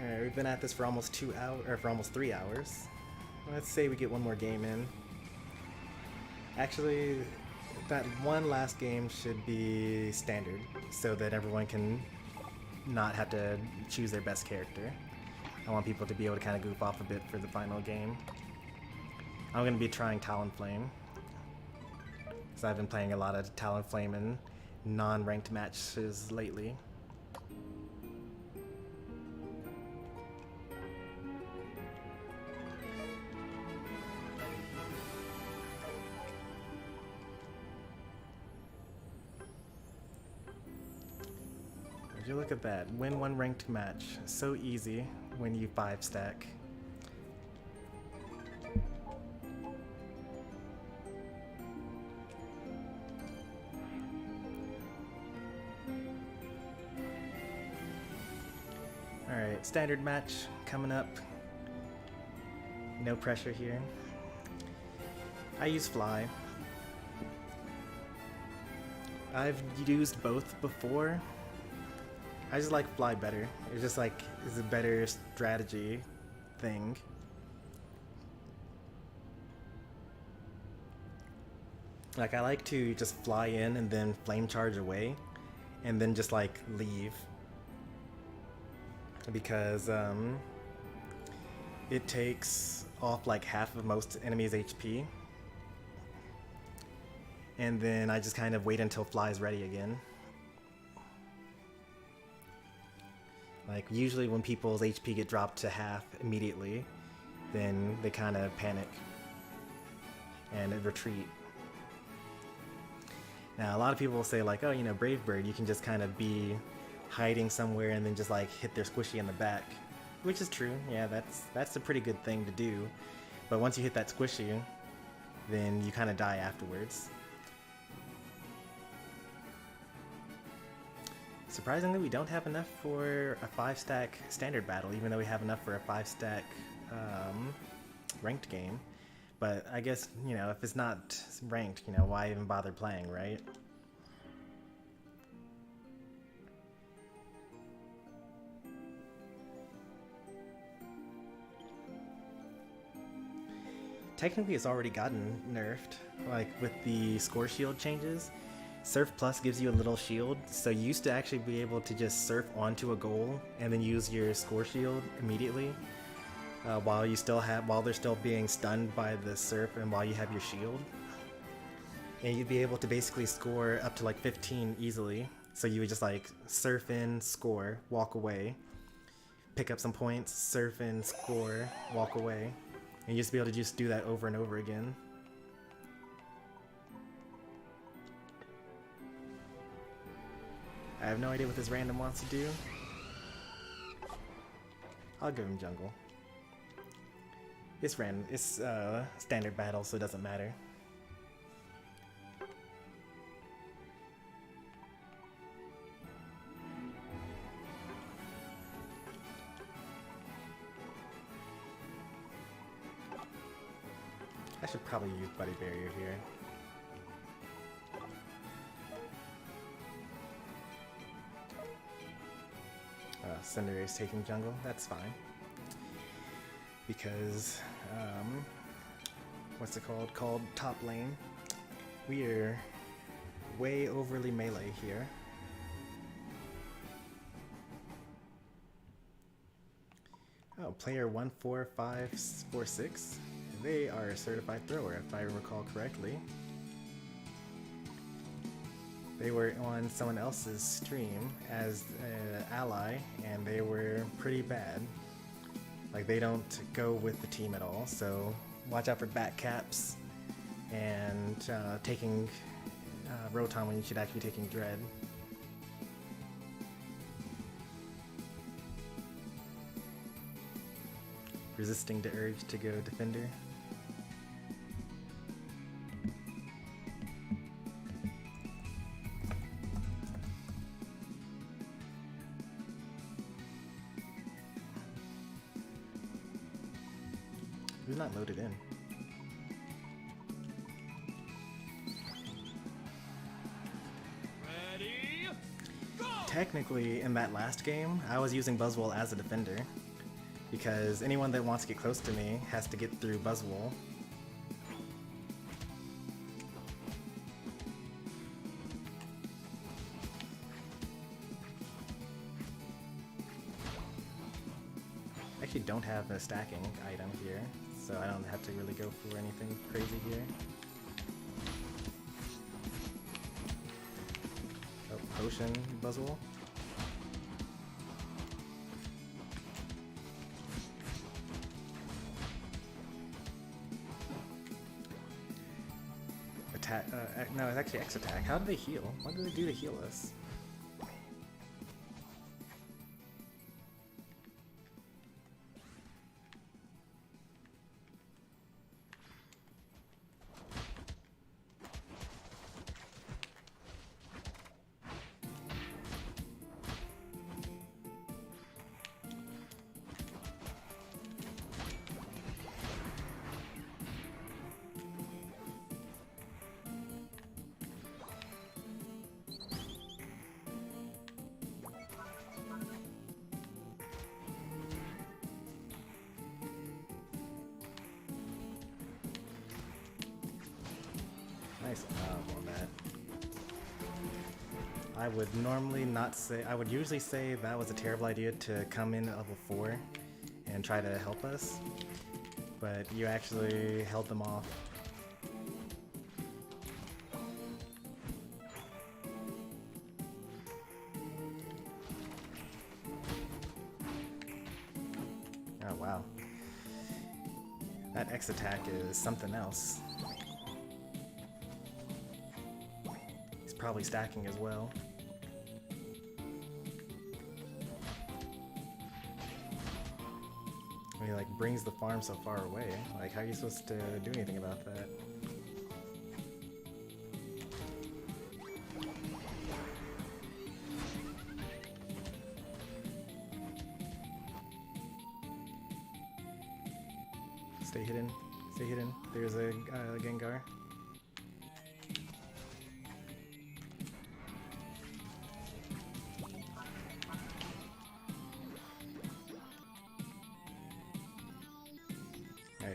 Alright, we've been at this for almost 2 hours, or for almost 3 hours. Let's say we get one more game in. Actually, that one last game should be standard, so that everyone can not have to choose their best character. I want people to be able to kind of goof off a bit for the final game. I'm going to be trying Talonflame, because I've been playing a lot of Talonflame in non-ranked matches lately. You look at that. Win one ranked match. So easy when you 5-stack. Alright, standard match coming up. No pressure here. I use Fly. I've used both before. I just like Fly better. It's just like, it's a better strategy thing. Like I like to just fly in and then flame charge away and then just like leave. Because it takes off like half of most enemies' HP. And then I just kind of wait until Fly's ready again. Like, usually when people's HP get dropped to half immediately, then they kind of panic and retreat. Now, a lot of people will say like, oh, you know, Brave Bird, you can just kind of be hiding somewhere and then just like hit their squishy in the back. Which is true, yeah, that's a pretty good thing to do. But once you hit that squishy, then you kind of die afterwards. Surprisingly, we don't have enough for a 5-stack standard battle, even though we have enough for a 5-stack ranked game. But I guess, you know, if it's not ranked, you know, why even bother playing, right? Technically, it's already gotten nerfed, like with the score shield changes. Surf Plus gives you a little shield, so you used to actually be able to just surf onto a goal and then use your score shield immediately while they're still being stunned by the surf and while you have your shield. And you'd be able to basically score up to like 15 easily. So you would just like surf in, score, walk away, pick up some points, surf in, score, walk away. And you used to be able to just do that over and over again. I have no idea what this random wants to do. I'll give him jungle. It's random. It's standard battle, so it doesn't matter. I should probably use Buddy Barrier here. Cinder is taking jungle, that's fine. Because, what's it called? Called top lane. We are way overly melee here. Oh, player 14546. They are a certified thrower, if I recall correctly. They were on someone else's stream as an ally, and they were pretty bad. Like, they don't go with the team at all, so watch out for back caps and taking Rotom when you should actually be taking Dread. Resisting the urge to go Defender. Who's not loaded in? Ready, go! Technically, in that last game, I was using Buzzwole as a defender, because anyone that wants to get close to me has to get through Buzzwole. I actually don't have a stacking item here, so I don't have to really go for anything crazy here. Oh, potion Buzzwole. Attack, no, it's actually X attack. How do they heal? What do they do to heal us? Nice on that. I would normally not say, I would usually say that was a terrible idea to come in at level 4 and try to help us, but you actually held them off. Oh wow. That X attack is something else. Probably stacking as well. I mean, like, brings the farm so far away. Like, how are you supposed to do anything about that? Stay hidden. Stay hidden. There's a Gengar.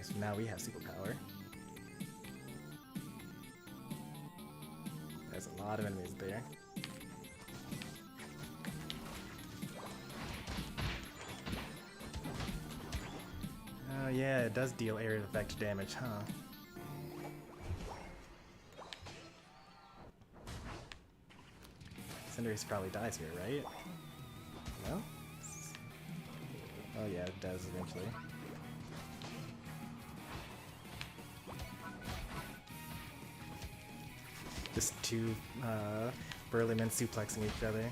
So now we have superpower. There's a lot of enemies there. Oh yeah, it does deal area effect damage, huh? Cinderace probably dies here, right? No? Oh yeah, it does eventually. Just two burly men suplexing each other.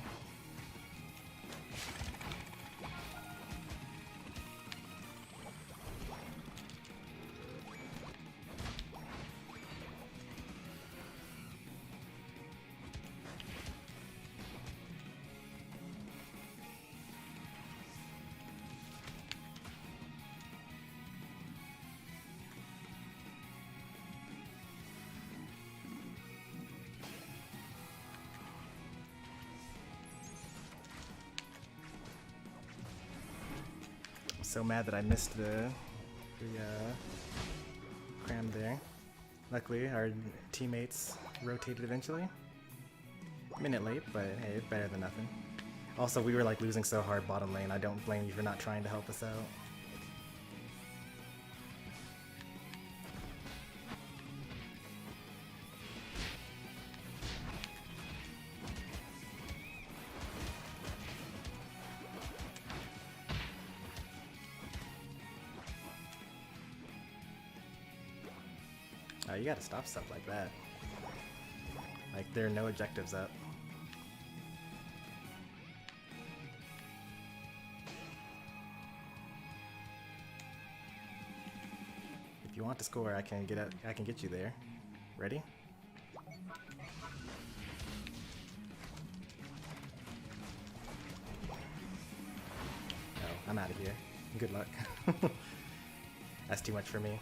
So mad that I missed the cram there. Luckily, our teammates rotated eventually. Minute late, but hey, it's better than nothing. Also, we were like losing so hard bottom lane. I don't blame you for not trying to help us out. You gotta stop stuff like that. Like, there are no objectives up. If you want to score, I can get you there. Ready? Oh, I'm out of here. Good luck. That's too much for me.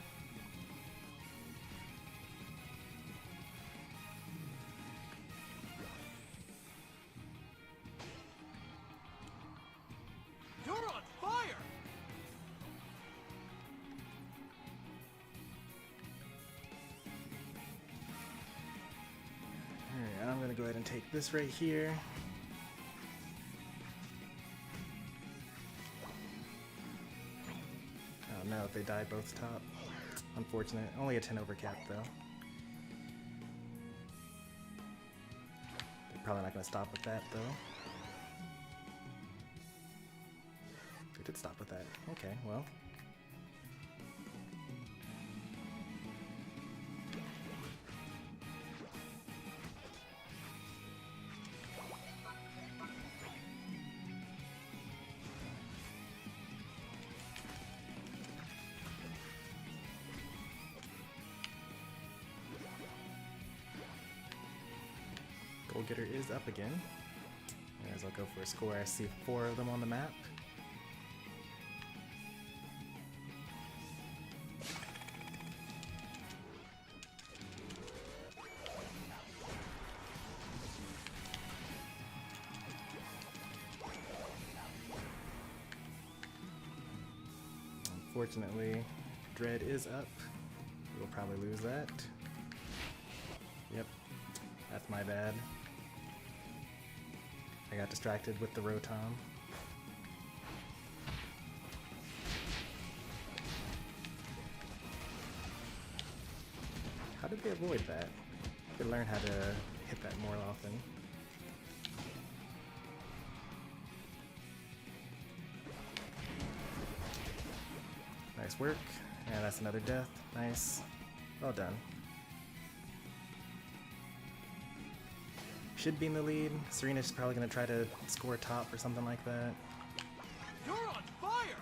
Go ahead and take this right here. Oh no, they die both top. Unfortunate. Only a 10 over cap though. They're probably not going to stop with that though. They did stop with that. Okay, well. Goal getter is up again. As I'll go for a score, I see 4 of them on the map. Unfortunately, Dread is up. We'll probably lose that. Yep, that's my bad. I got distracted with the Rotom. How did they avoid that? I could learn how to hit that more often. Nice work. And that's another death. Nice. Well done. Should be in the lead. Serena's probably going to try to score top or something like that. You're on fire!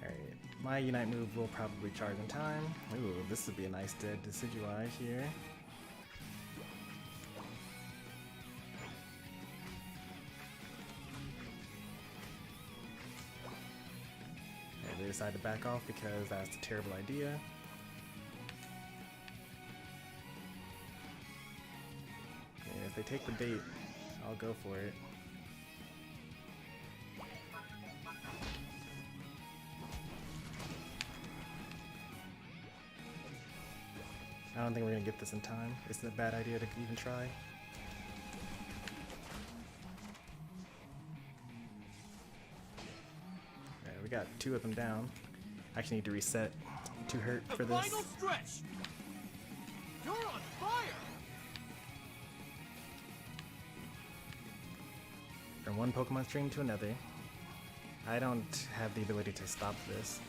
Alright, my Unite move will probably charge in time. Ooh, this would be a nice dead Decidueye here. They decide to back off because that's a terrible idea. And if they take the bait, I'll go for it. I don't think we're gonna get this in time. It's a bad idea to even try. We got 2 of them down. Actually need to reset. Too hurt for this. Final stretch. You're on fire. From one Pokemon stream to another. I don't have the ability to stop this.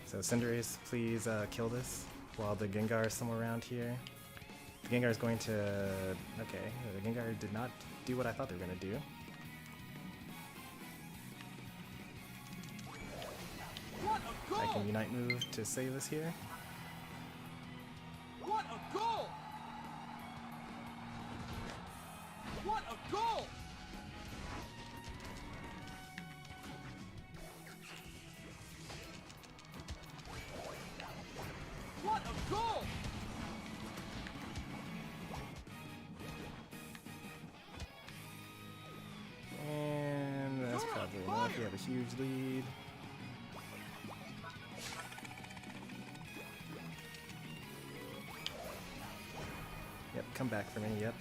So Cinderace, please kill this while the Gengar is somewhere around here. The Gengar is going to... Okay, the Gengar did not do what I thought they were going to do. What a goal! I can Unite move to save us here. What a goal! What a goal! We have a huge lead. Yep, come back for me, yep.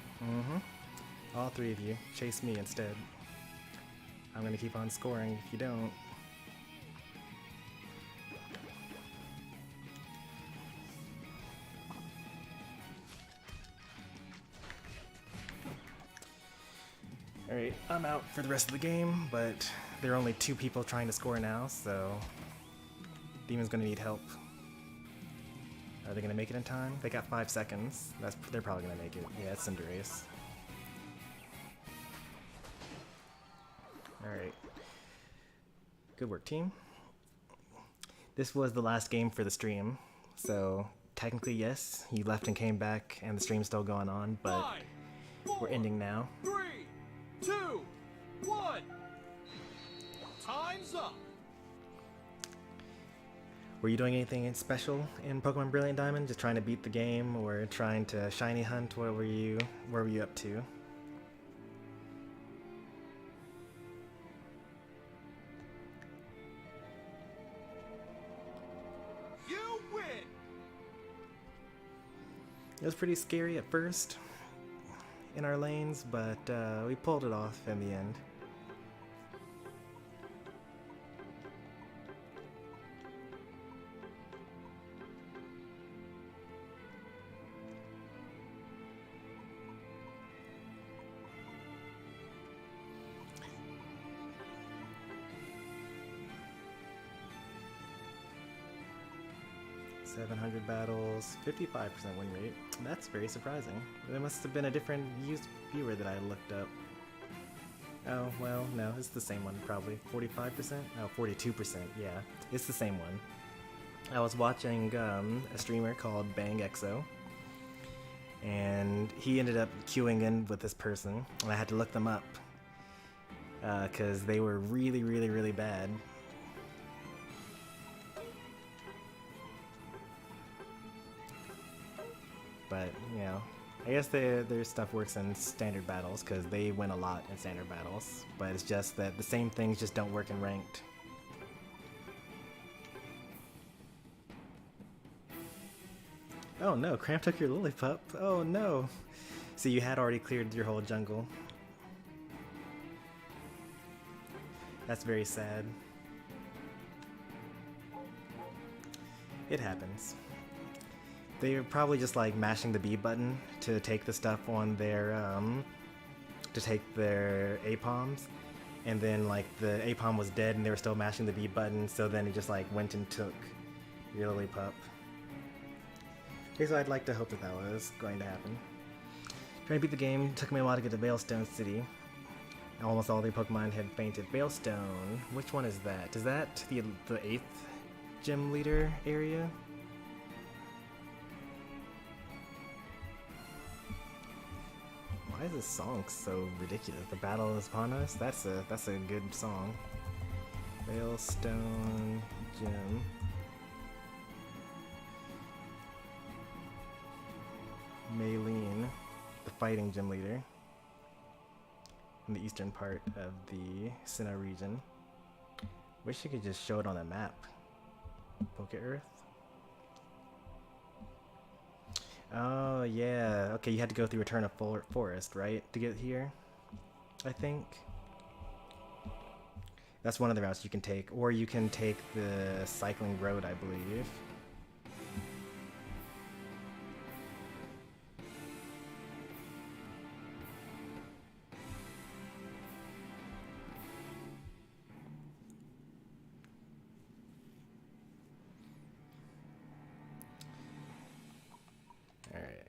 All three of you, chase me instead. I'm gonna keep on scoring if you don't. Alright, I'm out for the rest of the game, but there are only 2 people trying to score now, so Demon's gonna need help. Are they gonna make it in time? They got 5 seconds. They're probably gonna make it. Yeah, it's Cinderace. Alright. Good work, team. This was the last game for the stream, so technically yes, you left and came back and the stream's still going on, but 5, 4, we're ending now. 3, 2, 1. Time's up. Were you doing anything special in Pokemon Brilliant Diamond? Just trying to beat the game or trying to shiny hunt? Where were you up to? You win. It was pretty scary at first in our lanes, but we pulled it off in the end. $700 battles, 55% win rate. That's very surprising. There must have been a different viewer that I looked up. Oh, well, no, it's the same one, probably. 45%? Oh, 42%, yeah. It's the same one. I was watching a streamer called Bang Exo, and he ended up queuing in with this person, and I had to look them up, because they were really, really, really bad. But, you know, I guess their stuff works in standard battles because they win a lot in standard battles. But it's just that the same things just don't work in ranked. Oh no, Cramp took your Lillipup. Oh no. So you had already cleared your whole jungle. That's very sad. It happens. They're probably just like mashing the B button to take the stuff on their to take their APOMs, and then like the APOM was dead and they were still mashing the B button, so then it just like went and took your Lillipup. Okay, so I'd like to hope that that was going to happen. Trying to beat the game, took me a while to get to Veilstone City. Almost all the Pokemon had fainted. Veilstone, which one is that? Is that the 8th gym leader area? Why is this song so ridiculous? The battle is upon us? That's a good song. Veilstone Gym. Maylene, the fighting gym leader in the eastern part of the Sinnoh region. Wish you could just show it on a map. Poke Earth. Oh yeah, okay, you had to go through Eterna Forest, right, to get here, I think. That's one of the routes you can take, or you can take the cycling road, I believe.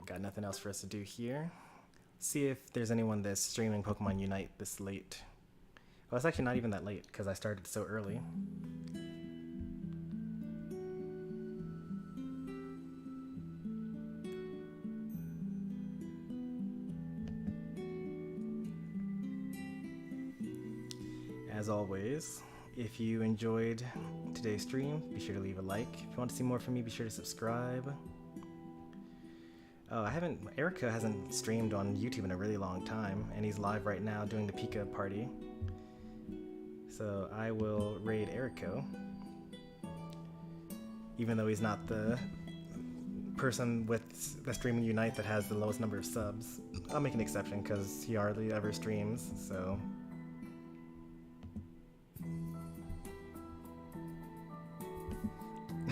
Got nothing else for us to do here. See if there's anyone that's streaming Pokemon Unite this late. Well, it's actually not even that late because I started so early. As always, if you enjoyed today's stream, be sure to leave a like. If you want to see more from me, be sure to subscribe. Oh, Erica hasn't streamed on YouTube in a really long time, and he's live right now doing the Pika Party. So I will raid Erico, even though he's not the person with the Streaming Unite that has the lowest number of subs. I'll make an exception because he hardly ever streams, so.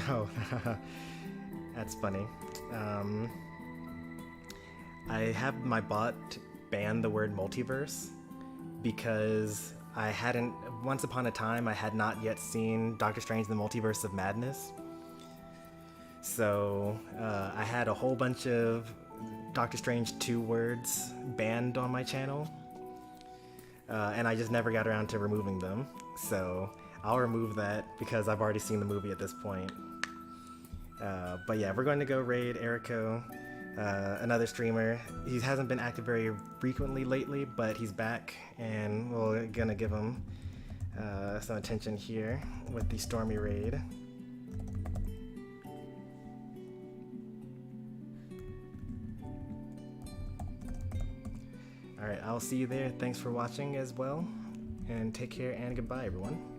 Oh, that's funny. I have my bot ban the word multiverse because I hadn't, once upon a time, I had not yet seen Doctor Strange in the Multiverse of Madness. So I had a whole bunch of Doctor Strange 2 words banned on my channel, and I just never got around to removing them. So I'll remove that because I've already seen the movie at this point. But yeah, we're going to go raid Erico, another streamer. He hasn't been active very frequently lately, but he's back, and we're gonna give him some attention here with the Stormy raid. Alright, I'll see you there. Thanks for watching as well, and take care and goodbye, everyone.